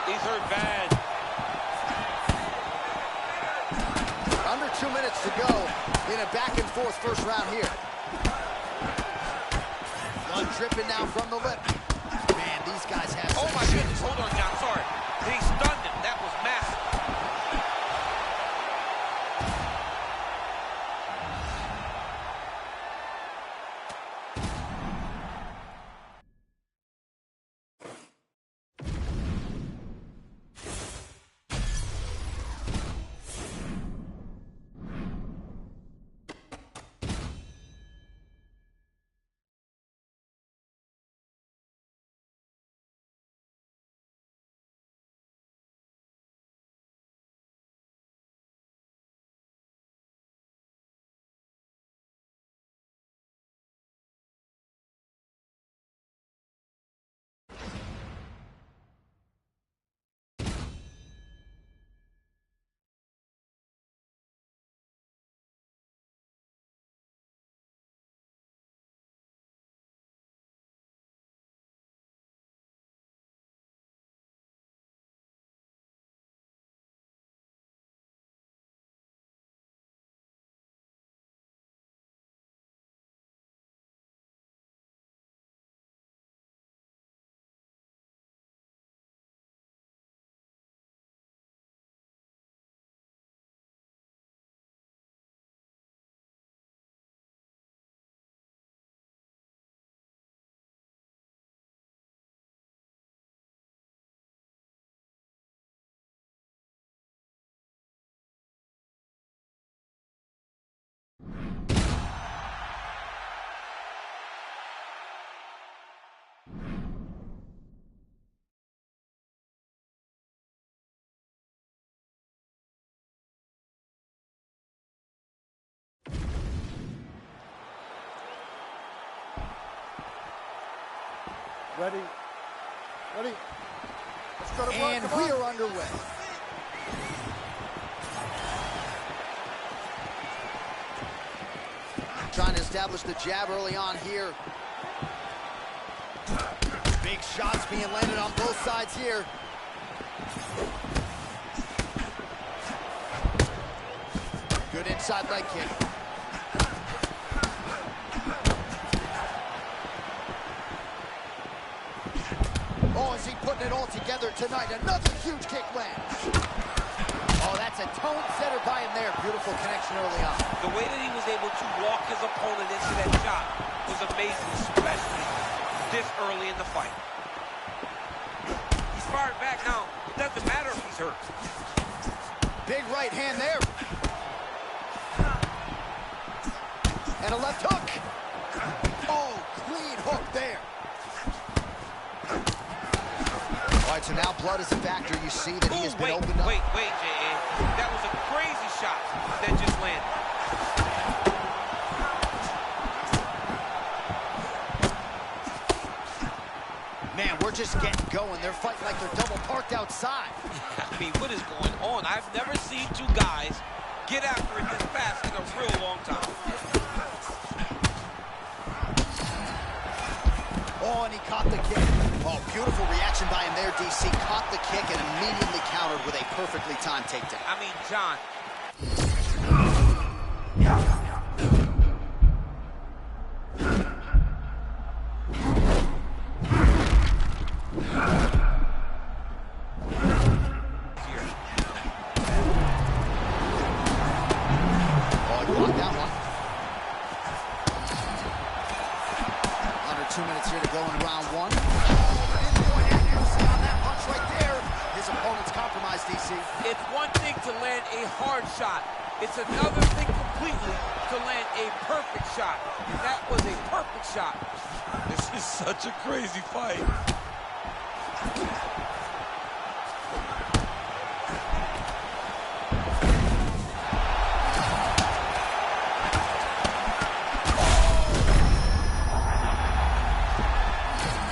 S16: He's hurt bad.
S1: Under 2 minutes to go in a back-and-forth first round here. Blood dripping now from the lip. Man, these guys have
S16: Oh, my goodness. Hold on, John. Sorry. He stunned him. That was massive.
S3: Ready. Ready. Let's go to work.
S1: And we are underway. Trying to establish the jab early on here. Big shots being landed on both sides here. Good inside leg kick. Oh, is he putting it all together tonight? Another huge kick lands. Oh, that's a tone setter by him there. Beautiful connection early on.
S16: The way that he was able to walk his opponent into that shot was amazing, especially this early in the fight. He's firing back now. It doesn't matter if he's hurt.
S1: Big right hand there. And 11 blood is a factor, you see that he has been opened up.
S4: Wait, J.A. That was a crazy shot that just landed.
S1: Man, we're just getting going. They're fighting like they're double parked outside.
S4: I mean, what is going on? I've never seen two guys get after it this fast in a real long time.
S1: Oh, and he caught the kick. Oh, beautiful reaction by him there, DC. Caught the kick and immediately countered with a perfectly timed takedown.
S4: I mean, John.
S16: It's one thing to land a hard shot. It's another thing completely to land a perfect shot. And that was a perfect shot.
S4: This is such a crazy fight.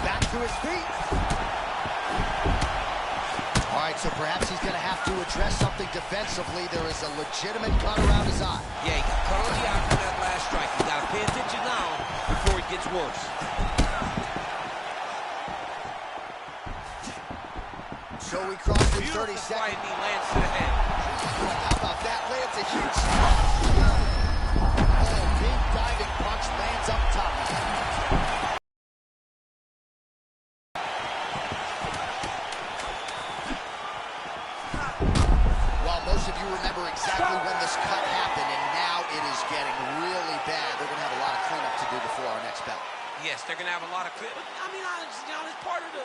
S1: Back to his feet. So perhaps he's going to have to address something defensively. There is a legitimate cut around his eye.
S4: Yeah, he got cut on the eye from that last strike. He's got to pay attention now before it gets worse.
S1: So we crossed in 30 seconds.
S4: Fight, and he lands to the head.
S1: How about that? Lands a huge shot. Oh, big diving punch lands up top. Most of you remember exactly when this cut happened, and now it is getting really bad. They're going to have a lot of cleanup to do before our next bout.
S4: Yes, they're going to have a lot of cleanup. I mean, honestly, John, it's part of the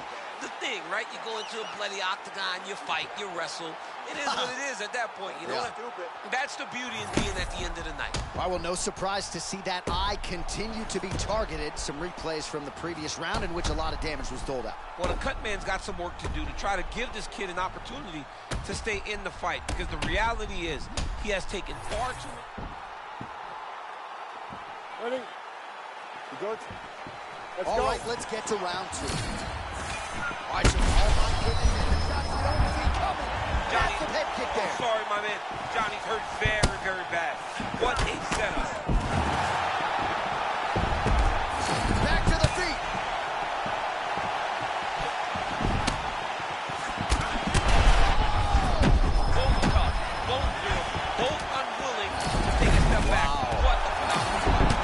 S4: thing, right? You go into a bloody octagon, you fight, you wrestle. It is what it is at that point, you know? Yeah. That's the beauty in being at the end of the night.
S1: Well, no surprise to see that eye continue to be targeted. Some replays from the previous round in which a lot of damage was doled out.
S4: Well, the cut man's got some work to do to try to give this kid an opportunity to stay in the fight, because the reality is he has taken far too much.
S3: Ready? You good? Let's
S1: go. All right, let's get to round two. All right, so, oh my goodness, the shots you don't see coming. Massive head kick there.
S4: Oh, sorry, my man. Johnny's hurt very, very bad. What a setup.
S1: Back to the feet.
S4: Both tough, both real, both unwilling to take a step back. What a phenomenal fight.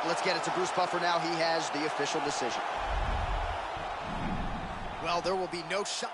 S1: Let's get it to Bruce Buffer now. He has the official decision. Well, there will be no shot.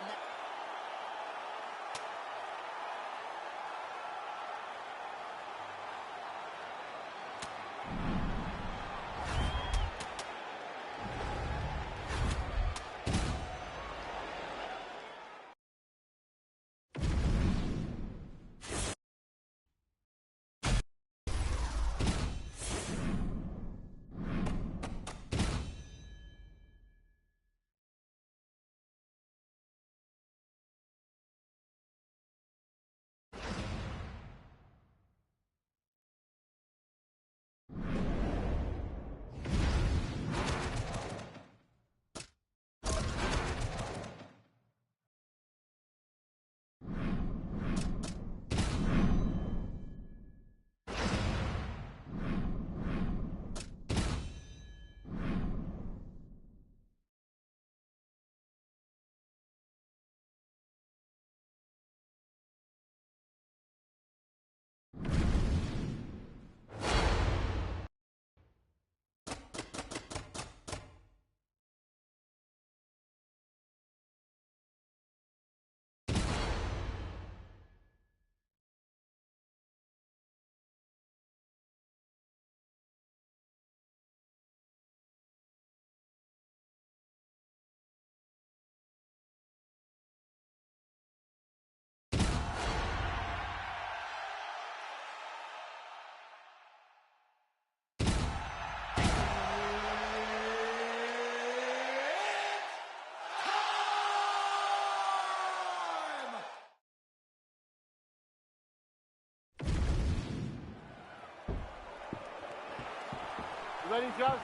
S3: Ready, John?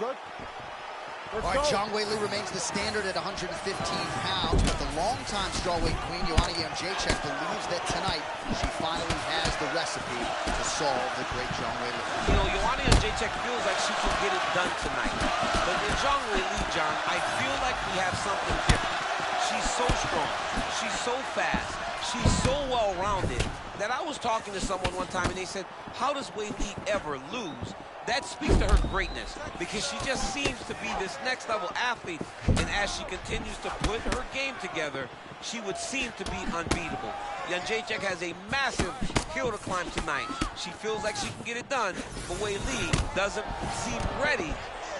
S3: Good.
S1: All right, Zhang Weili remains the standard at 115 pounds, but the longtime strawweight queen, Joanna Jędrzejczyk, believes that tonight she finally has the recipe to solve the great Zhang Weili.
S16: You know, Joanna Jędrzejczyk feels like she can get it done tonight. But in Zhang Weili, John, I feel like we have something different. She's so strong. She's so fast. She's so well-rounded that I was talking to someone one time and they said, how does Weili ever lose? That speaks to her greatness because she just seems to be this next-level athlete, and as she continues to put her game together, she would seem to be unbeatable. Jędrzejczyk has a massive hill to climb tonight. She feels like she can get it done, but Weili doesn't seem ready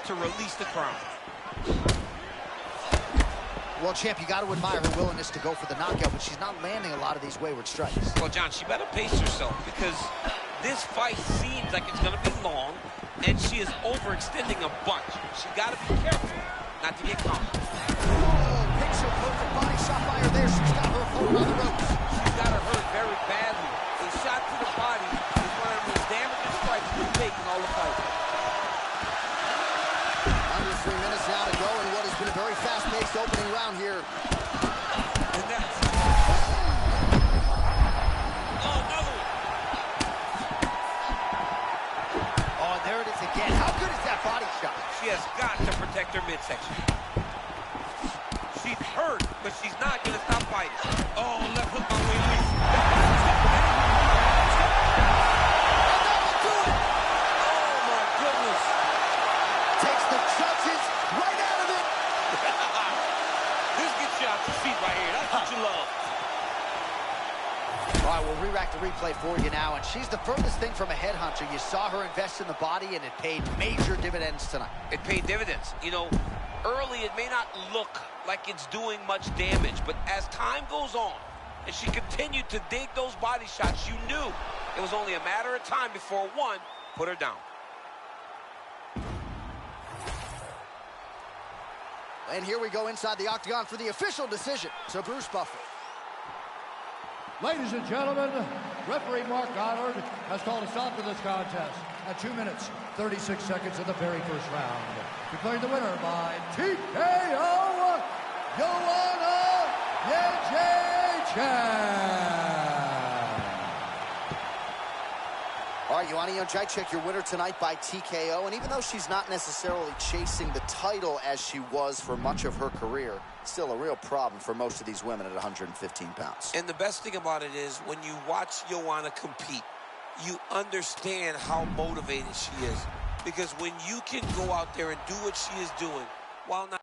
S16: to release the crown.
S1: Well, champ, you got to admire her willingness to go for the knockout, but she's not landing a lot of these wayward strikes.
S16: Well, John, she better pace herself because this fight seems like it's going to be long, and she is overextending a bunch. She got to be careful not to get caught.
S1: Oh, picture perfect body shot by her there. She's got her opponent on the ropes.
S16: She's got her hurt very badly. A shot to the body is one of the most damaging strikes you can take in all the fight.
S1: Under 3 minutes now to go in what has been a very fast-paced opening round here.
S16: And that's... Oh, another one.
S1: Oh, there it is again. How good is that body shot?
S16: She has got to protect her midsection. She's hurt, but she's not going to stop fighting. Oh, left hook by Weili. Oh, my goodness.
S1: Takes the judges right out of it.
S16: This gets you out your seat right here. That's what you love.
S1: All right, we'll re-rack the replay for you now, and she's the furthest thing from a headhunter. You saw her invest in the body, and it paid major dividends tonight.
S16: It paid dividends. You know, early it may not look like it's doing much damage, but as time goes on, and she continued to dig those body shots, you knew it was only a matter of time before one put her down.
S1: And here we go inside the octagon for the official decision to Bruce Buffer.
S2: Ladies and gentlemen, referee Mark Goddard has called a stop to this contest at 2 minutes, 36 seconds of the very first round. Declaring the winner by TKO, Joanna Jędrzejczyk.
S1: All right, Joanna Jędrzejczyk, your winner tonight by TKO. And even though she's not necessarily chasing the title as she was for much of her career, still a real problem for most of these women at 115 pounds.
S16: And the best thing about it is when you watch Joanna compete, you understand how motivated she is. Because when you can go out there and do what she is doing, while not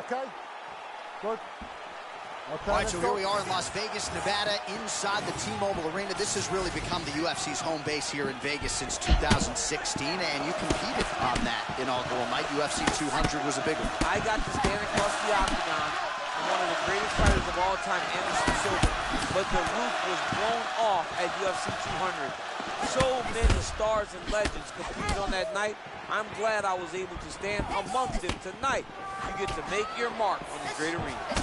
S3: Okay. Good. Okay,
S1: All right, so here we are in Las Vegas, Nevada, inside the T-Mobile Arena. This has really become the UFC's home base here in Vegas since 2016, and you competed on that inaugural night. UFC 200 was a big one.
S16: I got to stand across the octagon from one of the greatest fighters of all time, Anderson Silva, but the roof was blown off at UFC 200. So many stars and legends competed on that night. I'm glad I was able to stand amongst them tonight. You get to make your mark on these great arenas.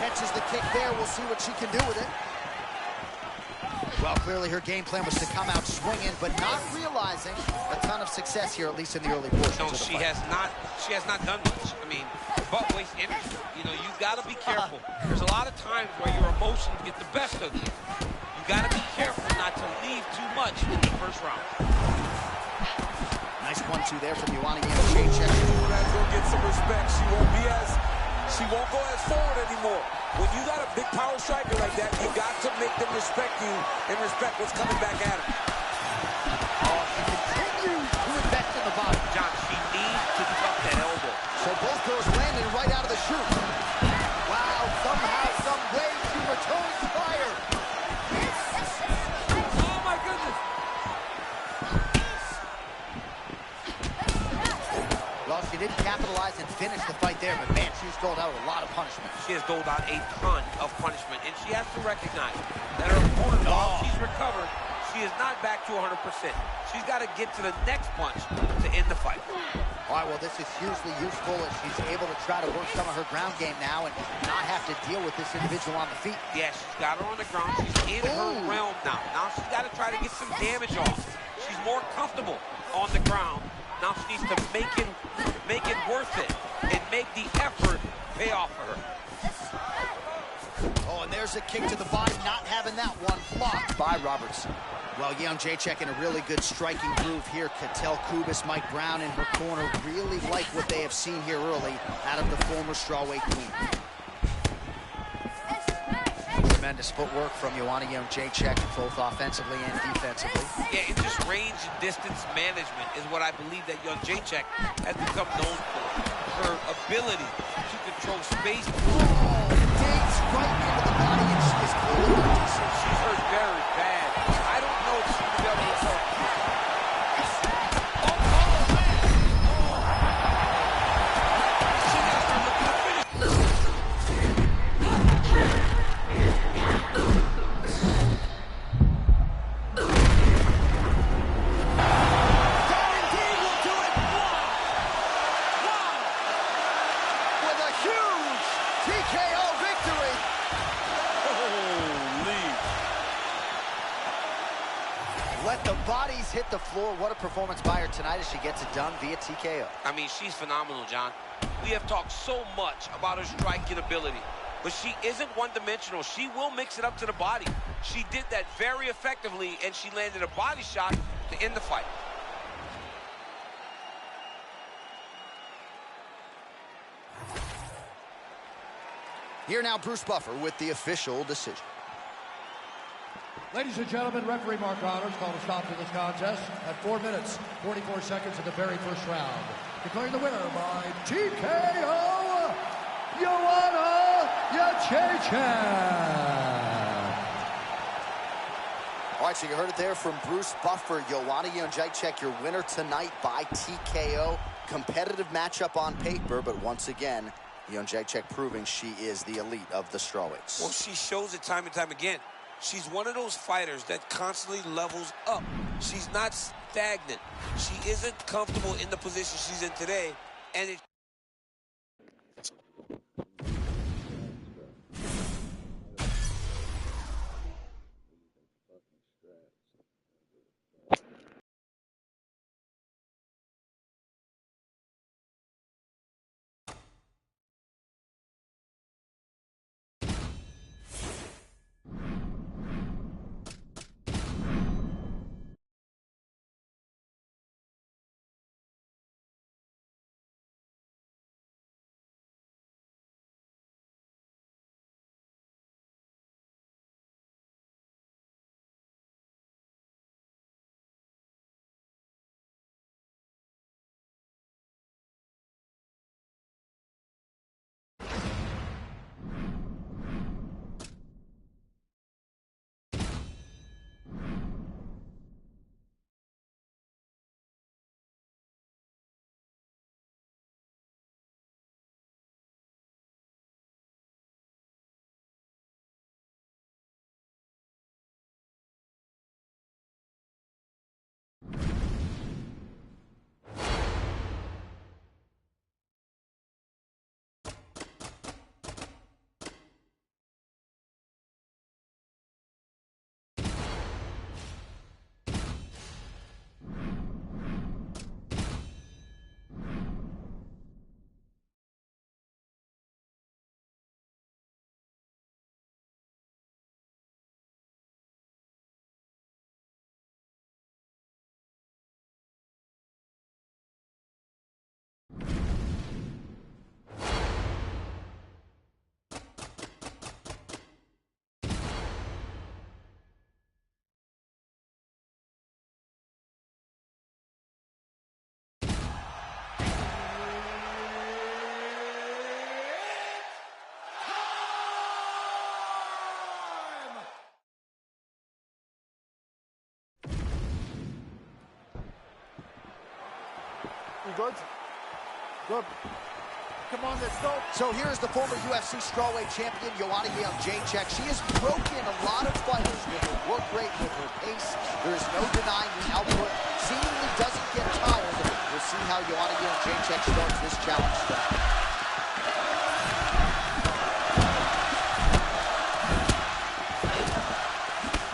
S1: Catches the kick there. We'll see what she can do with it. Well, clearly her game plan was to come out swinging, but not realizing a ton of success here, at least in the early portions of the fight.
S4: She has not done much. I mean, but waste energy. You know, you got to be careful. There's a lot of times where your emotions get the best of you. You got to be careful not to leave too much in the first round.
S1: Nice 1-2 there from Ioana Jędrzejczyk.
S5: That's gonna get some respect. She won't go as forward anymore. When you got a big power striker like that, you got to make them respect you and respect what's coming back at them.
S1: Oh, she continues to invest in the body.
S4: John, she needs to tuck that elbow.
S1: So both girls landing right out of the chute. Wow, somehow, some way she returns fire.
S16: Oh my goodness.
S1: Well, she didn't capitalize and finish the fight there, but man, she's doled out a lot of punishment.
S4: She has doled out a ton of punishment, and she has to recognize that her opponent, while she's recovered, she is not back to 100%. She's got to get to the next punch to end the fight.
S1: All right, well, this is hugely useful as she's able to try to work some of her ground game now and not have to deal with this individual on the feet.
S4: Yeah, she's got her on the ground. She's in her realm now. Now she's got to try to get some damage off. She's more comfortable on the ground. Now she needs to make it worth it and make the effort pay off for her.
S1: Oh, and there's a kick to the body, not having that one blocked by Robertson. Well, Jędrzejczyk in a really good striking groove here. Cattell Kubis, Mike Brown in her corner really like what they have seen here early out of the former strawweight queen. Tremendous footwork from Ioana Jędrzejczyk, both offensively and defensively.
S4: Yeah, and just range and distance management is what I believe that Jędrzejczyk has become known for. Her ability to control space.
S1: Dates right into the body, and she is clearly decent.
S16: She's hurt very bad. I don't know if she can be able to tell.
S1: Let the bodies hit the floor. What a performance by her tonight as she gets it done via TKO.
S4: I mean, she's phenomenal, John. We have talked so much about her striking ability, but she isn't one-dimensional. She will mix it up to the body. She did that very effectively, and she landed a body shot to end the fight.
S1: Here now, Bruce Buffer with the official decision.
S2: Ladies and gentlemen, referee Mark Connors called a stop to this contest at 4 minutes, 44 seconds in the very first round. Declaring the winner by TKO, Ioana Jędrzejczyk.
S1: All right, so you heard it there from Bruce Buffer. Ioana Jędrzejczyk, your winner tonight by TKO. Competitive matchup on paper, but once again, Jędrzejczyk proving she is the elite of the strawweights.
S16: Well, she shows it time and time again. She's one of those fighters that constantly levels up. She's not stagnant. She isn't comfortable in the position she's in today, and it
S3: You good? Good. Come on, let's go.
S1: So here's the former UFC strawweight champion, Joanna Jędrzejczyk. She has broken a lot of fighters with her work rate, with her pace. There is no denying the output. Seemingly doesn't get tired. We'll see how Joanna Jędrzejczyk starts this challenge today.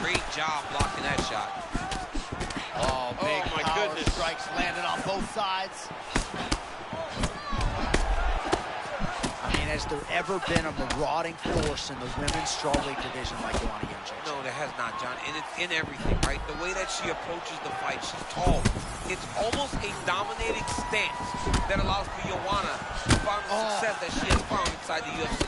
S4: Great job blocking that shot.
S1: Oh, big
S4: my
S1: power
S4: goodness.
S1: strikes landed on both sides. I mean, has there ever been a marauding force in the women's strawweight division like Joanna Jędrzejczyk?
S4: No, there has not, John. And it's in everything, right? The way that she approaches the fight, she's tall. It's almost a dominating stance that allows for Joanna to find the success that she has found inside the UFC.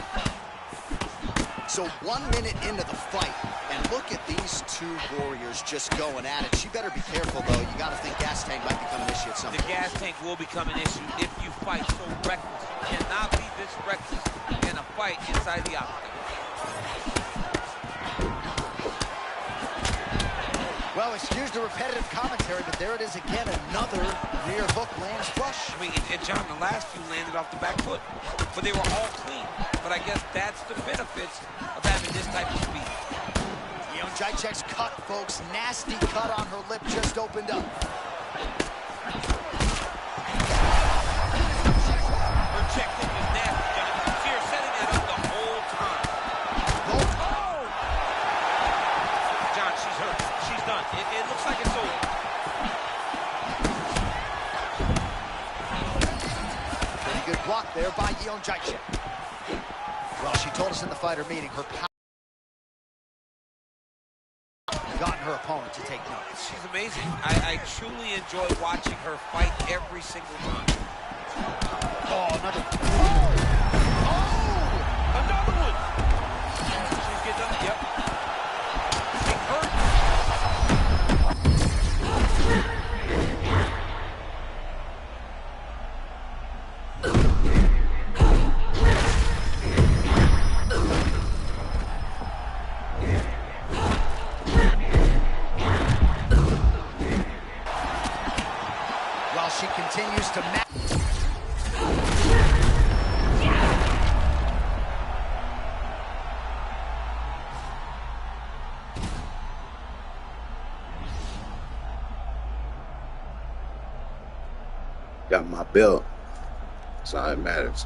S1: So 1 minute into the fight, and look at these two warriors just going at it. She better be careful, though. You got to think gas tank might become an issue at some point.
S4: The gas tank will become an issue if you fight so reckless. You cannot be this reckless in a fight inside the octagon.
S1: Well, excuse the repetitive commentary, but there it is again, another rear hook lands flush.
S4: I mean, and John, the last few landed off the back foot, but they were all clean. But I guess that's the benefits of having this type of speed.
S1: Jędrzejczyk's cut, folks. Nasty cut on her lip just opened up.
S4: Her check kick is nasty, John. You see her setting that up the whole time. Oh! John, she's hurt. She's done. It looks like it's over.
S1: Pretty good block there by Jędrzejczyk. Well, she told us in the fighter meeting her power gotten her opponent to take notice.
S4: She's amazing. I truly enjoy watching her fight every single time.
S1: Oh, another.
S4: Oh! Another one! She's getting up. Yep. She hurt.
S1: She continues to match.
S17: Got my belt. That's all that matters.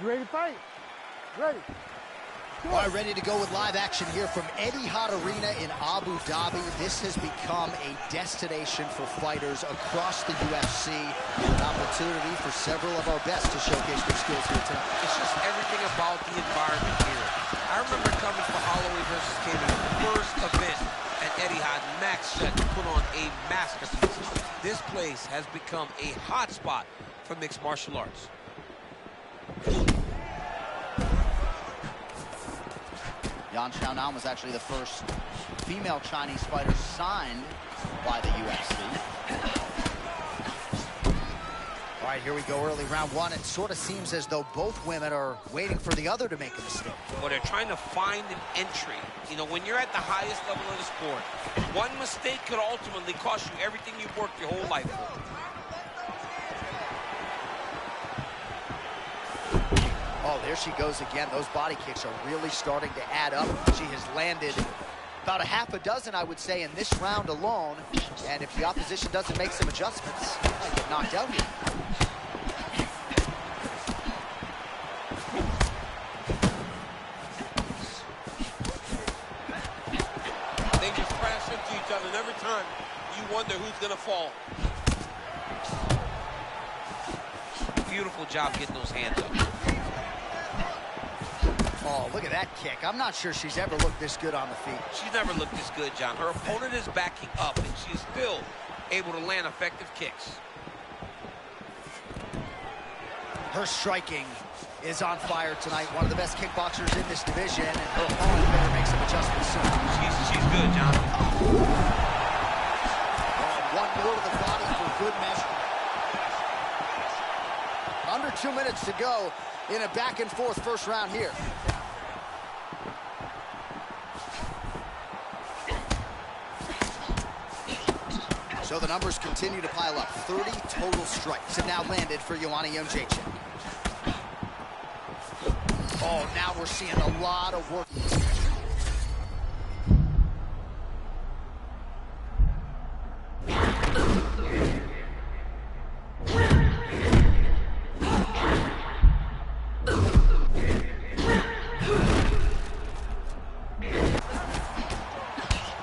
S3: You ready to fight? Ready.
S1: All right, ready to go with live action here from Etihad Arena in Abu Dhabi. This has become a destination for fighters across the UFC. An opportunity for several of our best to showcase their skills here tonight.
S4: It's just everything about the environment here. I remember coming for Holloway versus Kennedy, first event at Etihad. Max Shut put on a masterpiece. This place has become a hotspot for mixed martial arts.
S1: Yan Xiaonan was actually the first female Chinese fighter signed by the UFC. All right, here we go, early round one. It sort of seems as though both women are waiting for the other to make a mistake.
S4: Well, they're trying to find an entry. You know, when you're at the highest level of the sport, one mistake could ultimately cost you everything you've worked your whole life for.
S1: Oh, there she goes again. Those body kicks are really starting to add up. She has landed about a half a dozen, I would say, in this round alone. And if the opposition doesn't make some adjustments, they might get knocked out here.
S16: They just crash into each other, and every time you wonder who's going to fall.
S4: Beautiful job getting those hands up.
S1: Oh, look at that kick. I'm not sure she's ever looked this good on the feet.
S4: She's never looked this good, John. Her opponent is backing up, and she's still able to land effective kicks.
S1: Her striking is on fire tonight. One of the best kickboxers in this division, and her opponent better make some adjustments soon.
S4: She's good, John.
S1: One more to the body for good measure. Under 2 minutes to go in a back-and-forth first round here. So the numbers continue to pile up. 30 total strikes have now landed for Joanna Jędrzejczyk. Oh, now we're seeing a lot of work.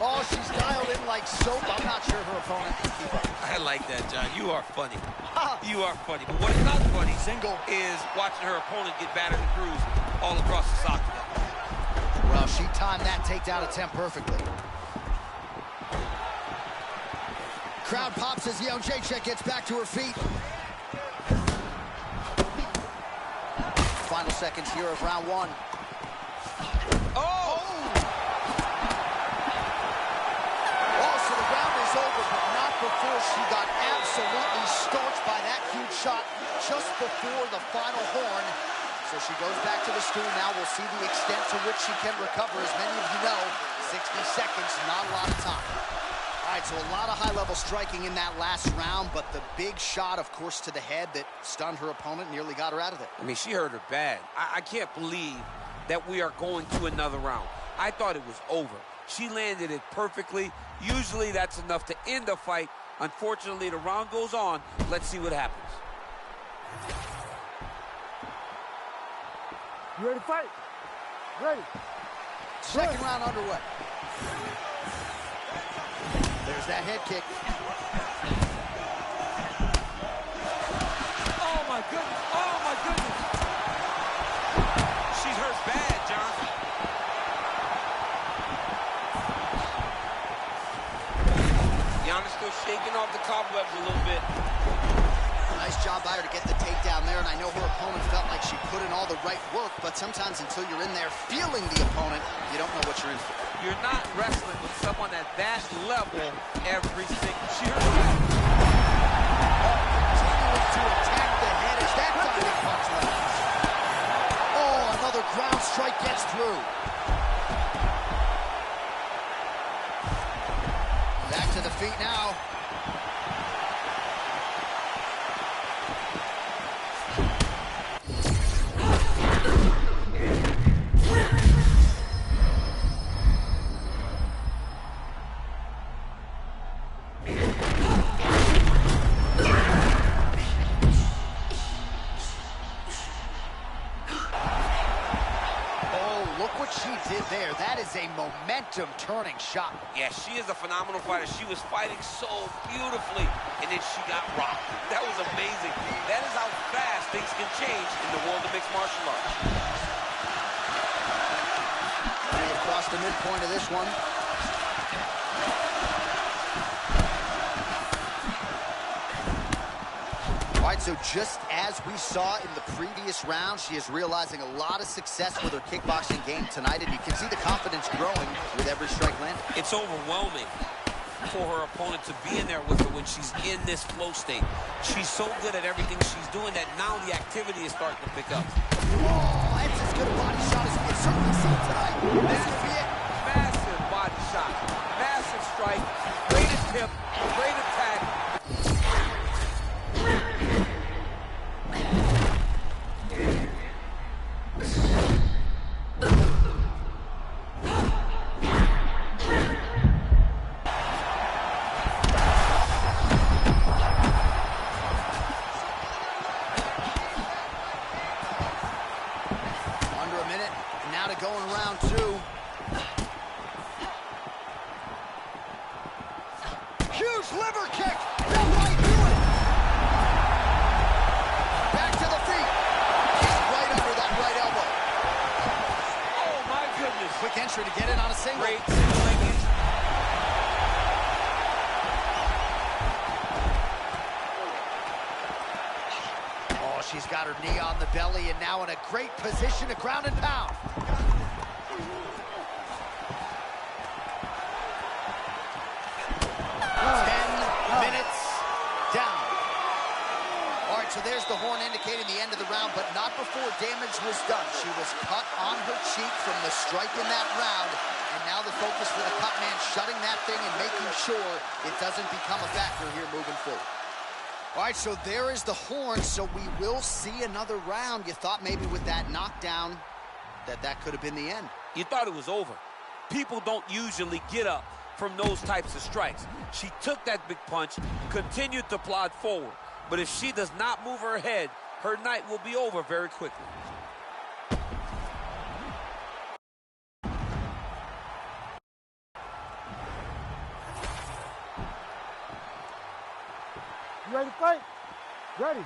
S1: Oh, she's dialed in like soap. I'm not sure her opponent can keep up.
S4: I like that, John. You are funny. You are funny. But what's not funny is watching her opponent get battered and bruised all across the socket.
S1: Well, she timed that takedown attempt perfectly. Crowd pops as Jędrzejczyk gets back to her feet. Final seconds here of round one.
S4: Oh!
S1: So the round is over, but not before she got absolutely starched by that huge shot just before the final horn. So she goes back to the stool. Now we'll see the extent to which she can recover. As many of you know, 60 seconds, not a lot of time. All right, so a lot of high-level striking in that last round, but the big shot, of course, to the head that stunned her opponent, nearly got her out of it.
S4: I mean, she hurt her bad. I can't believe that we are going to another round. I thought it was over. She landed it perfectly. Usually that's enough to end a fight. Unfortunately, the round goes on. Let's see what happens.
S3: You ready to fight? Ready.
S1: Second round underway. There's that head kick.
S4: Oh, my goodness. Oh, my goodness. She's hurt bad, John. Yana's still shaking off the cobwebs a little bit.
S1: Nice job by her to get the takedown there, and I know her opponent felt like she put in all the right work, but sometimes until you're in there feeling the opponent, you don't know what you're in for.
S4: You're not wrestling with someone at that level every single... She hurt
S1: Continuing to attack the head as that diving punch lands. Oh, another ground strike gets through. Back to the feet now. she did there. That is a momentum-turning shot.
S4: Yeah, she is a phenomenal fighter. She was fighting so beautifully, and then she got rocked. That was amazing. That is how fast things can change in the world of mixed martial arts.
S1: Across the midpoint of this one. All right, so just as we saw in the previous round, she is realizing a lot of success with her kickboxing game tonight, and you can see the confidence growing with every strike landed.
S4: It's overwhelming for her opponent to be in there with her when she's in this flow state. She's so good at everything she's doing that now the activity is starting to pick up.
S1: Oh, that's as good a body shot as we can certainly see tonight. This could be it.
S16: Massive body shot. Massive strike. Great tip. Great attack.
S1: Going round two. Huge liver kick. That might do it. Back to the feet. He's right under that right elbow.
S4: Oh, my goodness.
S1: Quick entry to get in on a single.
S4: Great single leg entry.
S1: Oh, she's got her knee on the belly and now in a great position to ground and pound. 10 minutes down. All right, so there's the horn indicating the end of the round, but not before damage was done. She was cut on her cheek from the strike in that round, and now the focus for the cut man, shutting that thing and making sure it doesn't become a factor here moving forward. All right, so there is the horn, so we will see another round. You thought maybe with that knockdown that could have been the end.
S4: You thought it was over. People don't usually get up from those types of strikes. She took that big punch, continued to plod forward. But if she does not move her head, her night will be over very quickly.
S3: You ready to fight? Ready.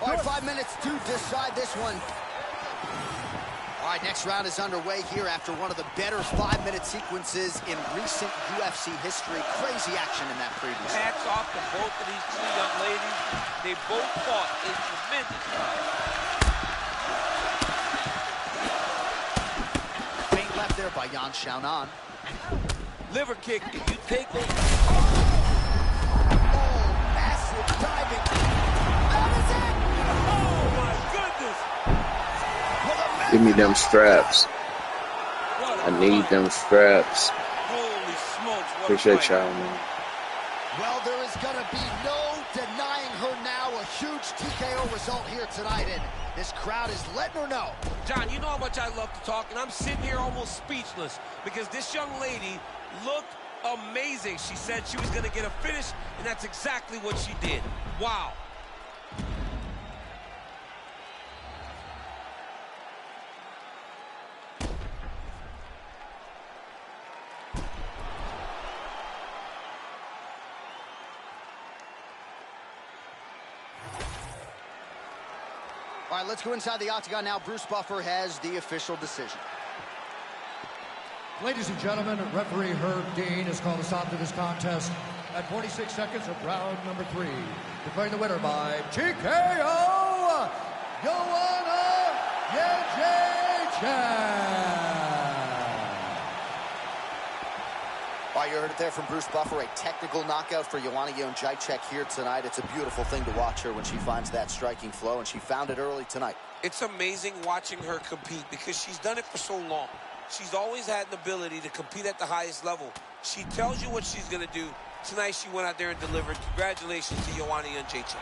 S1: All right, 5 minutes to decide this one. All right, next round is underway here after one of the better 5-minute sequences in recent UFC history. Crazy action in that previous.
S4: Hats off to both of these two young ladies. They both fought a tremendous time.
S1: Feint left there by Yan Xiaonan.
S4: Liver kick, if you take those...
S1: Massive diving. That is it!
S4: Oh, my goodness!
S17: Give me them straps. I need them straps.
S4: Holy smokes, what
S17: Appreciate y'all, man.
S1: Well, there is going to be no denying her now. A huge TKO result here tonight, and this crowd is letting her know.
S4: John, you know how much I love to talk, and I'm sitting here almost speechless because this young lady looked amazing. She said she was going to get a finish, and that's exactly what she did. Wow.
S1: All right, let's go inside the octagon now. Bruce Buffer has the official decision.
S2: Ladies and gentlemen, referee Herb Dean has called a stop to this contest at 46 seconds of round number 3. Declaring the winner by TKO, Joanna Jędrzejczyk.
S1: All right, you heard it there from Bruce Buffer, a technical knockout for Joanna Jędrzejczyk here tonight. It's a beautiful thing to watch her when she finds that striking flow, and she found it early tonight.
S16: It's amazing watching her compete because she's done it for so long. She's always had an ability to compete at the highest level. She tells you what she's going to do. Tonight, she went out there and delivered. Congratulations to Joanna Jędrzejczyk.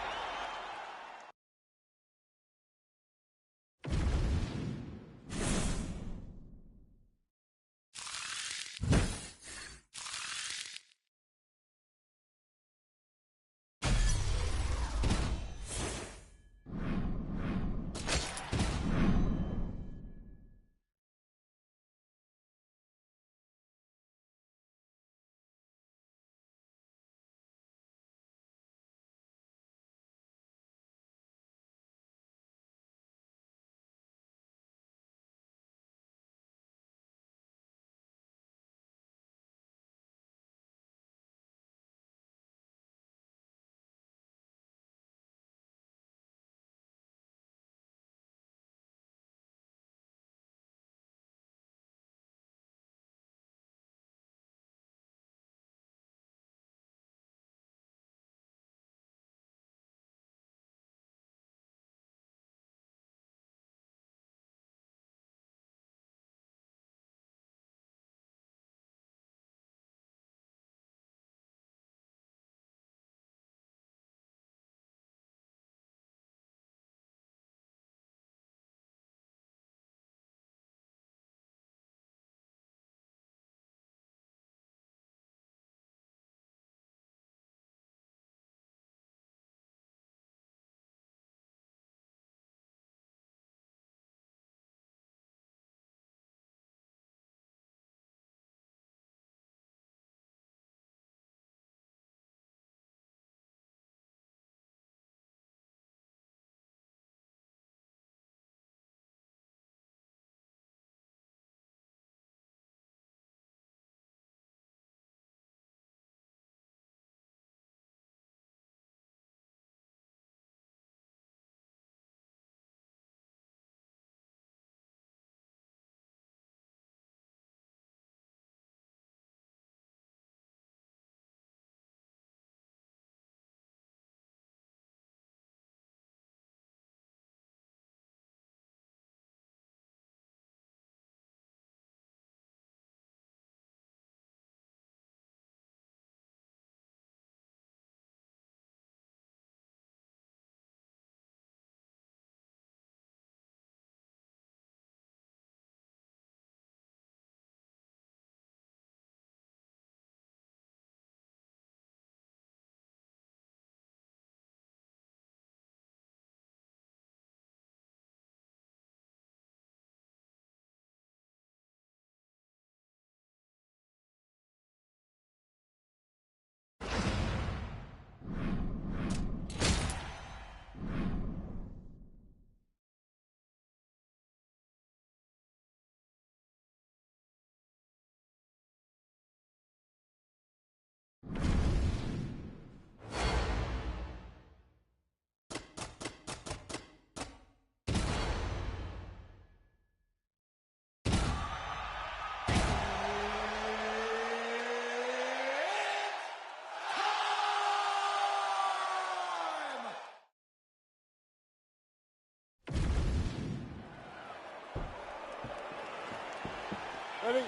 S3: Ready?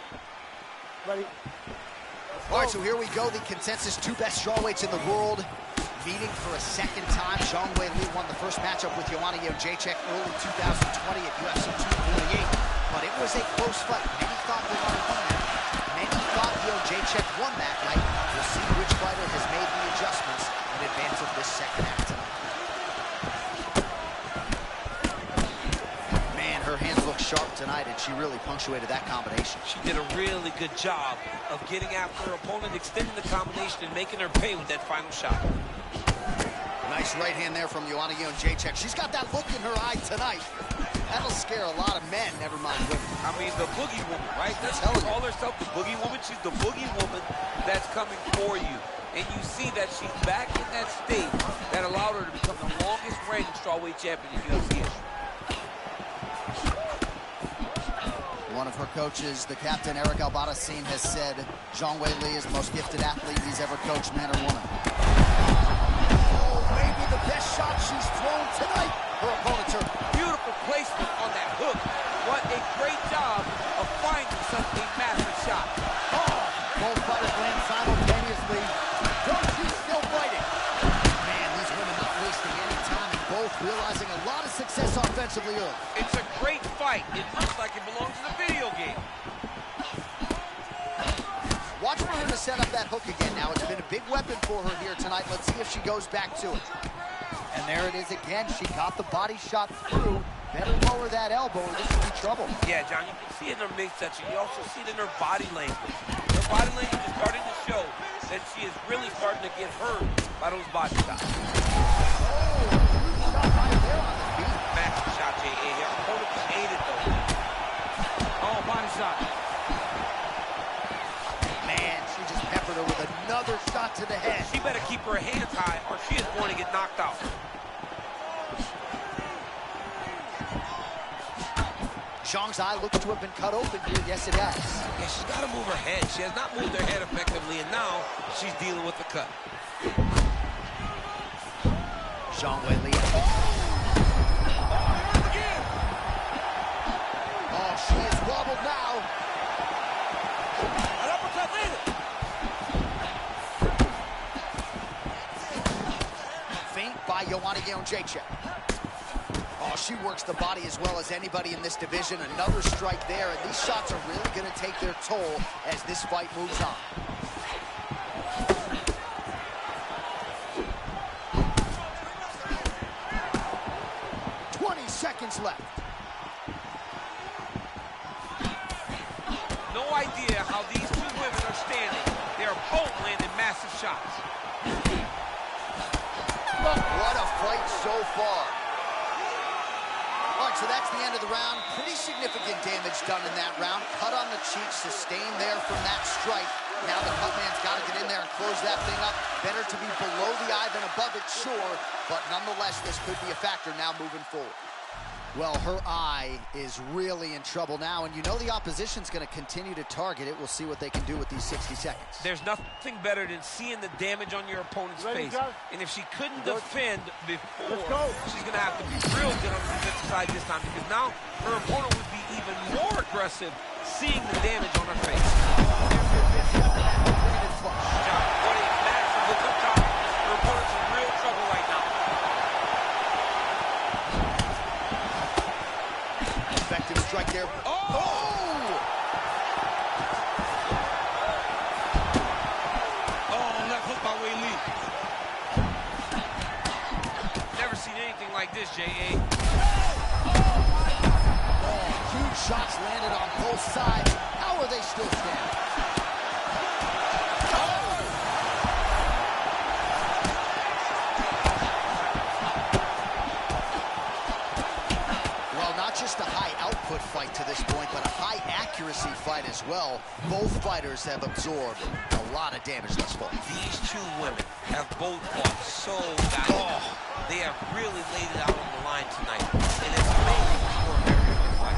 S3: Ready.
S1: All right, so here we go. The consensus two best strawweights in the world meeting for a second time. Zhang Weili won the first matchup with Joanna Jędrzejczyk early 2020 at UFC 248, but it was a close fight. Many thought Joanna won that. Many thought Jędrzejczyk won that night. We'll see which fighter has made the adjustments in advance of this second act tonight. Her hands look sharp tonight, and she really punctuated that combination.
S4: She did a really good job of getting after her opponent, extending the combination, and making her pay with that final shot.
S1: Nice right hand there from Joanna Jędrzejczyk. She's got that look in her eye tonight. That'll scare a lot of men, never mind women.
S4: I mean, the boogie woman, right? That's how she calls herself, the boogie woman. She's the boogie woman that's coming for you. And you see that she's back in that state that allowed her to become the longest reigning strawweight champion in UFC history.
S1: One of her coaches, the captain, Eric Albarracin, has said Zhang Weili is the most gifted athlete he's ever coached, man or woman. Oh, maybe the best shot she's thrown tonight. Her opponent's hurt.
S4: Beautiful placement on that hook. What a great job of finding such a massive shot.
S1: Oh, both fighters land simultaneously. She's still fighting. Man, these women not wasting any time, and both realizing a lot of success offensively early.
S4: It's a great fight. It looks like it belongs in a video game.
S1: Watch for her to set up that hook again now. It's been a big weapon for her here tonight. Let's see if she goes back to it. And there it is again. She got the body shot through. Better lower that elbow or this will be trouble.
S4: Yeah, John, you can see it in her midsection. You also see it in her body language. Her body language is starting to show that she is really starting to get hurt by those body shots. Massive shot, J.A. Her opponent just ate it, though. Oh, body shot.
S1: Man, she just peppered her with another shot to the head.
S4: She better keep her hands high or she is going to get knocked out.
S1: Zhang's eye looks to have been cut open here. Yes, it has.
S4: Yeah, she's got to move her head. She has not moved her head effectively, and now she's dealing with the cut.
S1: Zhang Weili. Oh, she is wobbled now.
S16: An uppercut landed.
S1: Feint by Joanna Jędrzejczyk. Oh, she works the body as well as anybody in this division. Another strike there, and these shots are really going to take their toll as this fight moves on. Seconds left.
S4: No idea how these two women are standing. They are both landing massive shots.
S1: What a fight so far. All right, so that's the end of the round. Pretty significant damage done in that round. Cut on the cheek, sustained there from that strike. Now the cut man's got to get in there and close that thing up. Better to be below the eye than above it, sure. But nonetheless, this could be a factor now moving forward. Well, her eye is really in trouble now, and you know the opposition's going to continue to target it. We'll see what they can do with these 60 seconds.
S4: There's nothing better than seeing the damage on your opponent's face. And if she couldn't defend before, she's going to have to be real good on the defensive side this time, because now her opponent would be even more aggressive seeing the damage on her face. John, what a massive look up top. Her opponent's in real trouble right now.
S1: Effective strike there. Oh!
S4: Oh, left hook by Weili. Never seen anything like this, J.A.
S1: Oh, huge shots landed on both sides. How are they still standing? Just a high output fight to this point, but a high accuracy fight as well. Both fighters have absorbed a lot of damage thus far.
S4: These two women have both fought so valiantly. They have really laid it out on the line tonight, and it's amazing for a very good fight.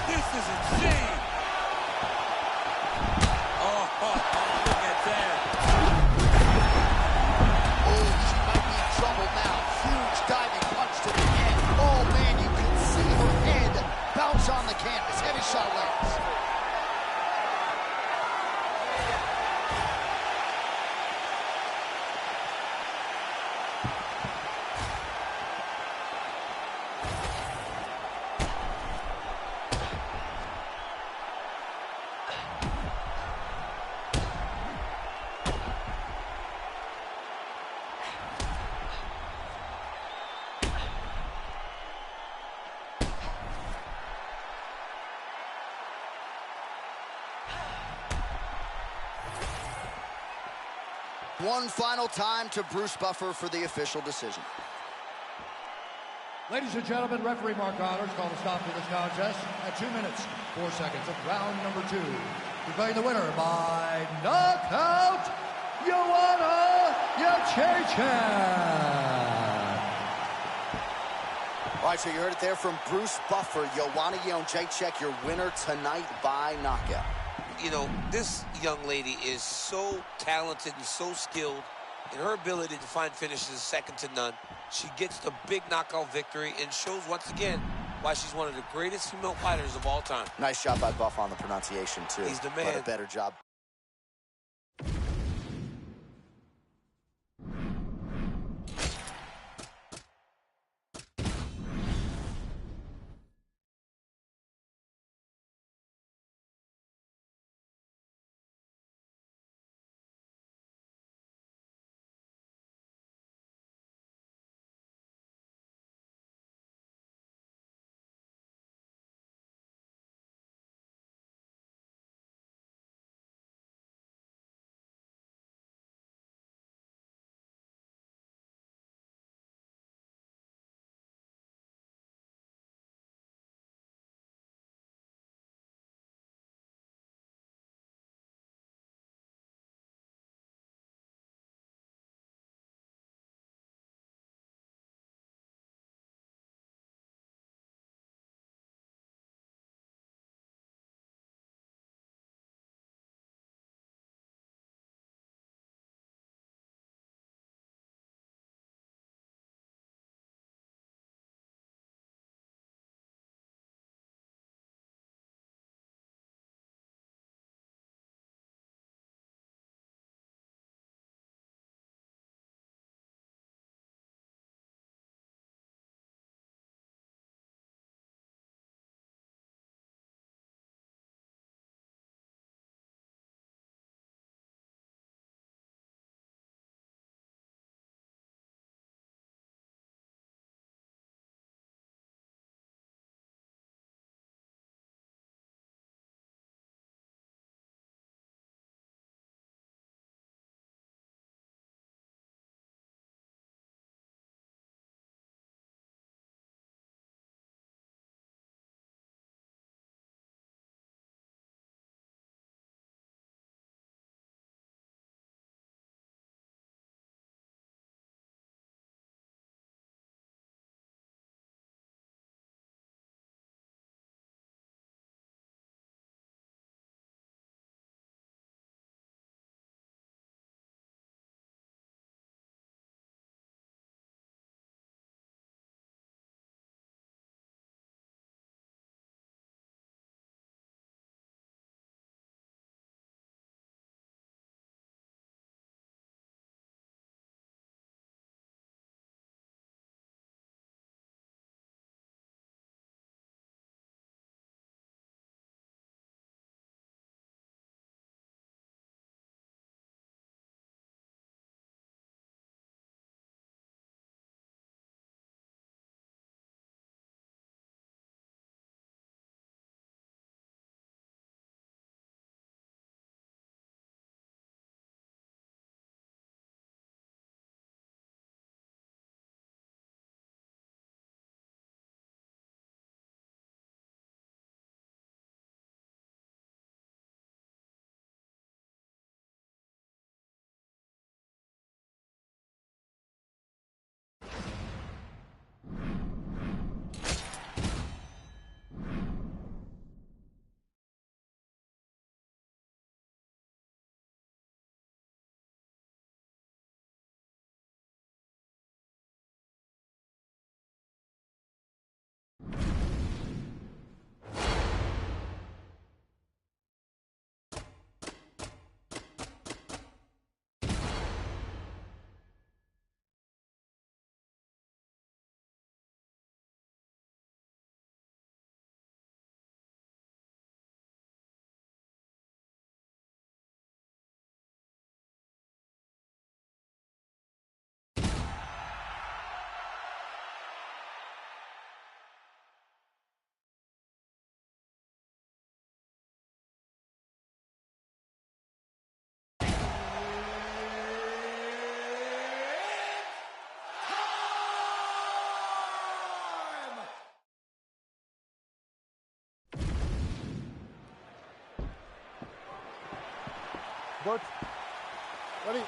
S4: This is insane. Oh, look at that.
S1: Oh, she might be in trouble now. Huge diving punch to the head. Oh, man, you can see her head bounce on the canvas. Heavy shot lands. One final time to Bruce Buffer for the official decision.
S2: Ladies and gentlemen, referee Mark Honors called a stop to this contest at 2 minutes, 4 seconds of round number 2. Declaring the winner by knockout, Joanna Jędrzejczyk.
S1: All right, so you heard it there from Bruce Buffer. Joanna Jędrzejczyk, your winner tonight by knockout.
S4: You know, this young lady is so talented and so skilled, and her ability to find finishes is second to none. She gets the big knockout victory and shows once again why she's one of the greatest female fighters of all time.
S1: Nice job by Buff on the pronunciation, too.
S4: He's the man.
S1: But a better job
S2: Coach. Ready?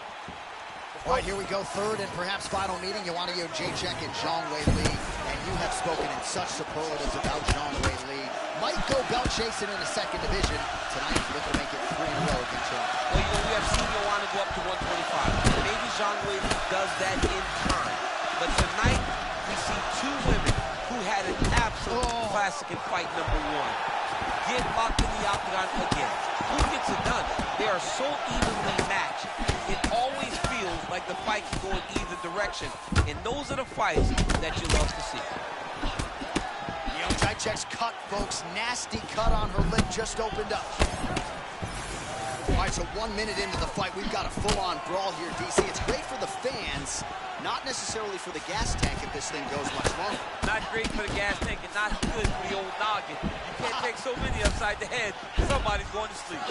S1: All right, here we go. Third and perhaps final meeting. Joanna Jędrzejczyk and Zhang Weili. And you have spoken in such superlatives about Zhang Weili. Might go belt chasing in the second division. Tonight, he's looking to make it 3 in a row against Zhang.
S16: Well, you know, we have seen Joanna go up to 125. Maybe Zhang Weili does that in time. But tonight, we see 2 women who had an absolute classic in fight number 1. Get locked in the octagon again. Who gets it done? They are so evenly matched. It always feels like the fight can go in either direction. And those are the fights that you love to see.
S1: Jędrzejczyk's cut, folks. Nasty cut on her lip just opened up. All right, so 1 minute into the fight, we've got a full-on brawl here, DC. It's great for the fans, not necessarily for the gas tank if this thing goes much longer.
S16: Not great for the gas tank and not good for the old noggin. You can't take so many upside the head. Somebody's going to sleep.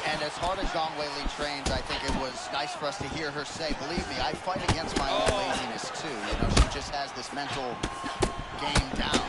S1: And as hard as Zhang Weili trains, I think it was nice for us to hear her say, believe me, I fight against my own laziness too. You know, she just has this mental game down.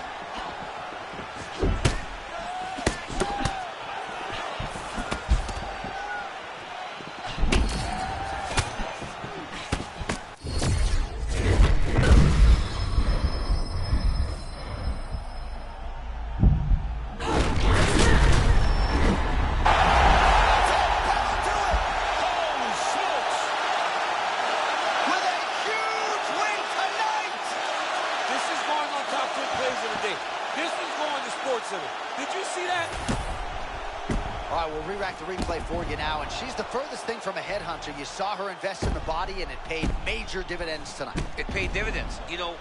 S16: Did you see that?
S1: All right, we'll re-rack the replay for you now, and she's the furthest thing from a headhunter. You saw her invest in the body, and it paid major dividends tonight.
S4: It paid dividends. You know,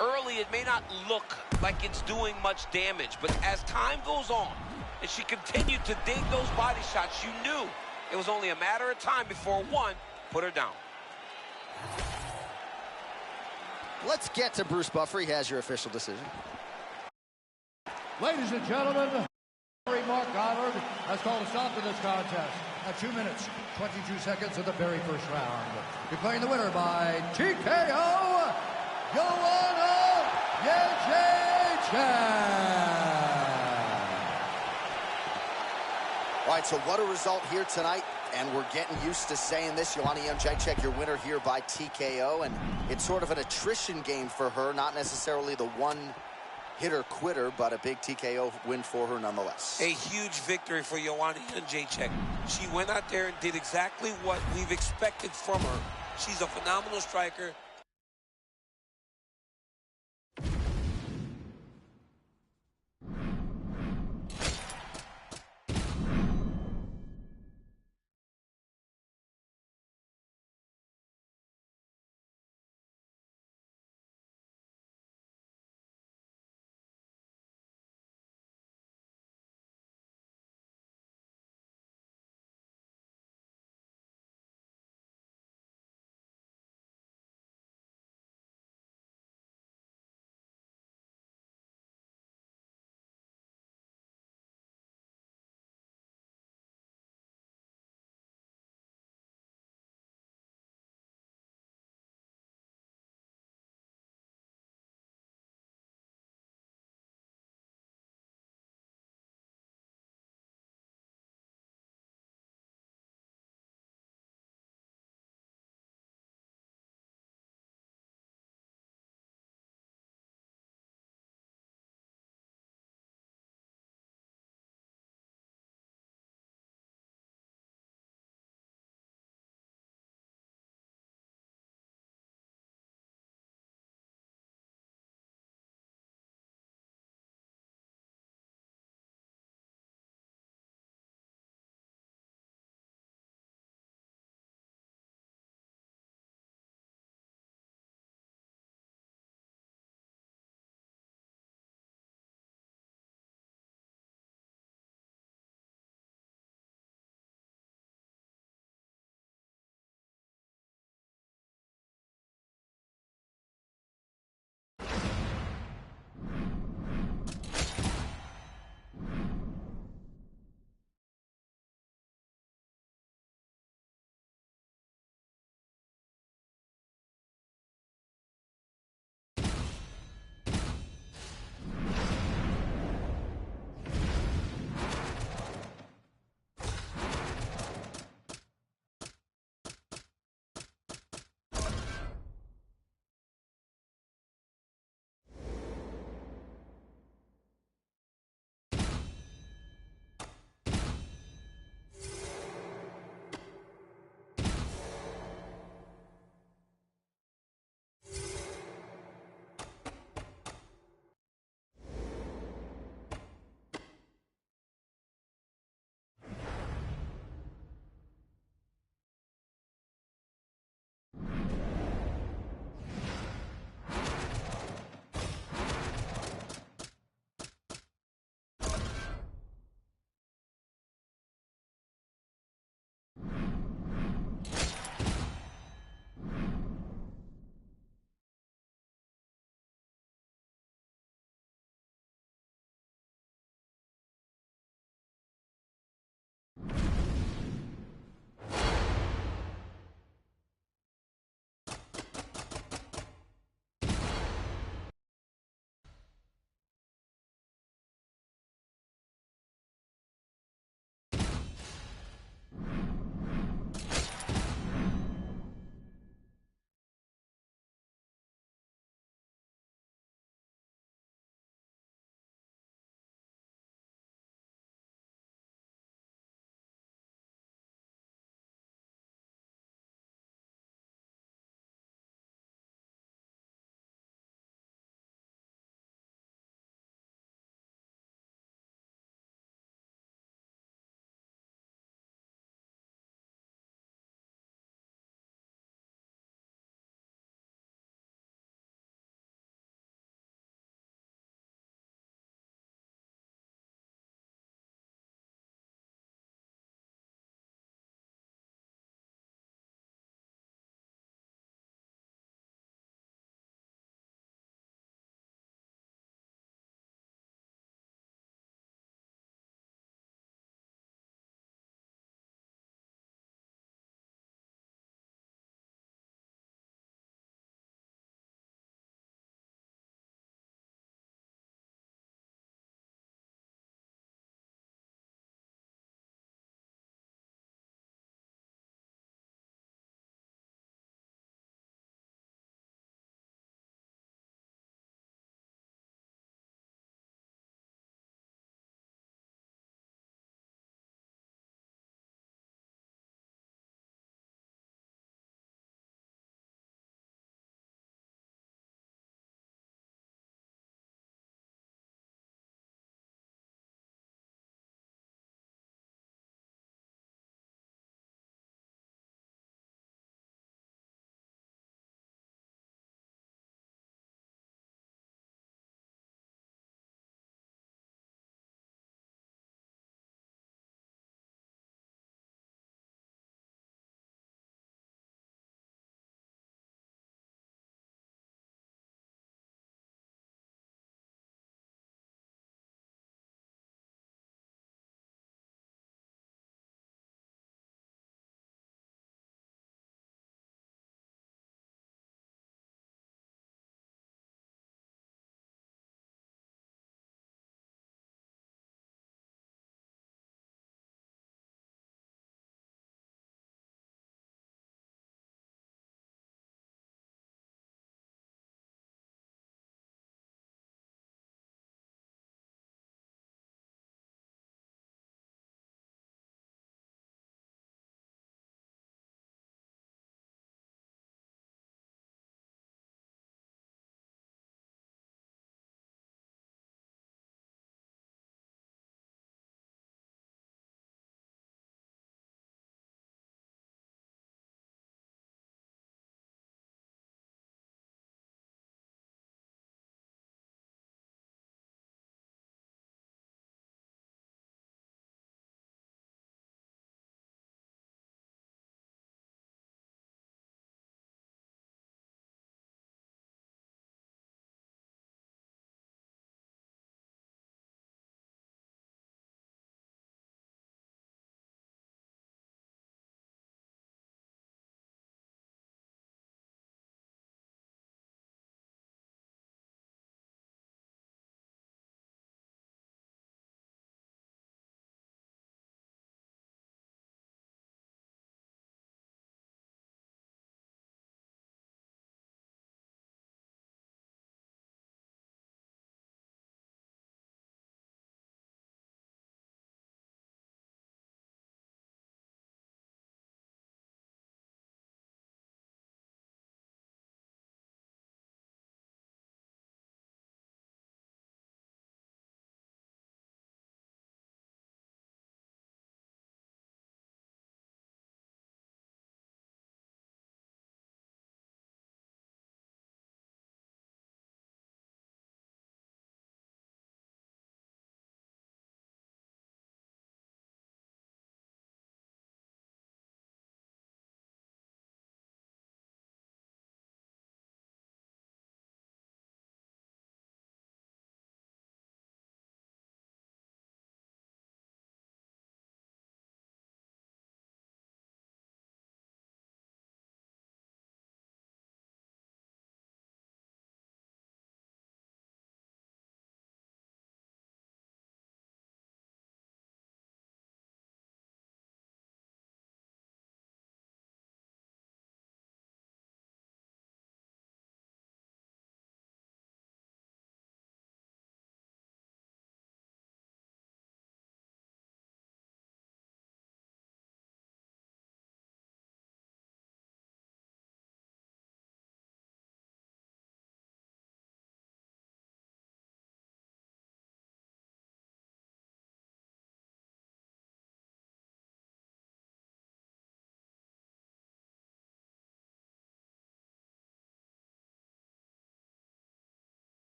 S4: early it may not look like it's doing much damage, but as time goes on, and she continued to dig those body shots, you knew it was only a matter of time before one put her down.
S1: Let's get to Bruce Buffer. He has your official decision.
S2: Ladies and gentlemen, Mark Goddard has called a stop to this contest at 2 minutes, 22 seconds of the very first round. Declaring the winner by TKO, Joanna Jędrzejczyk.
S1: All right, so what a result here tonight. And we're getting used to saying this. Joanna Jędrzejczyk, your winner here by TKO. And it's sort of an attrition game for her, not necessarily the one-hitter-quitter, but a big TKO win for her nonetheless.
S16: A huge victory for Joanna Jędrzejczyk. She went out there and did exactly what we've expected from her. She's a phenomenal striker.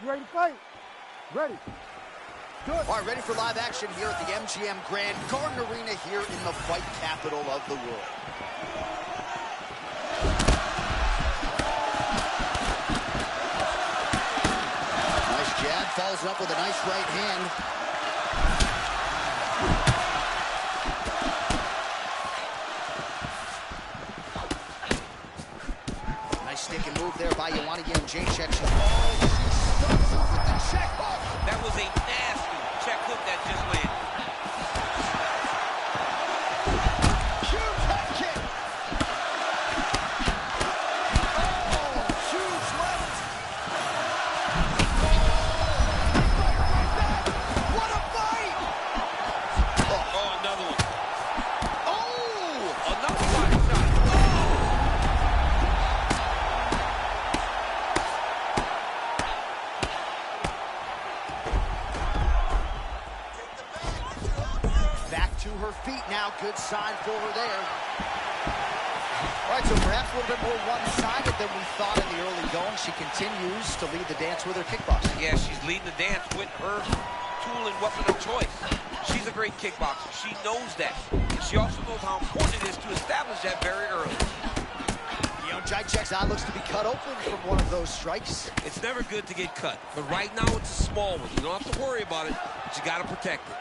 S3: ready to fight? Ready. Good.
S1: All right, ready for live action here at the MGM Grand Garden Arena here in the fight capital of the world. Nice jab, follows up with a nice right hand. Nice stick and move there by Joanna Jędrzejczyk. Oh, she stuns her with the check hook.
S4: That was a nasty check hook that just landed.
S1: Huge head kick. Oh, huge left. What a fight!
S4: Oh, another one.
S1: Oh!
S4: Another body shot.
S1: Back to her feet now. Good sign for her there. All right, so perhaps a little bit more one-sided than we thought in the early going. She continues to lead the dance with her kickboxing.
S4: Yeah, she's leading the dance with her tool and weapon of choice. She's a great kickboxer. She knows that. And she also knows how important it is to establish that very early.
S1: Jędrzejczyk's eye looks to be cut open from one of those strikes.
S4: It's never good to get cut, but right now it's a small one. You don't have to worry about it, but you got to protect it.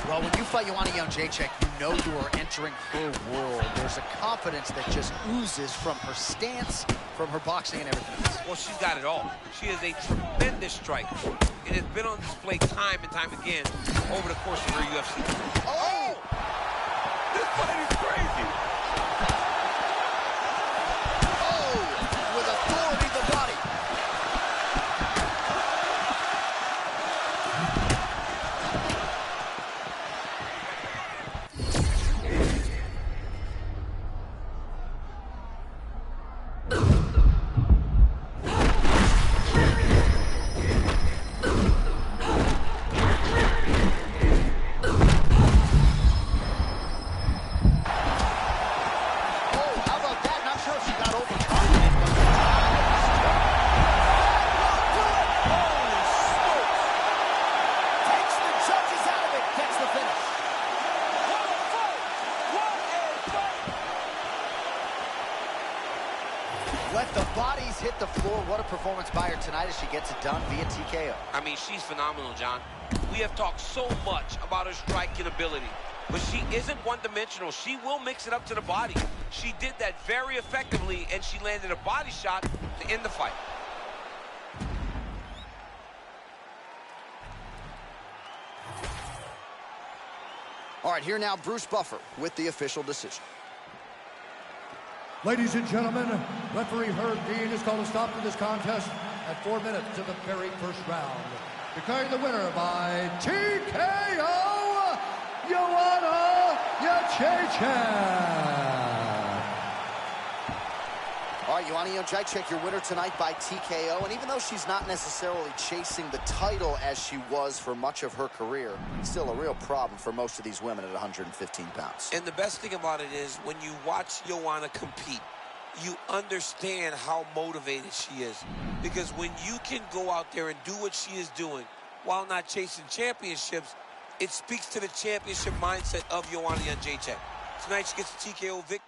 S1: Well, when you fight Joanna Jędrzejczyk, you know you are entering her world. There's a confidence that just oozes from her stance, from her boxing and everything else.
S4: Well, she's got it all. She is a tremendous striker. It has been on display time and time again over the course of her UFC career.
S1: Oh!
S4: This fight is crazy.
S1: Oh! With authority to the body. Let the bodies hit the floor. What a performance by her tonight as she gets it done via TKO.
S4: I mean, she's phenomenal, John. We have talked so much about her striking ability, but she isn't one-dimensional. She will mix it up to the body. She did that very effectively, and she landed a body shot to end the fight.
S1: All right, here now, Bruce Buffer with the official decision.
S2: Ladies and gentlemen, referee Herb Dean has called a stop to this contest at 4 minutes of the very first round. Declaring the winner by TKO, Joanna Jędrzejczyk.
S1: All right, Joanna Jędrzejczyk, your winner tonight by TKO. And even though she's not necessarily chasing the title as she was for much of her career, still a real problem for most of these women at 115 pounds.
S16: And the best thing about it is when you watch Joanna compete, you understand how motivated she is. Because when you can go out there and do what she is doing while not chasing championships, it speaks to the championship mindset of Joanna Jędrzejczyk. Tonight she gets a TKO victory.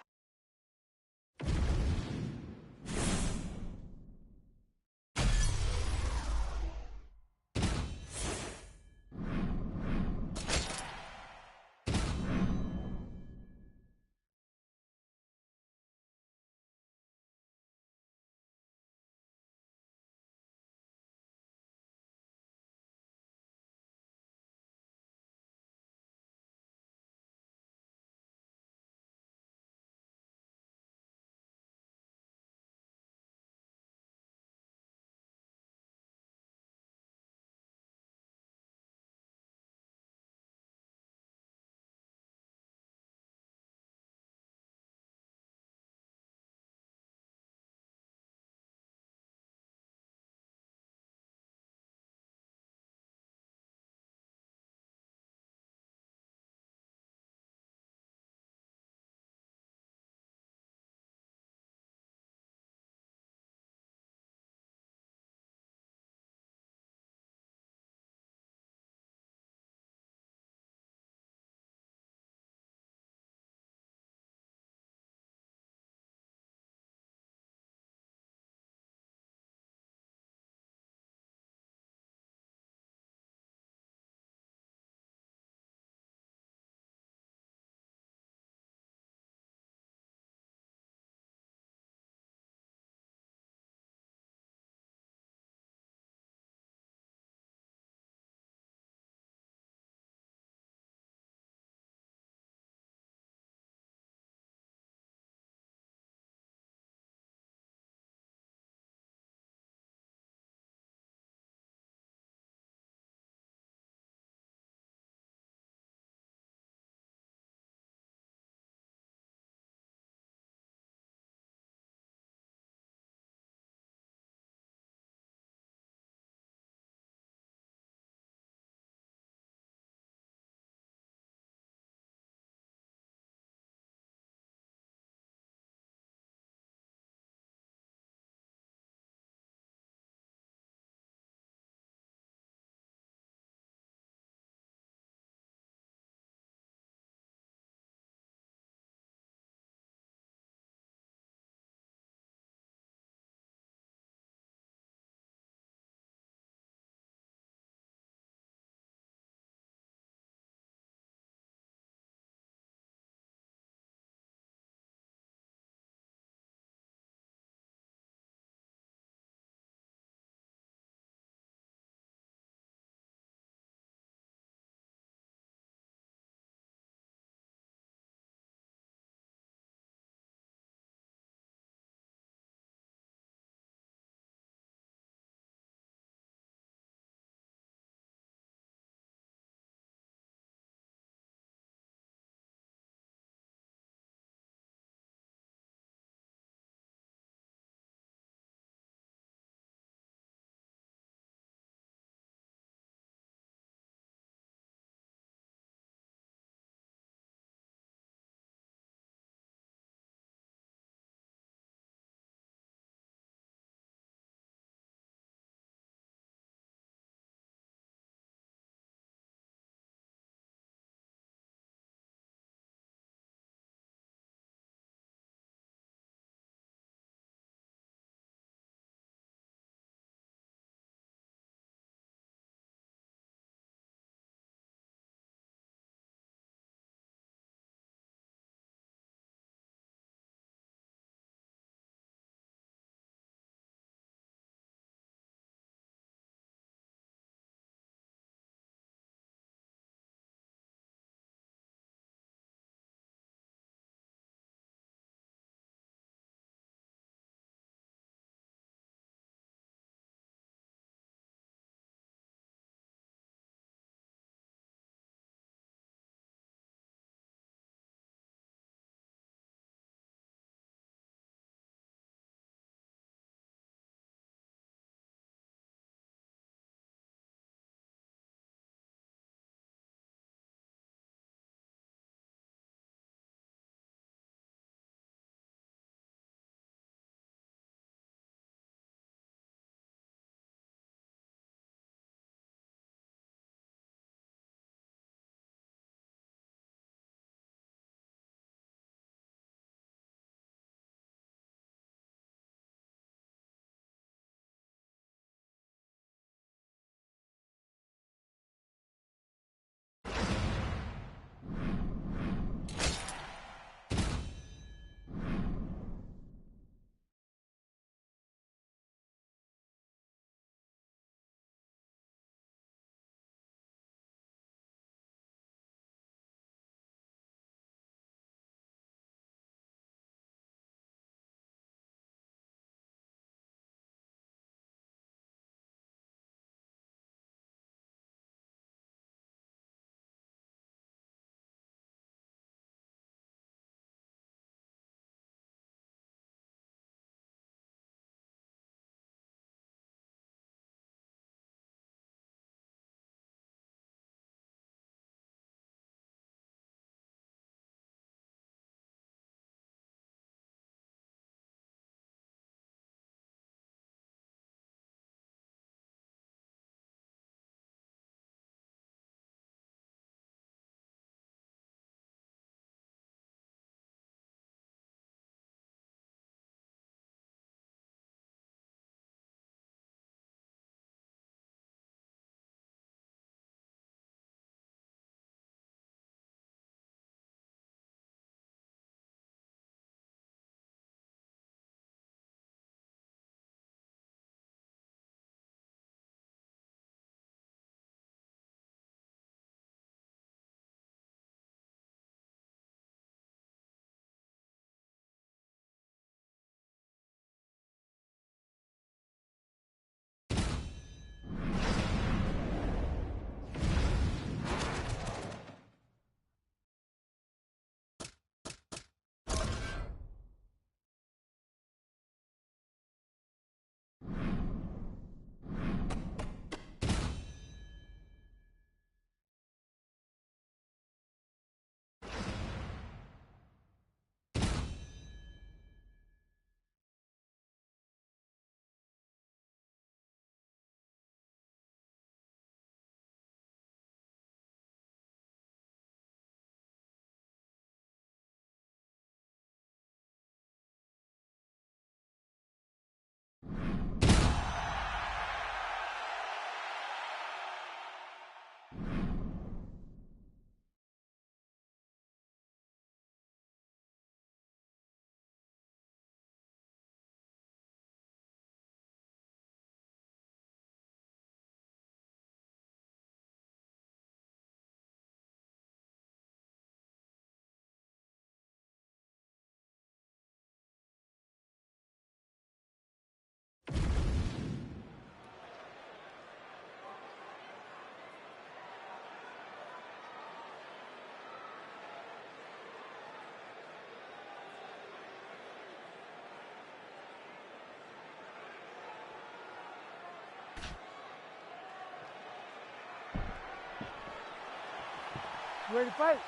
S3: You ready to fight?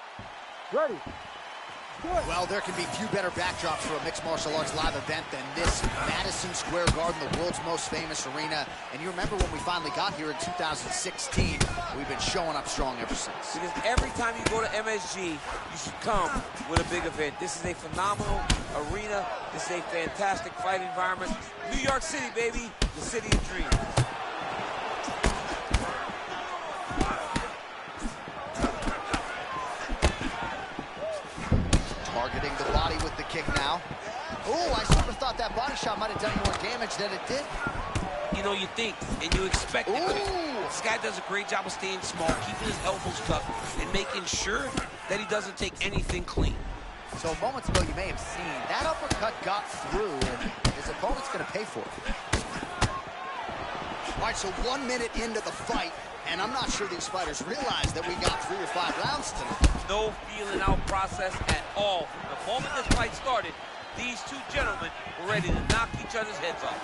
S3: Ready.
S1: Well, there can be few better backdrops for a mixed martial arts live event than this Madison Square Garden, the world's most famous arena. And you remember when we finally got here in 2016, we've been showing up strong ever since.
S16: Because every time you go to MSG, you should come with a big event. This is a phenomenal arena. This is a fantastic fight environment. New York City, baby, the city of dreams.
S1: Targeting the body with the kick now. Oh, I sort of thought that body shot might have done more damage than it did.
S16: You know, you think, and you expect it to. This guy does a great job of staying small, keeping his elbows tucked, and making sure that he doesn't take anything clean.
S1: So moments ago, you may have seen that uppercut got through, and his opponent's going to pay for it. All right, so 1 minute into the fight, and I'm not sure these fighters realize that we got 3 or 5 rounds tonight.
S16: No feeling out process at all. From the moment this fight started, these two gentlemen were ready to knock each other's heads off.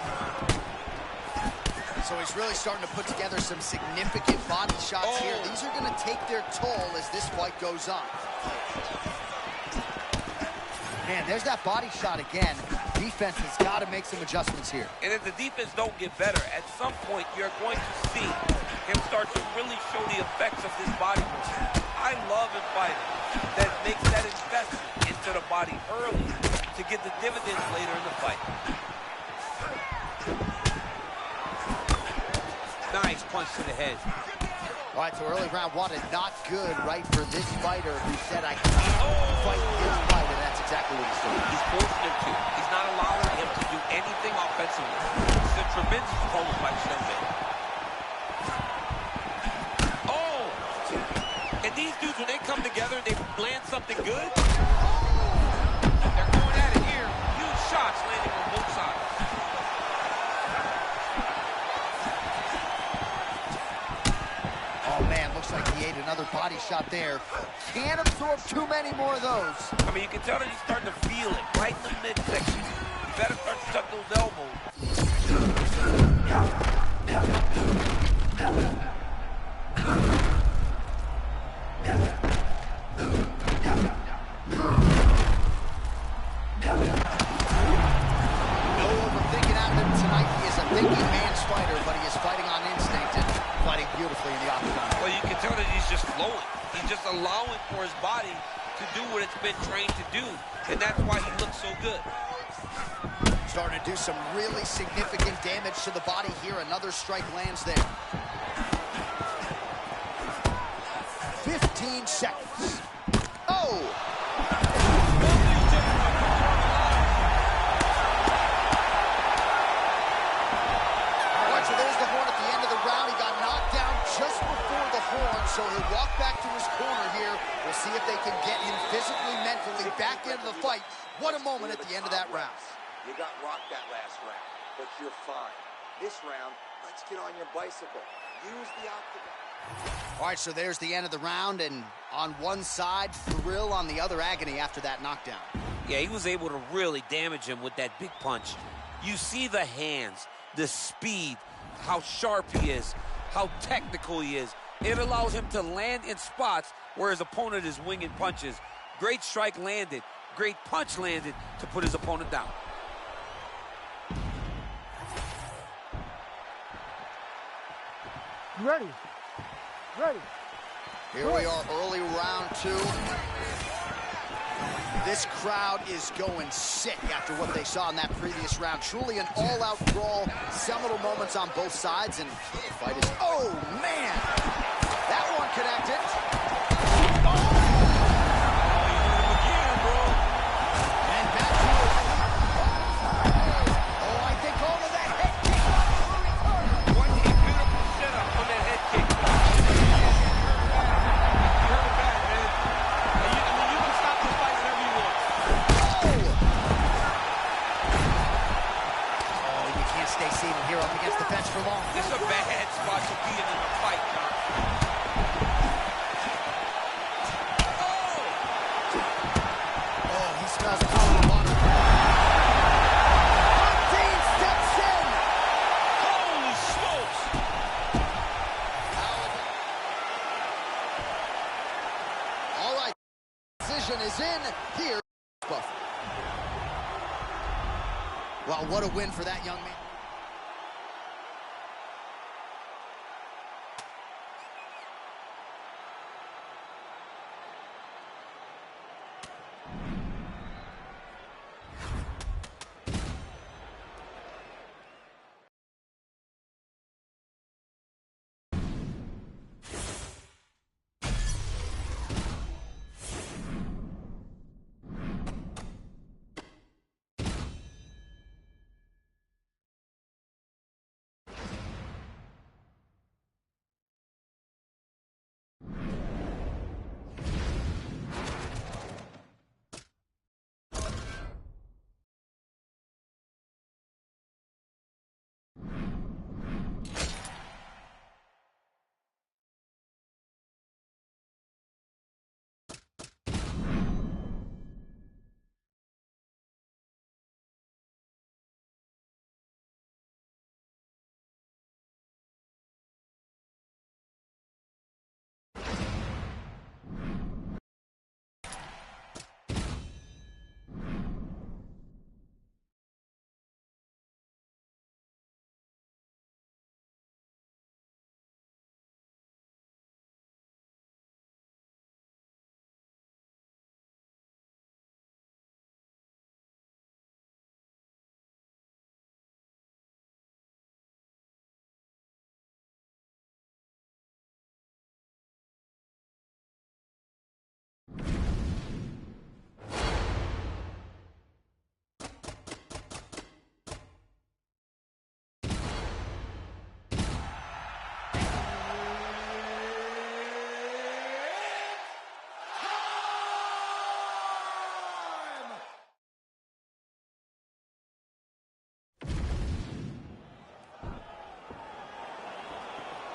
S1: So he's really starting to put together some significant body shots here. These are going to take their toll as this fight goes on. Man, there's that body shot again. Defense has got to make some adjustments here.
S16: And if the defense don't get better, at some point you're going to see him start to really show the effects of this body work. I love in fighting that makes that investment into the body early to get the dividends later in the fight. Nice punch to the head.
S1: All right, so early round one is not good, right, for this fighter who said, I can't fight this fight, and that's exactly what he's doing.
S16: He's forcing him to. He's not allowing him to do anything offensively. It's a tremendous opponent by Shenbei. Oh! And these dudes, when they come together, they land something good. They're going at it here. Huge shots landing on both sides.
S1: Like he ate another body shot there. Can't absorb too many more of those.
S16: I mean, you can tell that he's starting to feel it right in the midsection. You better start to tuck those elbows.
S1: No overthinking out of him tonight. He is a thinking man's fighter, but he is fighting on instinct and fighting beautifully in the octagon.
S16: Well, you can tell that he's just flowing. He's just allowing for his body to do what it's been trained to do, and that's why he looks so good.
S1: Starting to do some really significant damage to the body here. Another strike lands there. 15 seconds. Oh! So there's the horn at the end of the round. He got knocked down just before the horn, so he'll walk back to his corner here. We'll see if they can get him physically, mentally back into the fight. What a moment at the end of that round.
S18: You got rocked that last round, but you're fine. This round, let's get on your bicycle. Use the octagon.
S1: All right, so there's the end of the round, and on one side, thrill, on the other, agony after that knockdown.
S16: Yeah, he was able to really damage him with that big punch. You see the hands, the speed, how sharp he is, how technical he is. It allows him to land in spots where his opponent is winging punches. Great strike landed, great punch landed to put his opponent down.
S3: You ready? Ready.
S1: Here we are, early round 2. This crowd is going sick after what they saw in that previous round. Truly an all-out brawl, seminal moments on both sides, and the fight is, oh man, that one connected. Oh! Again, bro. And back to it. Oh, I think all of that head kick.
S16: What a beautiful setup on that head kick.
S1: Stay seated here up against the bench for long.
S16: This is a bad spot to be in a fight, John.
S1: Oh, he smells power water. Dean steps in.
S16: Holy smokes.
S1: Well, what a win for that young man.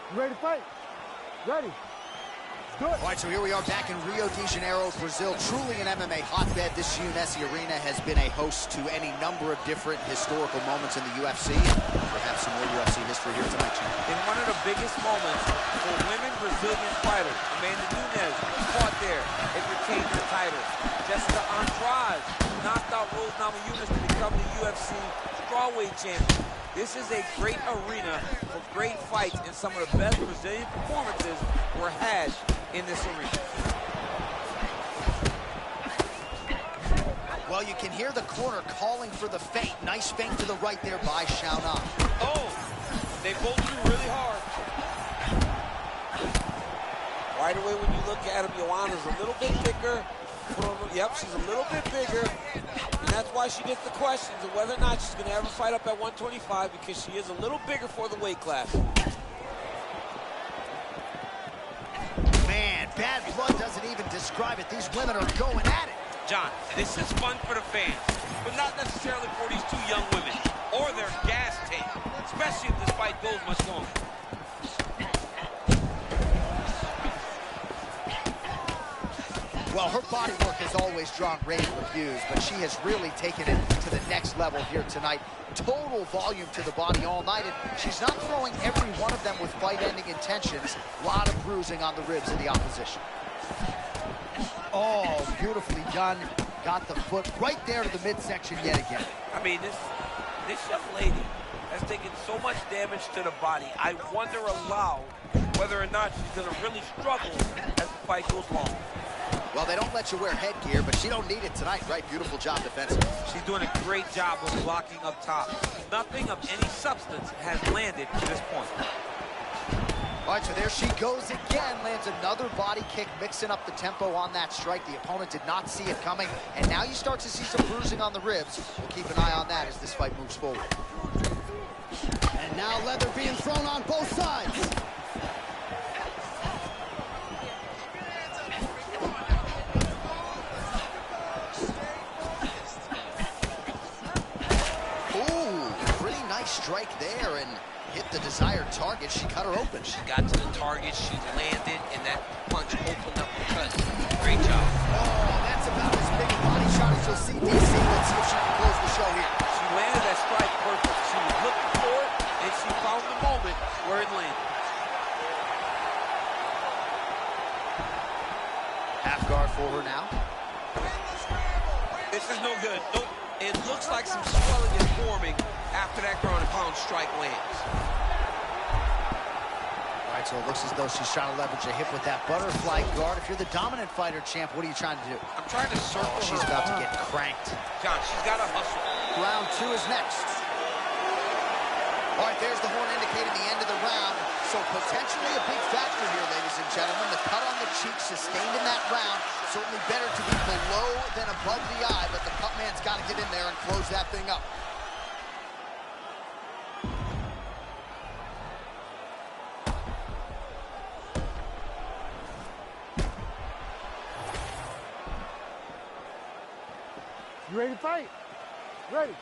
S3: You ready to fight? Ready. Good.
S1: All right, so here we are back in Rio de Janeiro, Brazil. Truly an MMA hotbed. This UNSC arena has been a host to any number of different historical moments in the UFC. Perhaps some more UFC history here tonight, champ.
S16: In one of the biggest moments for women Brazilian fighters, Amanda Nunes fought there and retained her title. Jessica Andrade knocked out Rose Namajunas to become the UFC strawweight champion. This is a great arena for great fights, and some of the best Brazilian performances were had in this arena.
S1: Well, you can hear the corner calling for the feint. Nice feint to the right there by Xiaonan.
S16: Oh, they both threw really hard. Right away when you look at him, Joanna's a little bit thicker. Yep, she's a little bit bigger. And that's why she gets the questions of whether or not she's going to ever fight up at 125, because she is a little bigger for the weight class.
S1: Man, bad blood doesn't even describe it. These women are going at it.
S4: John, this is fun for the fans, but not necessarily for these two young women or their gas tank, especially if this fight goes much longer.
S1: Well, her body work has always drawn rave reviews, but she has really taken it to the next level here tonight. Total volume to the body all night, and she's not throwing every one of them with fight-ending intentions. A lot of bruising on the ribs of the opposition. Oh, beautifully done. Got the foot right there to the midsection yet again.
S4: I mean, this young lady has taken so much damage to the body. I wonder aloud whether or not she's going to really struggle as the fight goes long.
S1: Well, they don't let you wear headgear, but she don't need it tonight, right? Beautiful job defensively.
S4: She's doing a great job of blocking up top. Nothing of any substance has landed to this point.
S1: All right, so there she goes again. Lands another body kick, mixing up the tempo on that strike. The opponent did not see it coming, and now you start to see some bruising on the ribs. We'll keep an eye on that as this fight moves forward.
S2: And now leather being thrown on both sides.
S1: Strike there and hit the desired target. She cut her open.
S4: She got to the target, she landed, and that punch opened up the cut. Great job.
S1: Oh, that's about as big a body shot as you'll see, DC. Let's see if she can close the show here.
S4: She landed that strike perfect. She was looking for it, and she found the moment where it landed.
S1: Half guard for her now.
S4: This is no good. Nope. It looks like some swelling is forming after that ground and pound strike lands.
S1: All right, so it looks as though she's trying to leverage a hip with that butterfly guard. If you're the dominant fighter, champ, what are you trying to do?
S4: I'm trying to circle her.
S1: She's about to get cranked.
S4: John, she's got to hustle.
S1: Round 2 is next. All right, there's the horn indicating the end of the round. So potentially a big factor here, ladies and gentlemen. The cut on the cheek sustained in that round. Certainly better to be below than above the eye, but the cut man's got to get in there and close that thing up.
S3: You ready to fight? Ready.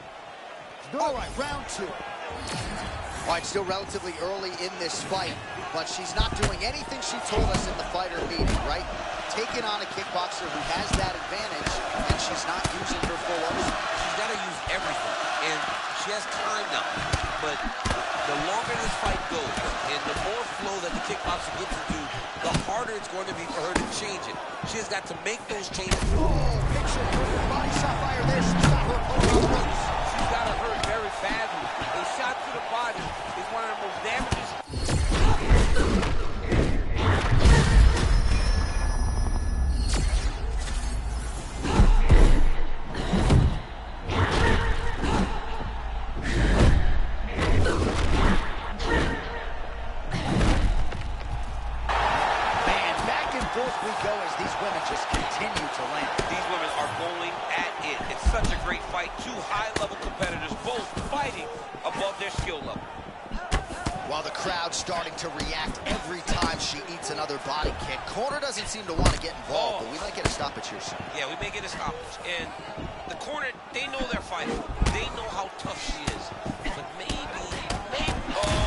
S1: All right, round 2. All right, still relatively early in this fight, but she's not doing anything she told us in the fighter meeting, right? Taking on a kickboxer who has that advantage, and she's not using her full arsenal.
S4: She's got to use everything, and she has time now. But the longer this fight goes, and the more flow that the kickboxer gets into, the harder it's going to be for her to change it. She has got to make those changes.
S1: Oh, picture body shot fire there. She's got her opponent on the ropes.
S4: She's got her hurt very badly. A shot to the body is one of the most damaging.
S1: We go as these women just continue to land.
S4: These women are going at it. It's such a great fight. 2 high-level competitors, both fighting above their skill level.
S1: While the crowd's starting to react every time she eats another body kick, corner doesn't seem to want to get involved, but we might get a stoppage here soon.
S4: Yeah, we may get a stoppage. And the corner, they know they're fighting. They know how tough she is. But maybe, oh!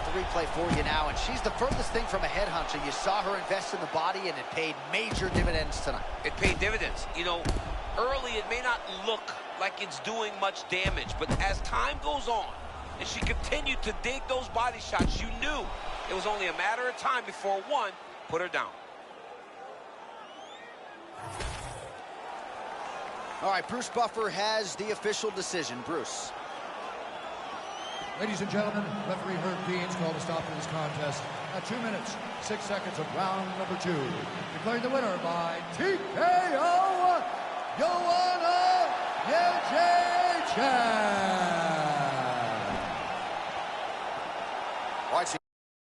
S1: Replay for you now, and she's the furthest thing from a headhunter. You saw her invest in the body, and it paid major dividends tonight.
S4: It paid dividends. You know, early it may not look like it's doing much damage, but as time goes on, and she continued to dig those body shots, you knew it was only a matter of time before one put her down.
S1: All right, Bruce Buffer has the official decision. Bruce.
S2: Ladies and gentlemen, referee Herb Dean's called a stop to this contest at 2 minutes, 6 seconds of round number 2. Declaring the winner by TKO, Joanna Jędrzejczyk.
S1: All right, so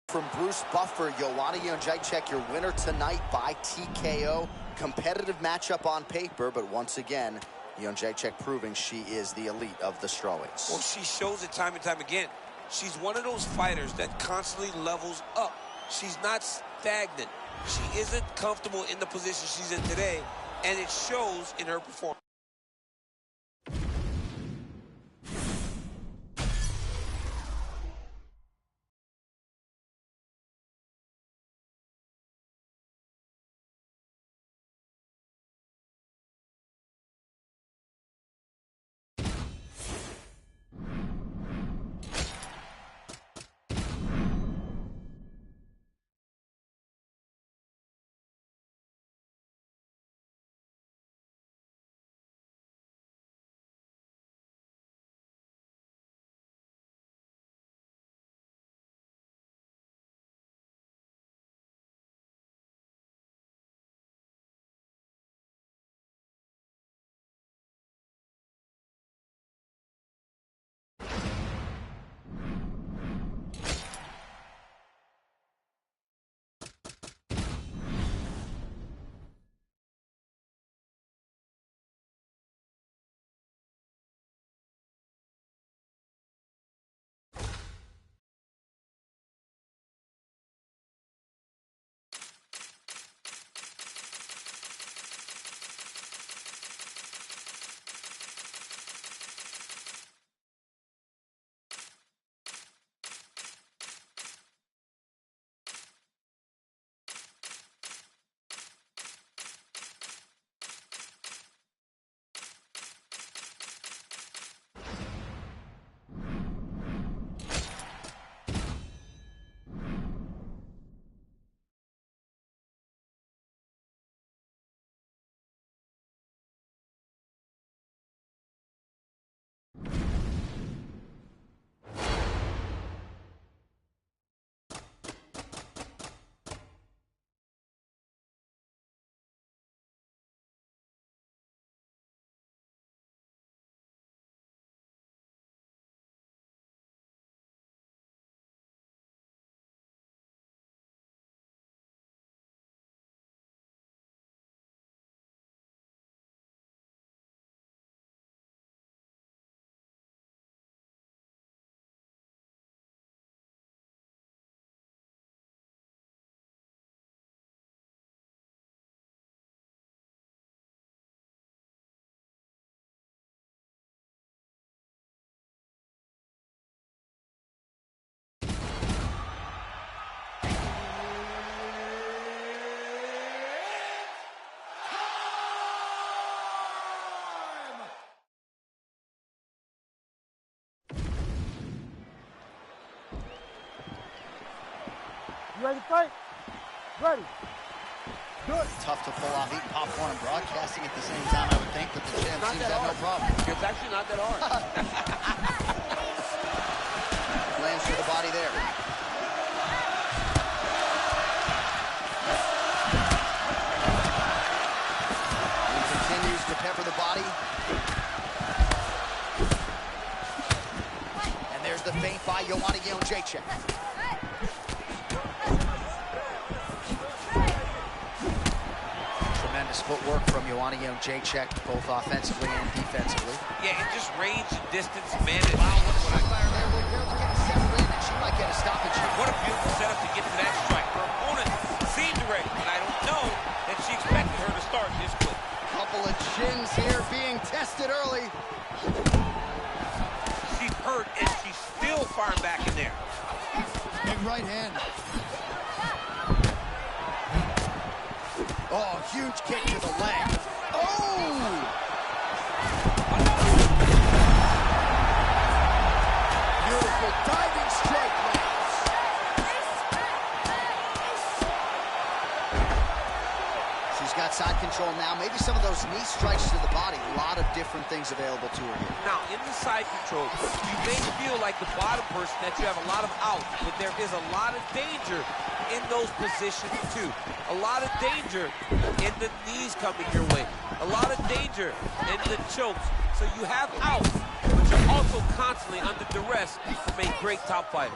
S1: from Bruce Buffer, Joanna Jędrzejczyk, your winner tonight by TKO. Competitive matchup on paper, but once again, Jędrzejczyk proving she is the elite of the strawweights.
S16: Well, she shows it time and time again. She's one of those fighters that constantly levels up. She's not stagnant. She isn't comfortable in the position she's in today, and it shows in her performance.
S3: ready to fight? Ready. Good.
S1: Tough to pull off eating popcorn and broadcasting at the same time, I would think, but the champ seems to have no problem.
S16: It's actually not that hard.
S1: Lands to the body there. He continues to pepper the body. And there's the feint by Joanna Jędrzejczyk. Tremendous footwork from Joanna Jędrzejczyk, both offensively and defensively.
S4: Yeah, and just range and distance management.
S1: Wow, what a shot fire there. We're barely getting settled in, and she might get a stoppage here.
S4: What a beautiful setup to get to that strike. Her opponent seemed ready, and I don't know that she expected her to start this quick.
S1: Couple of chins here being tested early.
S4: She's hurt, and she's still firing back in there.
S1: Big right hand. Oh, huge kick to the leg. Oh! Beautiful diving strike lands. She's got side control now. Maybe some of those knee strikes to the body. A lot of different things available to her here.
S4: Now, in the side control, you may feel like the bottom person that you have a lot of out, but there is a lot of danger in those positions too. A lot of danger in the knees coming your way. A lot of danger in the chokes. So you have out, but you're also constantly under duress from a great top fighter.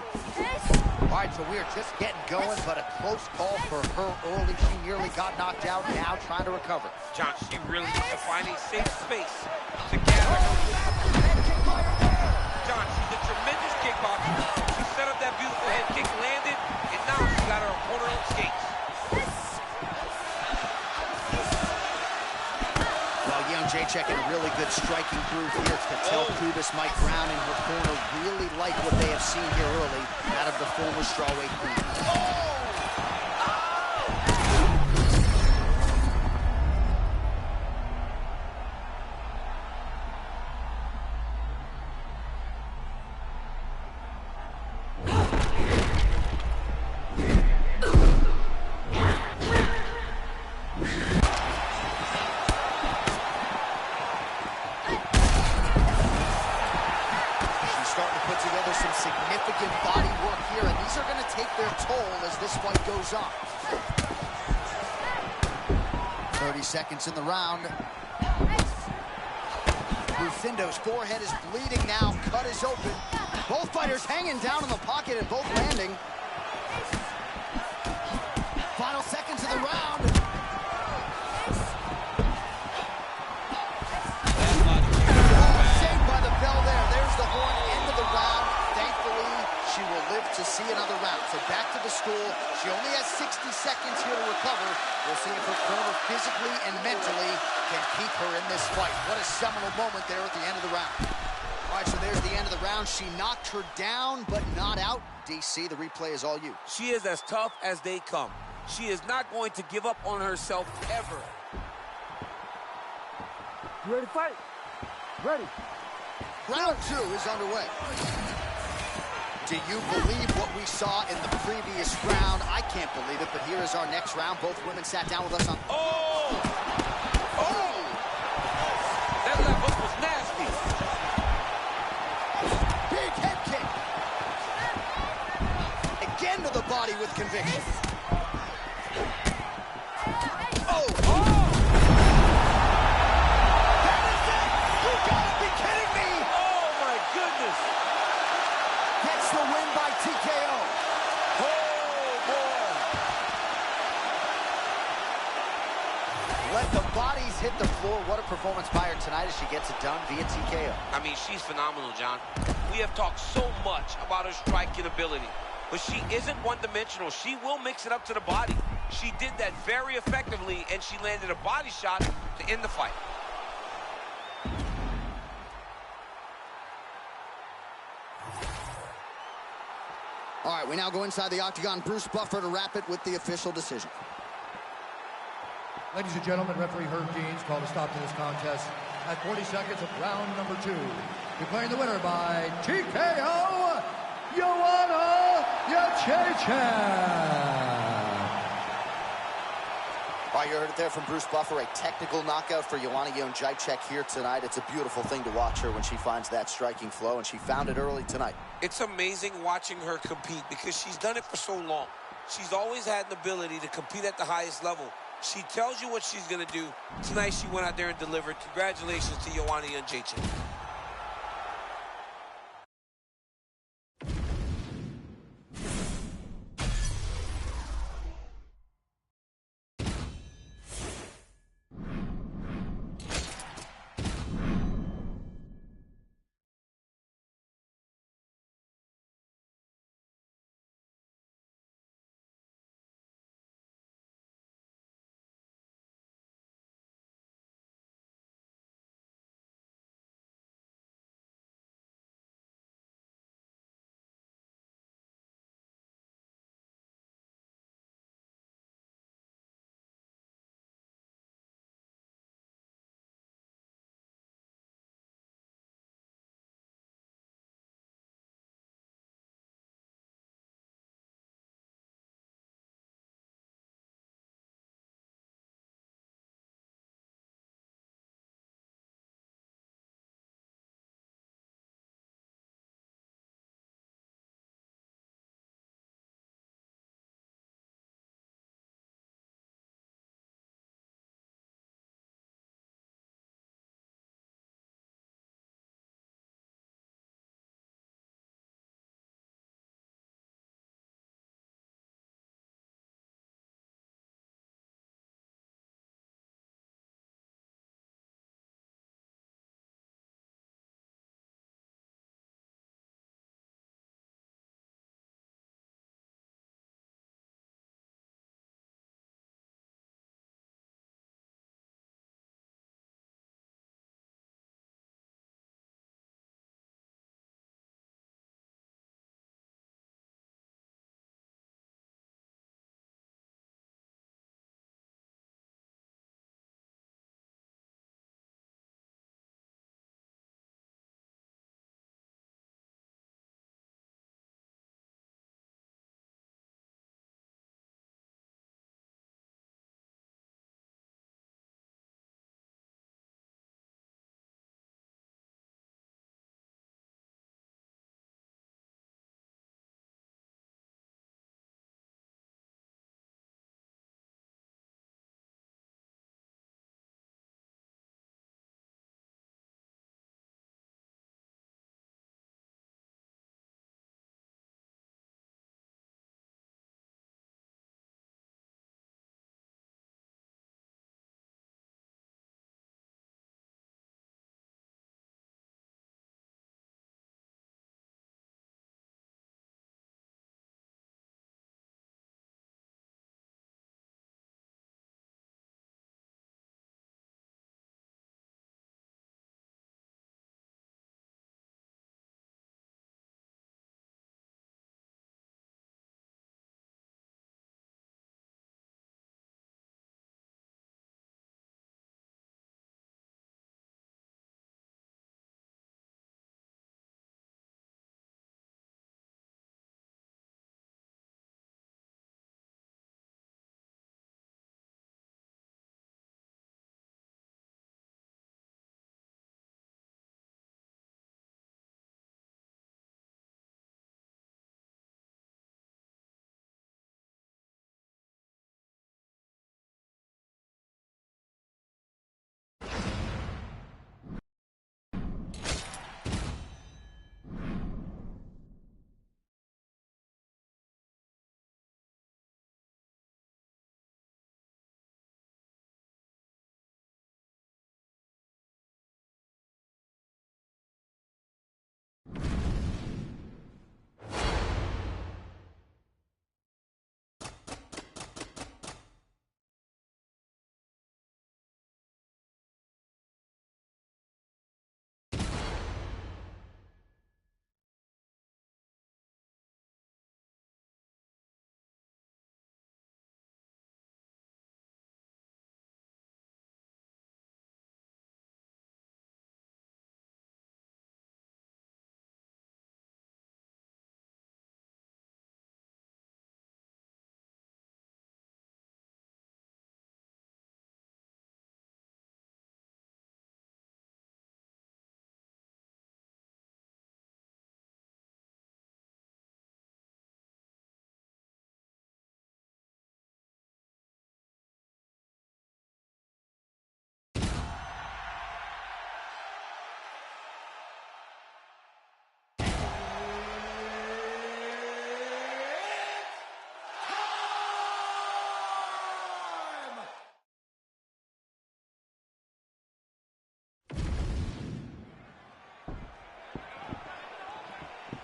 S1: All right, so we're just getting going, but a close call for her early. She nearly got knocked out, now trying to recover.
S4: John, she really needs to find a safe space to gather her. John, she's a tremendous kickboxer. She set up that beautiful head kick, landed, and now she got her opponent on skates.
S1: Well, Jędrzejczyk in a really good striking groove here. Patel, Kubis, Mike Brown in her corner really like what they have seen here early out of the former strawweight queen. Significant body work here, and these are going to take their toll as this fight goes on. 30 seconds in the round. Bufindo's forehead is bleeding now. Cut is open. Both fighters hanging down in the pocket and both landing. Final seconds of the round. Saved by the bell there. There's the horn. End of the round. She will live to see another round. So back to the stool. She only has 60 seconds here to recover. We'll see if her corner physically and mentally can keep her in this fight. What a seminal moment there at the end of the round. All right, so there's the end of the round. She knocked her down, but not out. DC, the replay is all you.
S16: She is as tough as they come. She is not going to give up on herself ever.
S3: You ready to fight? Ready.
S1: Round 2 is underway. Do you believe what we saw in the previous round? I can't believe it, but here is our next round. Both women sat down with us on...
S4: Oh! Oh! That left hook was nasty.
S1: Big head kick. Again to the body with conviction. Oh! Oh! That is it! You gotta be kidding me!
S4: Oh, my goodness!
S1: Gets the win by TKO.
S4: Oh, boy.
S1: Let the bodies hit the floor. What a performance by her tonight as she gets it done via TKO.
S4: I mean, she's phenomenal, John. We have talked so much about her striking ability, but she isn't one-dimensional. She will mix it up to the body. She did that very effectively, and she landed a body shot to end the fight.
S1: All right, we now go inside the octagon. Bruce Buffer to wrap it with the official decision.
S2: Ladies and gentlemen, referee Herb Deans called a stop to this contest at 40 seconds of round number 2. Declaring the winner by TKO, Joanna
S1: All right, you heard it there from Bruce Buffer, a technical knockout for Joanna Jędrzejczyk here tonight. It's a beautiful thing to watch her when she finds that striking flow, and she found it early tonight.
S16: It's amazing watching her compete because she's done it for so long. She's always had an ability to compete at the highest level. She tells you what she's going to do. Tonight, she went out there and delivered. Congratulations to Joanna Jędrzejczyk.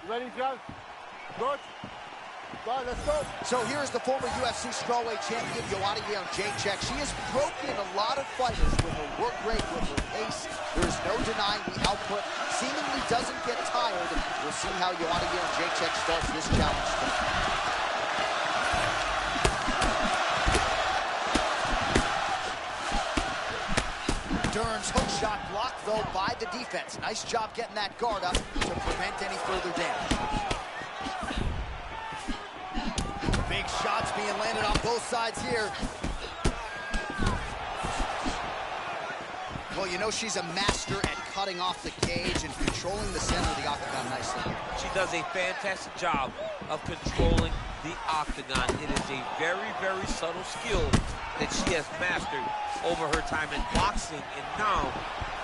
S3: Ready, John? Good. Go, let's go.
S1: So here's the former UFC strawweight champion, Joanna Jędrzejczyk. She has broken a lot of fighters with her work rate, with her pace. There is no denying the output. Seemingly doesn't get tired. We'll see how Joanna Jędrzejczyk starts this challenge tonight. Dern's hook shot blocked, though, by the defense. Nice job getting that guard up to prevent any further damage. Big shots being landed on both sides here. Well, you know she's a master at cutting off the cage and controlling the center of the octagon nicely.
S4: She does a fantastic job of controlling the octagon. It is a very, very subtle skill that she has mastered over her time in boxing and now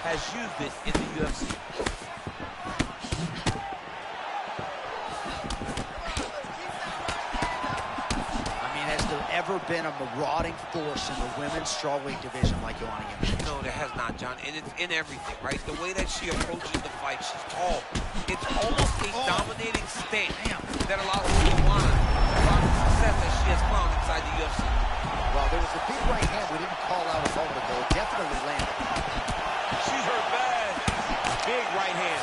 S4: has used it in the UFC.
S1: I mean, has there ever been a marauding force in the women's strawweight division like Joanna Jędrzejczyk?
S4: No, there has not, John, and it's in everything, right? The way that she approaches the fight, she's tall. It's almost a dominating stance that allows Joanna to find the success that she has found inside the UFC.
S1: Well, there was a big right hand we didn't call out a moment ago. It definitely landed.
S4: She's hurt bad. Big right hand.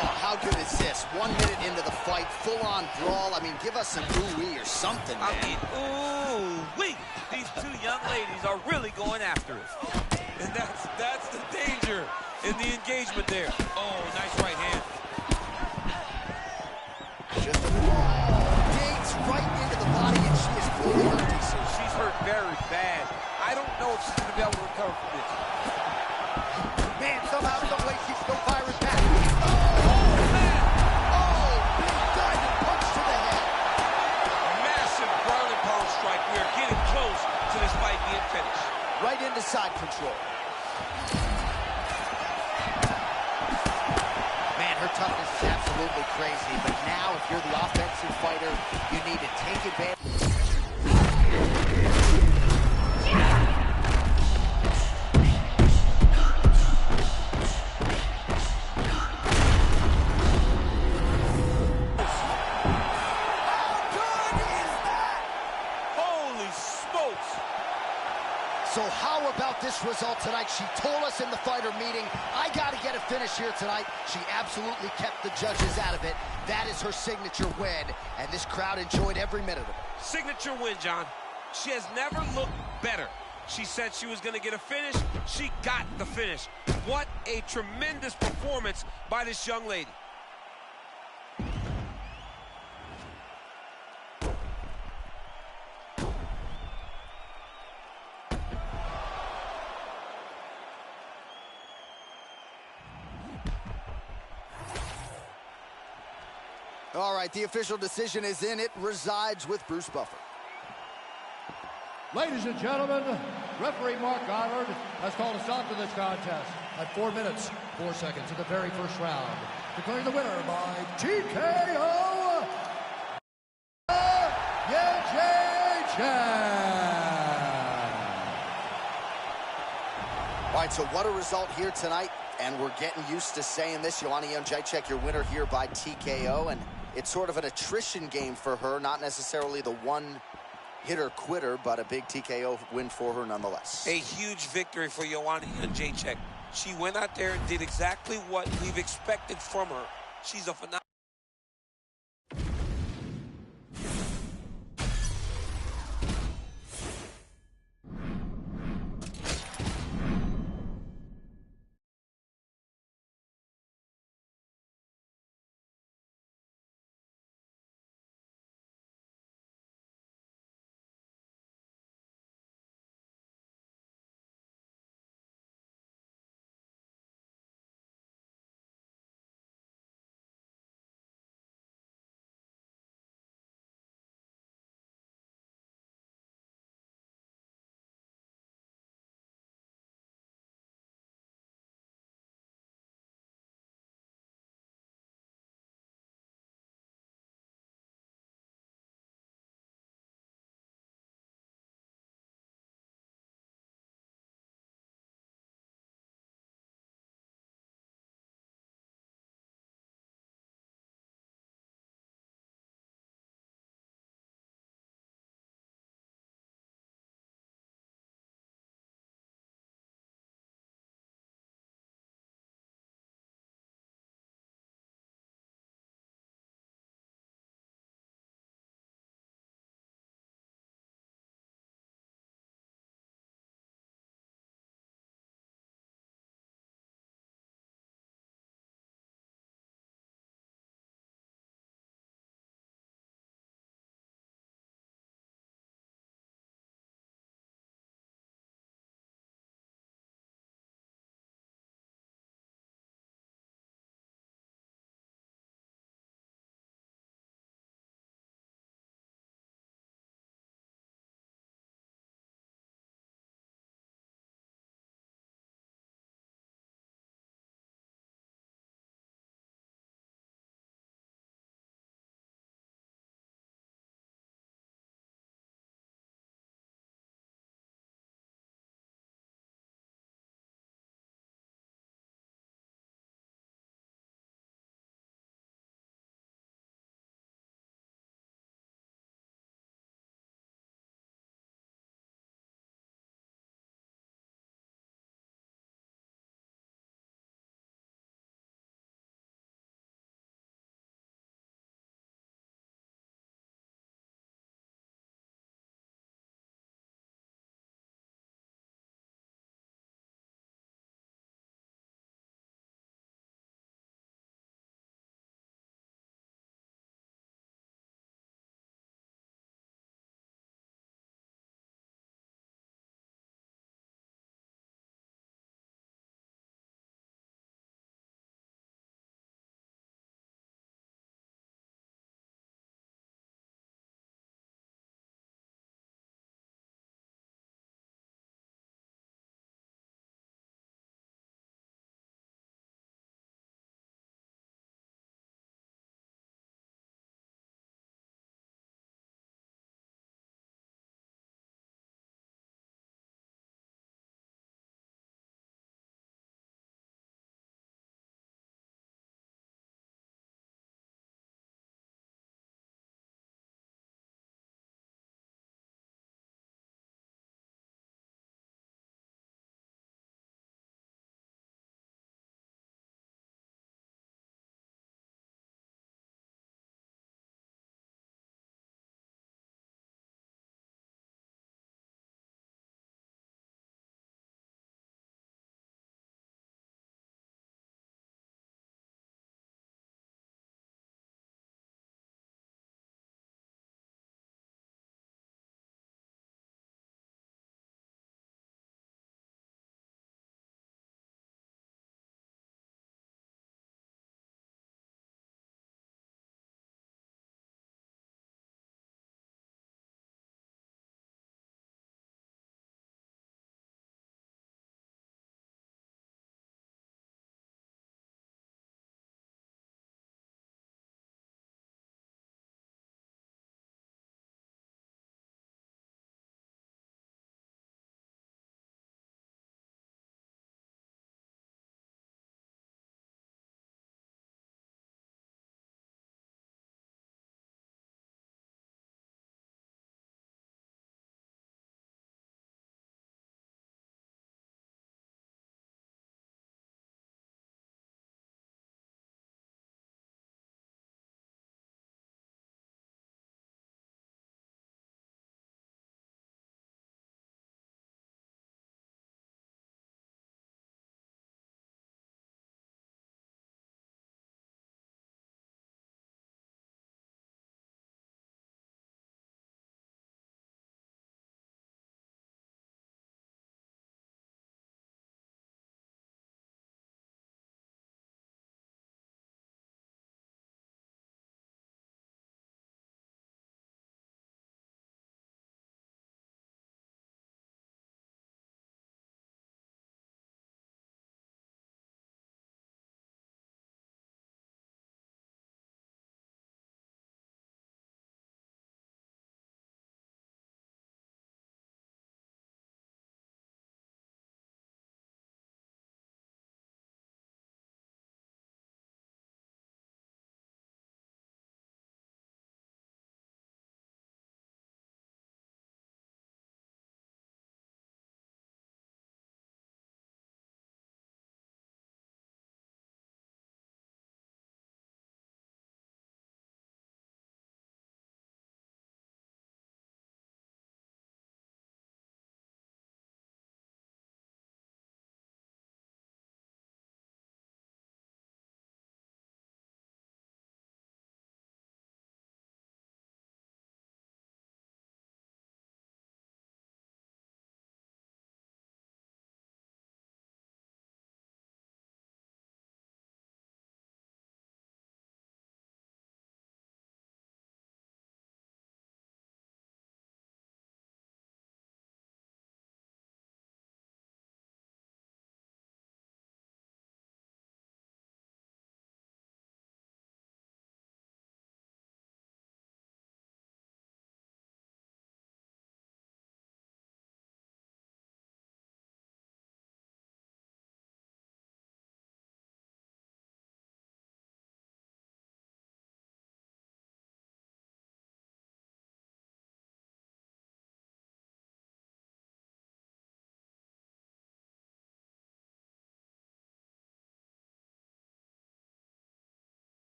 S1: Oh, how good is this? 1 minute into the fight, full-on brawl. I mean, give us some ooh-wee or something, man.
S4: I mean, ooh-wee. These two young ladies are really going after it. And that's the danger in the engagement there. Oh, nice right hand.
S1: Just a digs right into the body, and she is fully hurt.
S4: She's hurt very bad. I don't know if she's going to be able to recover from this.
S1: Man, somehow, some way, she's still firing back. Oh, man! Oh, big diving punch to the head.
S4: Massive ground and pound strike. We are getting close to this fight being finished.
S1: Right into side control. Her toughness is absolutely crazy, but now if you're the offensive fighter, you need to take advantage. So how about this result tonight? She told us in the fighter meeting, I got to get a finish here tonight. She absolutely kept the judges out of it. That is her signature win, and this crowd enjoyed every minute of it.
S4: Signature win, John. She has never looked better. She said she was going to get a finish. She got the finish. What a tremendous performance by this young lady.
S1: All right, the official decision is in. It resides with Bruce Buffer.
S2: Ladies and gentlemen, referee Mark Goddard has called a stop to this contest at 4 minutes, 4 seconds of the very first round. Declaring the winner by TKO, Jędrzejczyk.
S1: All right, so what a result here tonight. And we're getting used to saying this. Joanna Jędrzejczyk, your winner here by TKO. And it's sort of an attrition game for her, not necessarily the one-hitter-quitter, but a big TKO win for her nonetheless.
S4: A huge victory for Joanna Jędrzejczyk. She went out there and did exactly what we've expected from her. She's a phenomenal.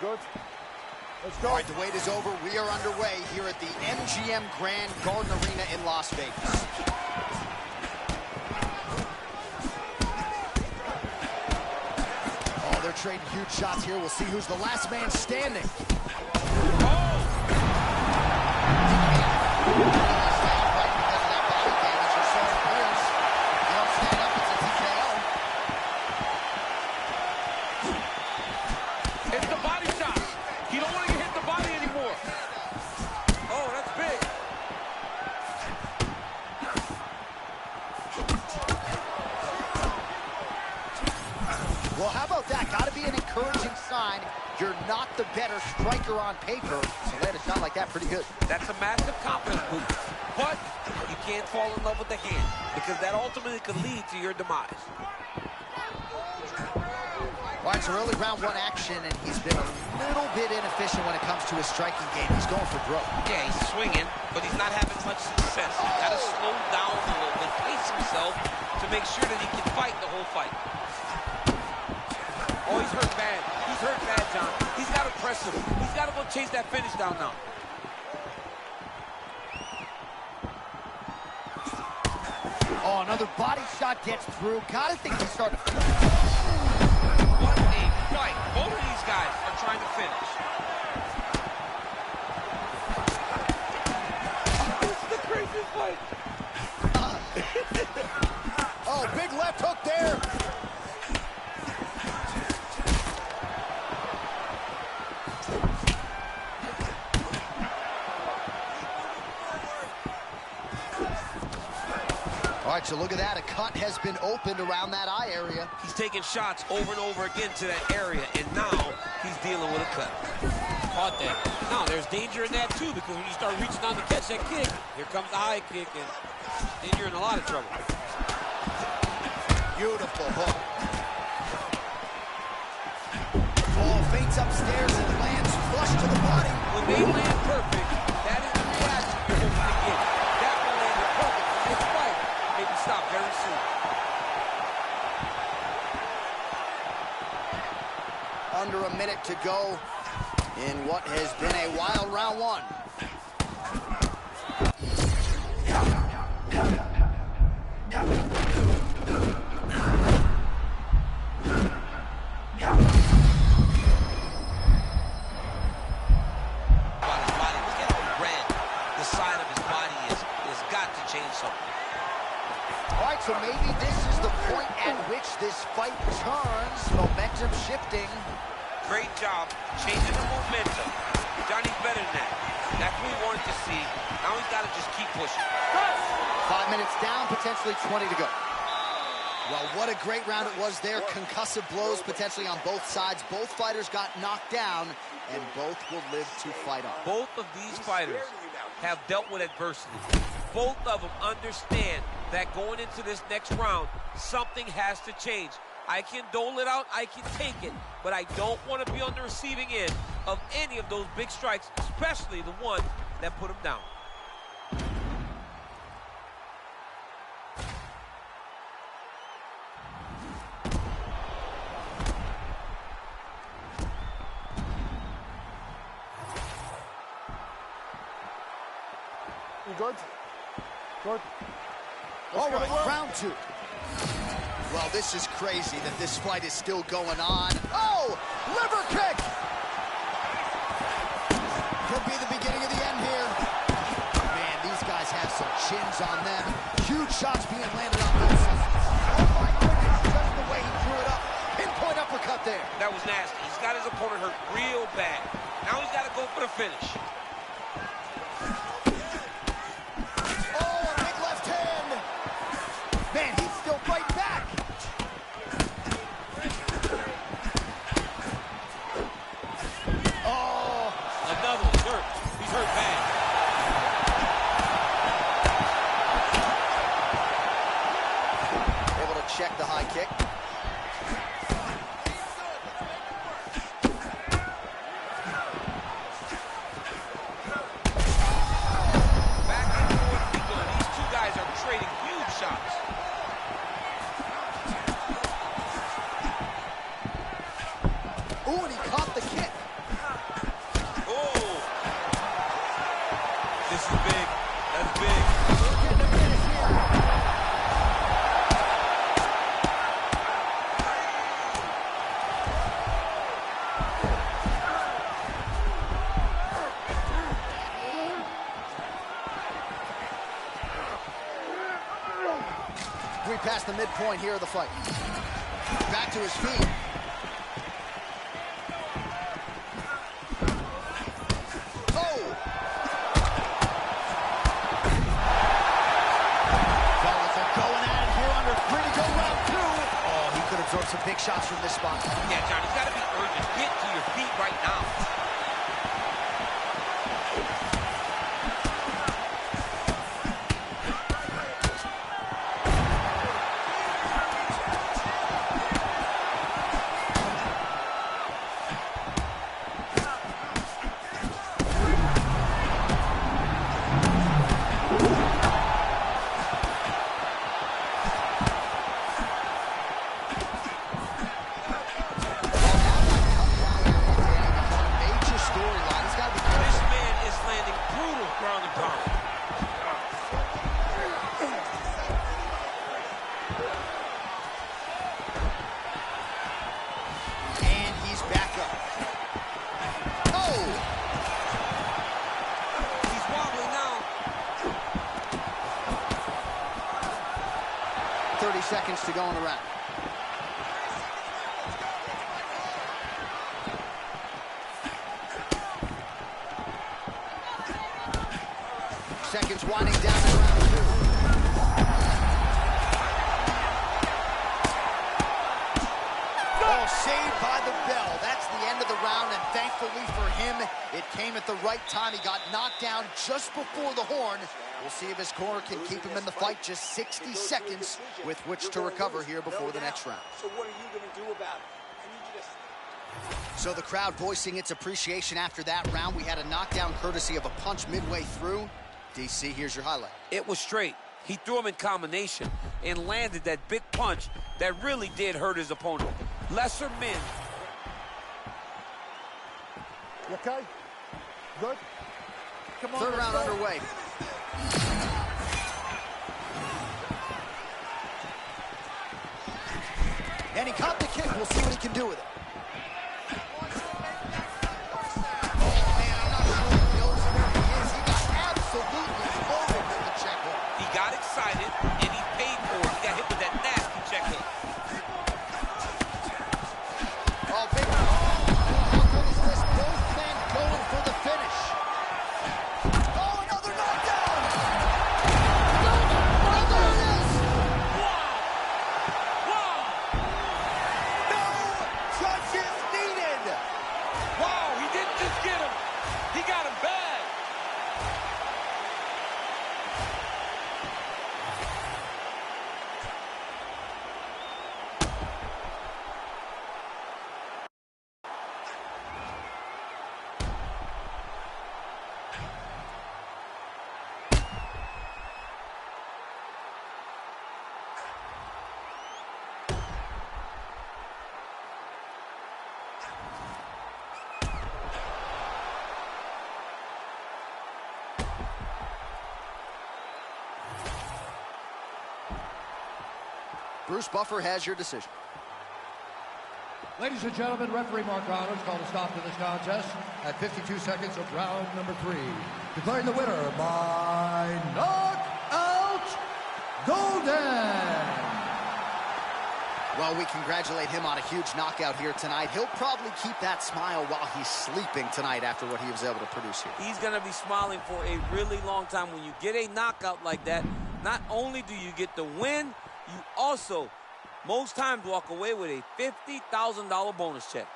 S2: good? Let's go.
S1: All right, the wait is over. We are underway here at the MGM Grand Garden Arena in Las Vegas. Oh, they're trading huge shots here. We'll see who's the last man standing. Well, how about that? Got to be an encouraging sign. You're not the better striker on paper, so land a shot like that pretty good.
S16: That's a massive confidence boost. But you can't fall in love with the hand, because that ultimately could lead to your demise.
S1: All right, so early round one action, and he's been a little bit inefficient when it comes to his striking game. He's going for broke.
S16: Yeah, he's swinging, but he's not having much success. He's got to slow down a little bit, pace himself to make sure that he can fight the whole fight. Oh, he's hurt bad. He's hurt bad, John. He's got to press him. He's got to go chase that finish down now.
S1: Oh, another body shot gets through. Gotta think he's starting to...
S16: What a fight. Both of these guys are trying to finish. This is the craziest fight.
S1: Oh, big left hook there. All right, so look at that. A cut has been opened around that eye area.
S16: He's taking shots over and over again to that area, and now he's dealing with a cut. Caught that. Now, there's danger in that, too, because when you start reaching down to catch that kick, here comes the high kick, and then you're in a lot of trouble.
S1: Beautiful hook. Oh, feints upstairs and lands flush to the body.
S16: When they land perfect, that is the reaction you're hoping to get. That one landed perfect in this fight. Maybe stop very soon.
S1: Under a minute to go in what has been a wild round one. So maybe this is the point at which this fight turns. Momentum shifting.
S16: Great job changing the momentum. Johnny's better than that. That's what we wanted to see. Now he's got to just keep pushing.
S1: 5 minutes down, potentially 20 to go. Well, what a great round it was there. Concussive blows potentially on both sides. Both fighters got knocked down, and both will live to fight on.
S16: Both of these fighters have dealt with adversity. Both of them understand that going into this next round, something has to change. I can dole it out, I can take it, but I don't want to be on the receiving end of any of those big strikes, especially the one that put him down.
S2: You good? Good.
S1: All right, round two. Well, this is crazy that this fight is still going on. Oh, liver kick! Could be the beginning of the end here. Man, these guys have some chins on them. Huge shots being landed on both sides. Oh my goodness, just the way he drew it up. Pinpoint uppercut there.
S16: That was nasty. He's got his opponent hurt real bad. Now he's got to go for the finish.
S1: Man, he's still fighting back. Oh.
S16: Another one's hurt. He's hurt bad.
S1: Able to check the high kick. We passed the midpoint here of the fight. Back to his feet. Oh! Fellas are going at it here under 3 to go round 2. Oh, he could absorb some big shots from this spot.
S4: Yeah, John, he's got to be urgent. Get to your feet right now.
S1: And he's back up. Oh!
S16: He's wobbling now.
S1: 30 seconds to go in the round. Seconds winding down in round 2. Oh, saved by the bell. That's the end of the round, and thankfully for him, it came at the right time. He got knocked down just before the horn. We'll see if his corner can keep him in the fight. Just 60 seconds with which to recover here before the next round.
S18: So what are you going to do about it? I need you to...
S1: So the crowd voicing its appreciation after that round. We had a knockdown courtesy of a punch midway through. DC, here's your highlight.
S16: It was straight. He threw him in combination and landed that big punch that really did hurt his opponent. Lesser men.
S2: You okay? Good? Come on,
S1: Third round underway. And he caught the kick. We'll see what he can do with it.
S16: Got excited, and he paid for it. He got hit with that nasty check hook.
S1: Oh, big how good is this? Both men going for the finish. Oh, another knockdown! Oh, there it is!
S16: Wow!
S1: No judges needed!
S16: Wow, he didn't just get him. He got him bad.
S1: Bruce Buffer has your decision.
S2: Ladies and gentlemen, referee Mark Reynolds called a stop to this contest at 52 seconds of round number 3. Declaring the winner by knockout, Golden.
S1: Well, we congratulate him on a huge knockout here tonight. He'll probably keep that smile while he's sleeping tonight after what he was able to produce here.
S16: He's going to be smiling for a really long time. When you get a knockout like that, not only do you get the win, you also, most times, walk away with a $50,000 bonus check.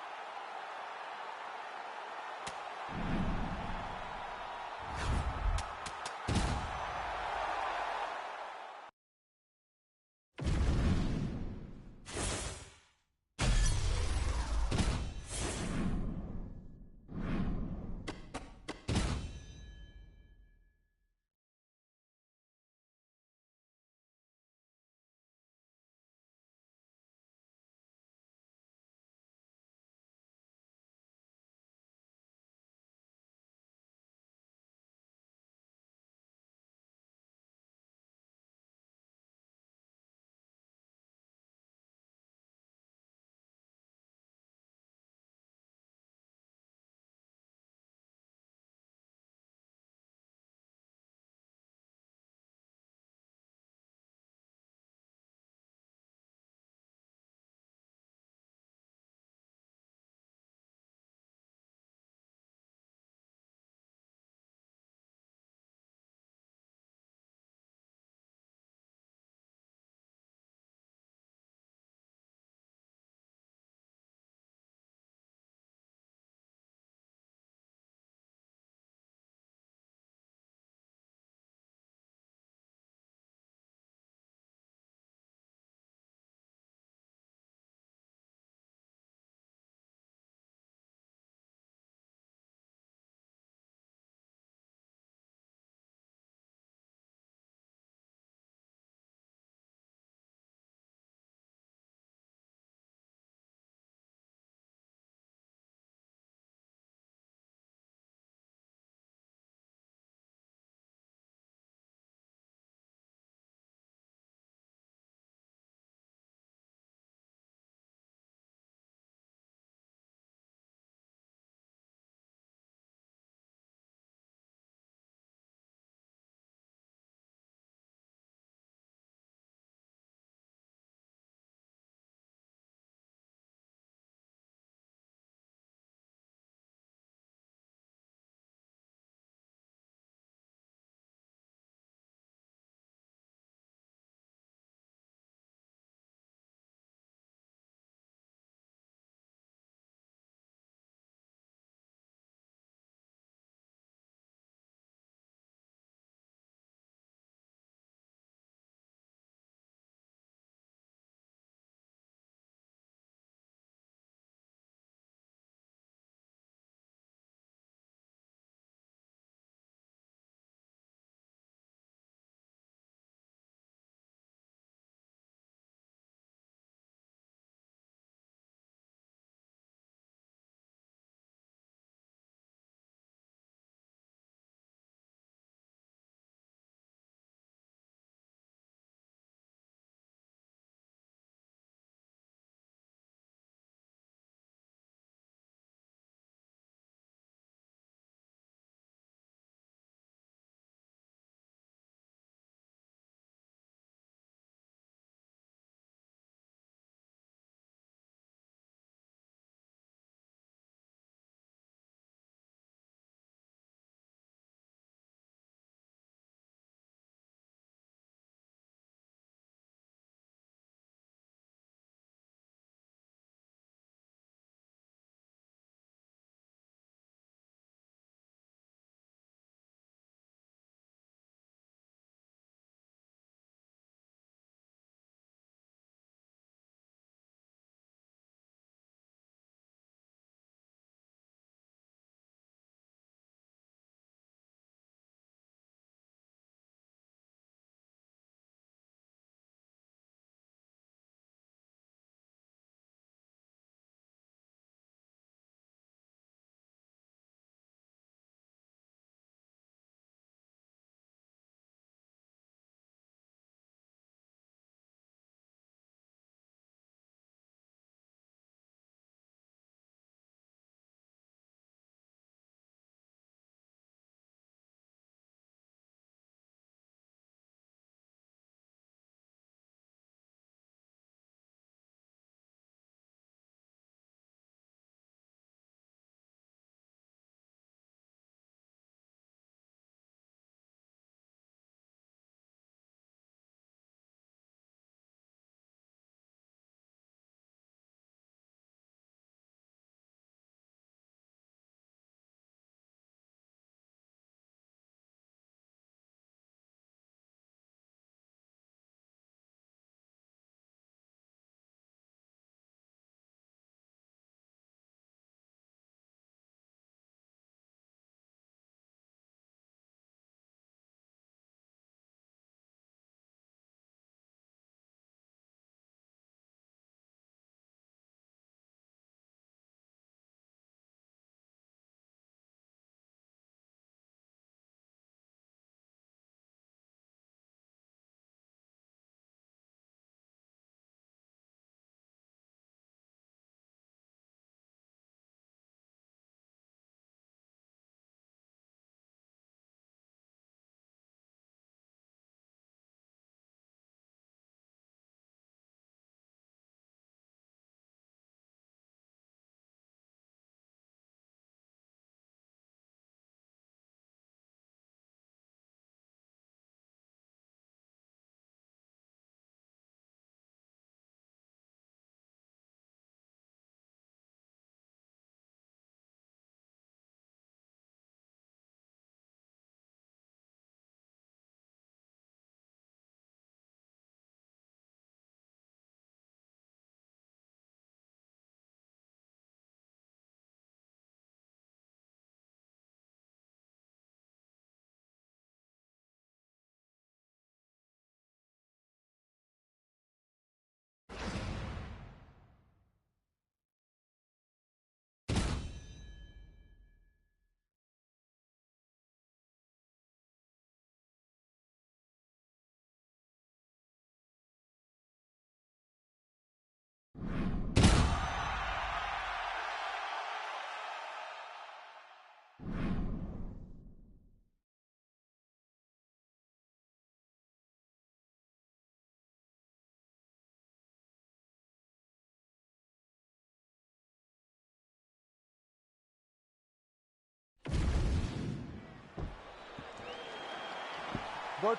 S2: Good.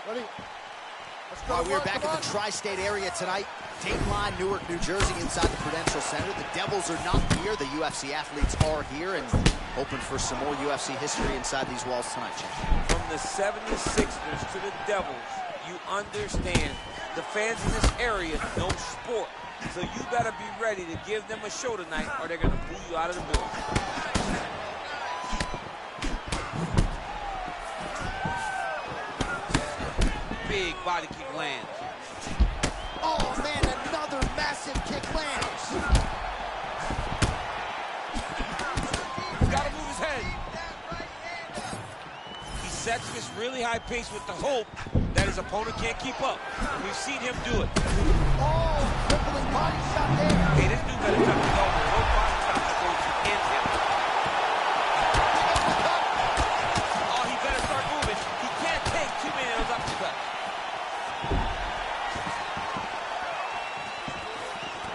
S2: Ready? Let's go.
S1: All right, we are back at the tri-state area tonight. Dateline, Newark, New Jersey, inside the Prudential Center. The Devils are not here. The UFC athletes are here and hoping for some more UFC history inside these walls tonight, champion.
S16: From the 76ers to the Devils, you understand the fans in this area know sport. So you better be ready to give them a show tonight or they're going to boo you out of the building. Big body kick lands.
S1: Oh, man, another massive kick lands.
S16: He's got to move his head. He sets this really high pace with the hope that his opponent can't keep up. We've seen him do it.
S1: Oh, crippling body shot there.
S16: Hey, this dude better tuck his elbow. No body shot that goes to end him. Oh, he better start moving. He can't take too many of those uppercuts.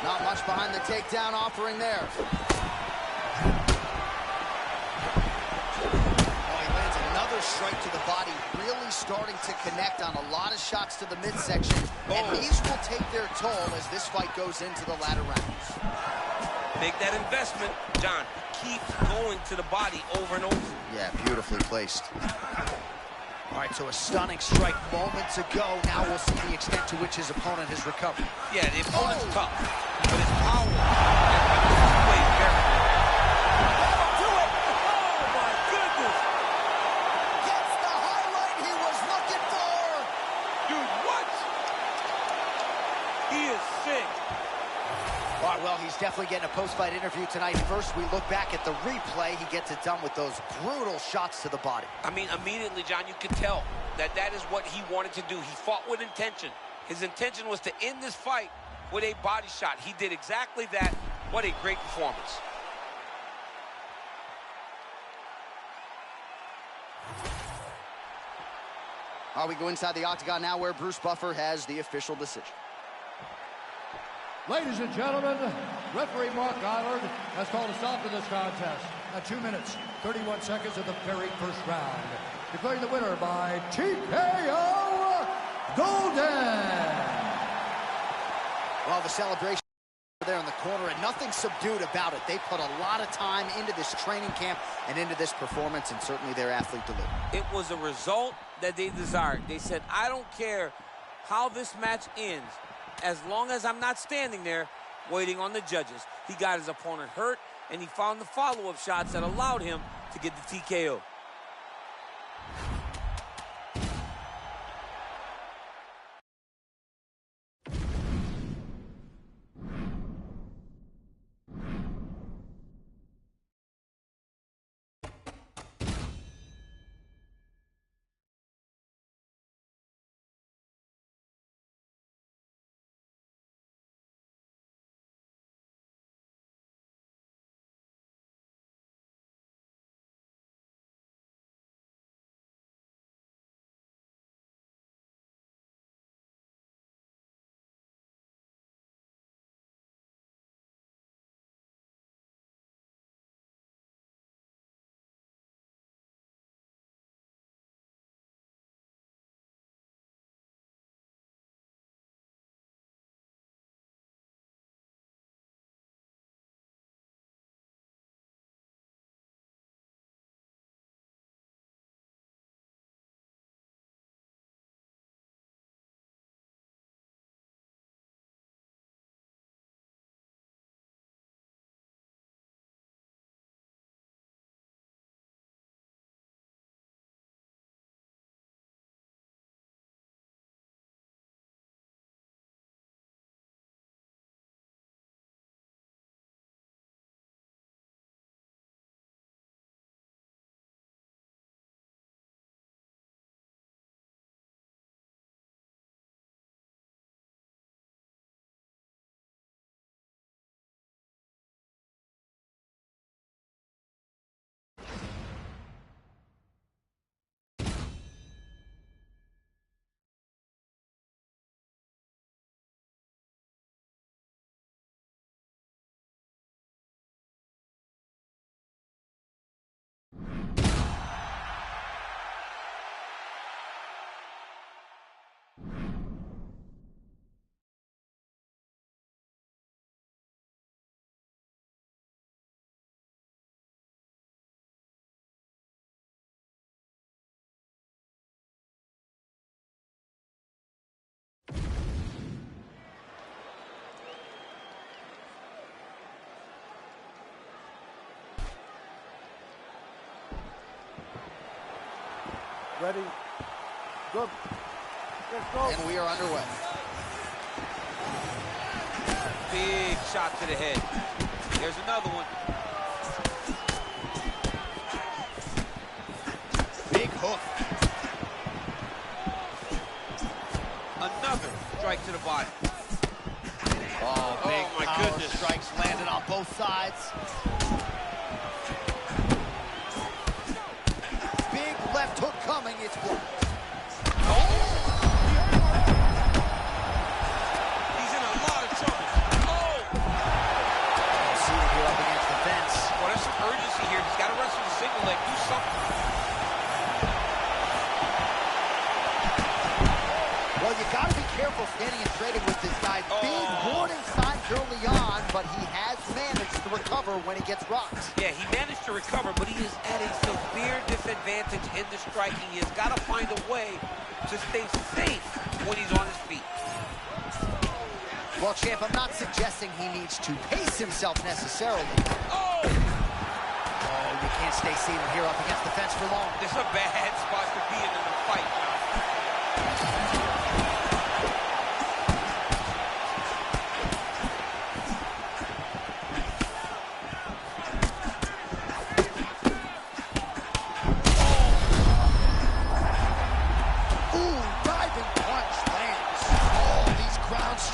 S1: Not much behind the takedown offering there. Oh, he lands another strike to the body, really starting to connect on a lot of shots to the midsection. And these will take their toll as this fight goes into the latter rounds.
S16: Make that investment, John. Keep going to the body over and over.
S1: Yeah, beautifully placed. All right, so a stunning strike moments ago. Now we'll see the extent to which his opponent has recovered.
S16: Yeah, the opponent's tough, but his power is displayed very well. Do it! Oh, my goodness!
S1: Gets the highlight he was looking for!
S16: Dude, what? He is sick.
S1: All right, well, he's definitely getting a post-fight interview tonight. First, we look back at the replay. He gets it done with those brutal shots to the body.
S16: I mean, immediately, John, you could tell that that is what he wanted to do. He fought with intention. His intention was to end this fight with a body shot. He did exactly that. What a great performance.
S1: All right, we go inside the octagon now where Bruce Buffer has the official decision.
S2: Ladies and gentlemen, referee Mark Island has called a stop to this contest at 2 minutes, 31 seconds of the very first round. Declaring the winner by TKO Golden.
S1: Well, the celebration there in the corner, and nothing subdued about it. They put a lot of time into this training camp and into this performance, and certainly their athlete delivered.
S16: It was a result that they desired. They said, I don't care how this match ends, as long as I'm not standing there waiting on the judges. He got his opponent hurt, and he found the follow-up shots that allowed him to get the TKO.
S3: Ready? Good. Let's go.
S1: And we are underway.
S4: Big shot to the head. There's another one.
S1: Big hook.
S4: Another strike to the body.
S1: Oh, big
S4: my
S1: power
S4: goodness.
S1: strikes landed on both sides. Big left hook coming. It's blocked.
S4: He's in a lot of trouble. Oh!
S1: Seated here up against the fence.
S4: Well, there's some urgency here. He's got to wrestle the single leg. Do something.
S1: Well, you got to be careful standing and trading with this guy. Big warning signs early on, but he has managed to recover when he gets rocked.
S4: Yeah, he managed to recover, but he is at a severe disadvantage in the striking. He has got to find a way to stay safe when he's on his feet.
S1: Well, champ, I'm not suggesting he needs to pace himself necessarily.
S4: Oh!
S1: Oh, you can't stay seated here up against the fence for long.
S4: This is a bad spot to be in a fight.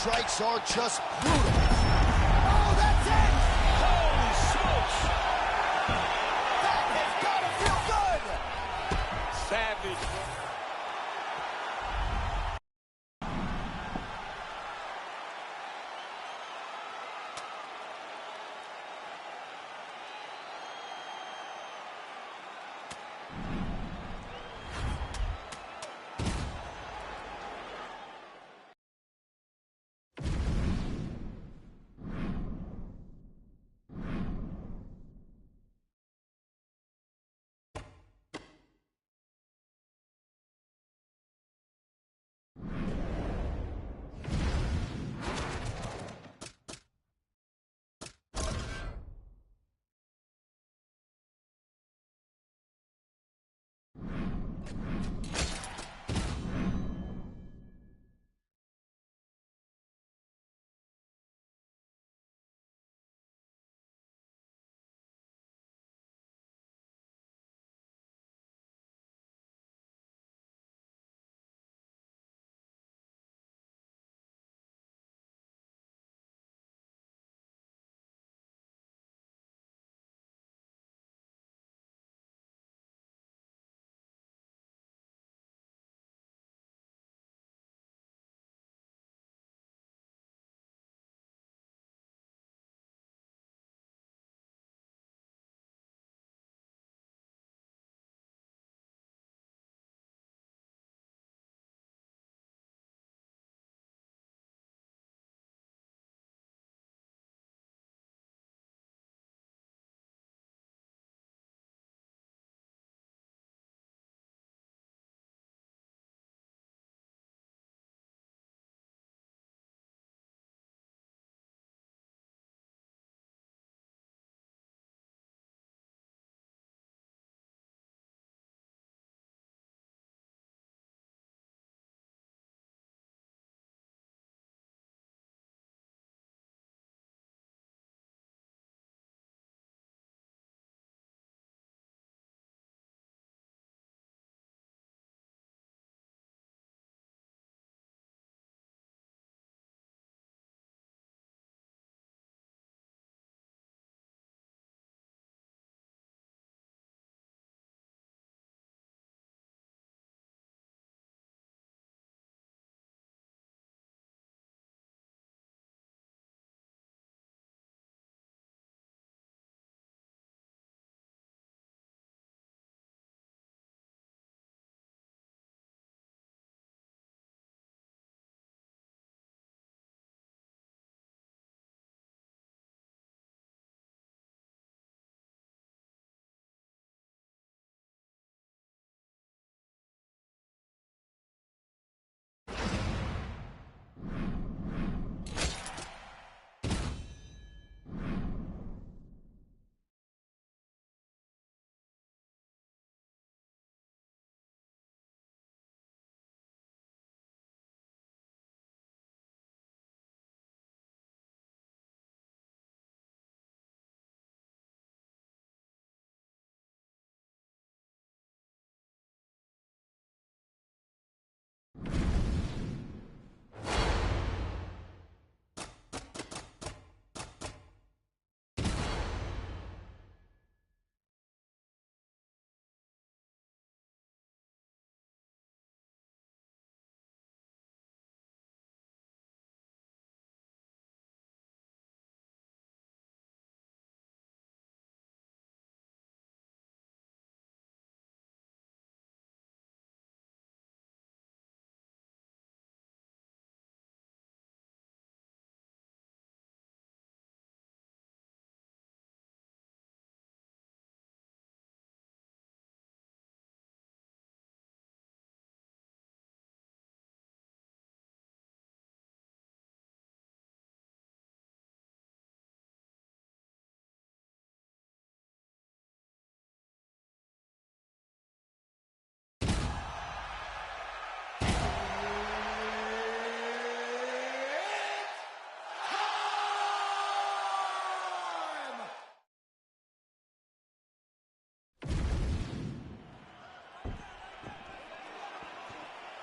S1: Strikes are just brutal. Oh, that's it!
S4: Holy smokes!
S1: That has got to feel good!
S4: Savage.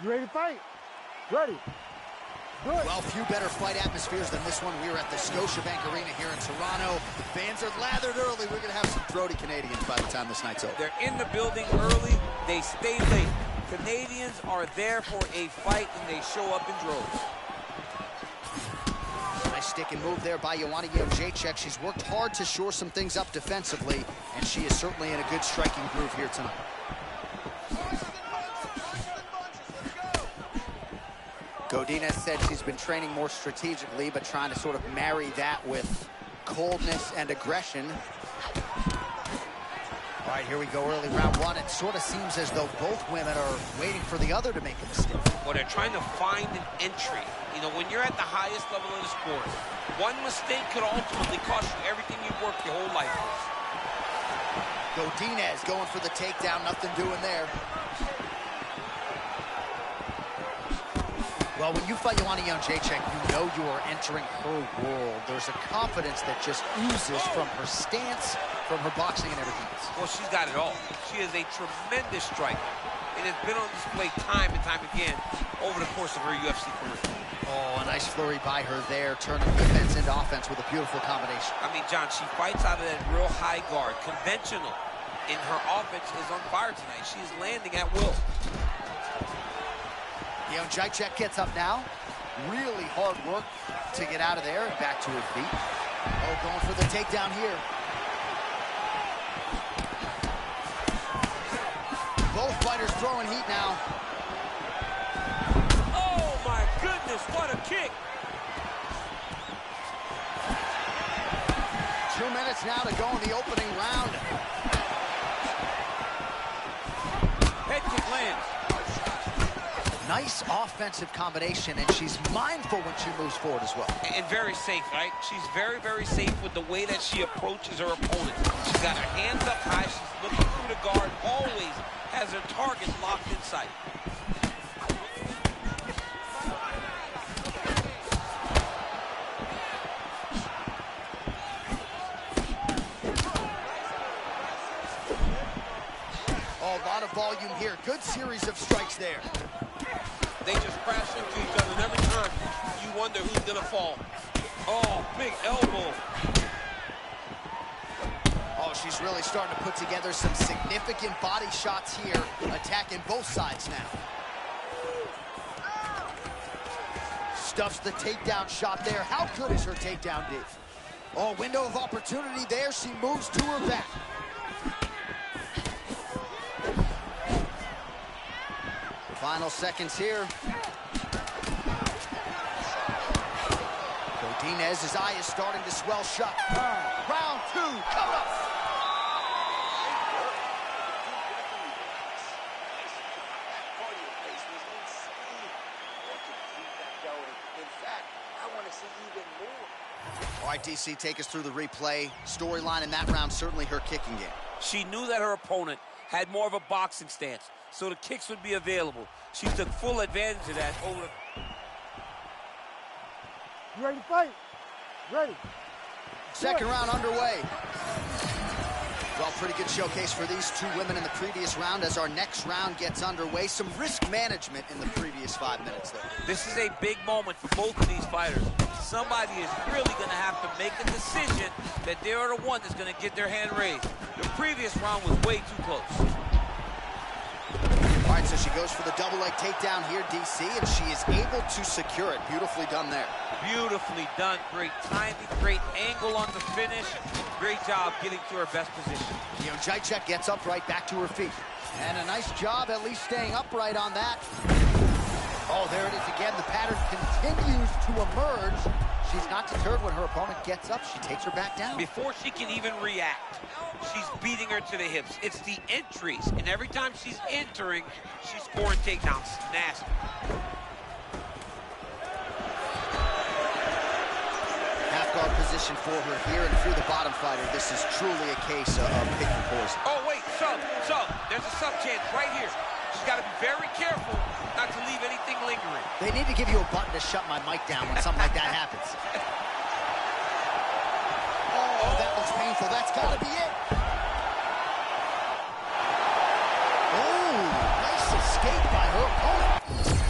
S3: You ready to fight? Ready. Good.
S1: Well, few better fight atmospheres than this one. We are at the Scotiabank Arena here in Toronto. The fans are lathered early. We're going to have some throaty Canadians by the time this night's over.
S16: They're in the building early. They stay late. Canadians are there for a fight, and they show up in droves.
S1: Nice stick and move there by Joanna Jędrzejczyk. She's worked hard to shore some things up defensively, and she is certainly in a good striking groove here tonight. Godinez said she's been training more strategically, but trying to sort of marry that with coldness and aggression. All right, here we go, early round one. It sort of seems as though both women are waiting for the other to make a mistake.
S16: Well, they're trying to find an entry. You know, when you're at the highest level of the sport, one mistake could ultimately cost you everything you've worked your whole life for.
S1: Godinez going for the takedown, nothing doing there. Well, when you fight Joanna Jędrzejczyk, you know you are entering her world. There's a confidence that just oozes from her stance, from her boxing and everything else.
S16: Well, she's got it all. She is a tremendous striker. It has been on display time and time again over the course of her UFC career.
S1: Oh, a nice flurry by her there, turning defense into offense with a beautiful combination.
S16: I mean, John, she fights out of that real high guard, conventional. And her offense is on fire tonight. She is landing at will.
S1: Jędrzejczyk gets up now. Really hard work to get out of there and back to her feet. Oh, going for the takedown here. Both fighters throwing heat now.
S16: Oh, my goodness, what a kick.
S1: 2 minutes now to go in the opening round.
S16: Head kick lands.
S1: Nice offensive combination, and she's mindful when she moves forward as well.
S16: And very safe, right? She's very, very safe with the way that she approaches her opponent. She's got her hands up high. She's looking through the guard. Always has her target locked in sight.
S1: Oh, a lot of volume here. Good series of strikes there.
S16: They just crash into each other, and every time you wonder who's gonna fall. Oh, big elbow.
S1: Oh, she's really starting to put together some significant body shots here, attacking both sides now. Stuffs the takedown shot there. How good is her takedown D? Oh, window of opportunity there. She moves to her back. Final seconds here. Godinez's eye is starting to swell shut. Round two, coming up. All right, DC, take us through the replay. Storyline in that round, certainly her kicking game.
S16: She knew that her opponent had more of a boxing stance, so the kicks would be available. She took full advantage of that over the...
S3: You ready to fight? Ready.
S1: Second round underway. Well, pretty good showcase for these two women in the previous round as our next round gets underway. Some risk management in the previous 5 minutes there.
S16: This is a big moment for both of these fighters. Somebody is really going to have to make a decision that they are the one that's going to get their hand raised. The previous round was way too close.
S1: All right, so she goes for the double leg takedown here, DC, and she is able to secure it. Beautifully done there.
S16: Beautifully done. Great timing, great angle on the finish. Great job getting to her best position.
S1: Jędrzejczyk gets upright, back to her feet. And a nice job at least staying upright on that. Oh, there it is again. The pattern continues to emerge. She's not deterred when her opponent gets up. She takes her back down.
S16: Before she can even react, she's beating her to the hips. It's the entries. And every time she's entering, she's scoring takedowns. Nasty.
S1: Half-guard position for her here, and through the bottom fighter, this is truly a case of picking poison.
S16: Oh, wait, sub. There's a sub chance right here. She's got to be very careful not to leave anything lingering.
S1: They need to give you a button to shut my mic down when something like that happens. Oh, that looks painful. That's got to be it. Oh, nice escape by her opponent.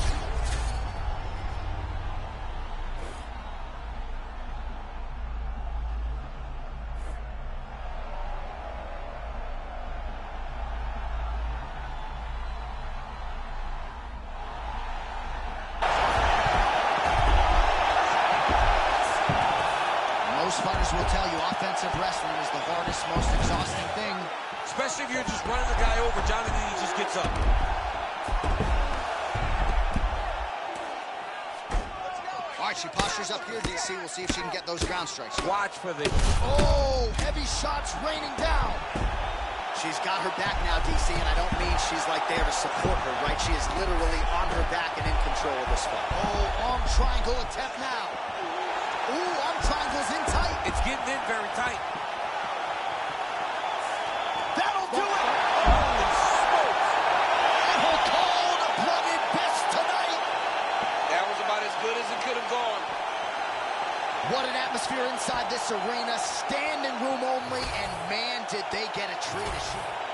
S1: Most fighters will tell you offensive wrestling is the hardest, most exhausting thing.
S5: Especially if you're just running the guy over. Johnny Lee just gets up.
S1: All right, she postures up here, DC. We'll see if she can get those ground strikes.
S5: Watch for this.
S1: Oh, heavy shots raining down. She's got her back now, DC, and I don't mean she's like there to support her, right? She is literally on her back and in control of this fight. Oh, arm triangle attempt now. Ooh, arm triangle's in tight.
S5: It's getting in very tight.
S1: That'll do it. Holy smokes. Oh, cold-blooded best tonight.
S5: That was about as good as it could have gone.
S1: What an atmosphere inside this arena. Standing room only, and man, did they get a treat as she...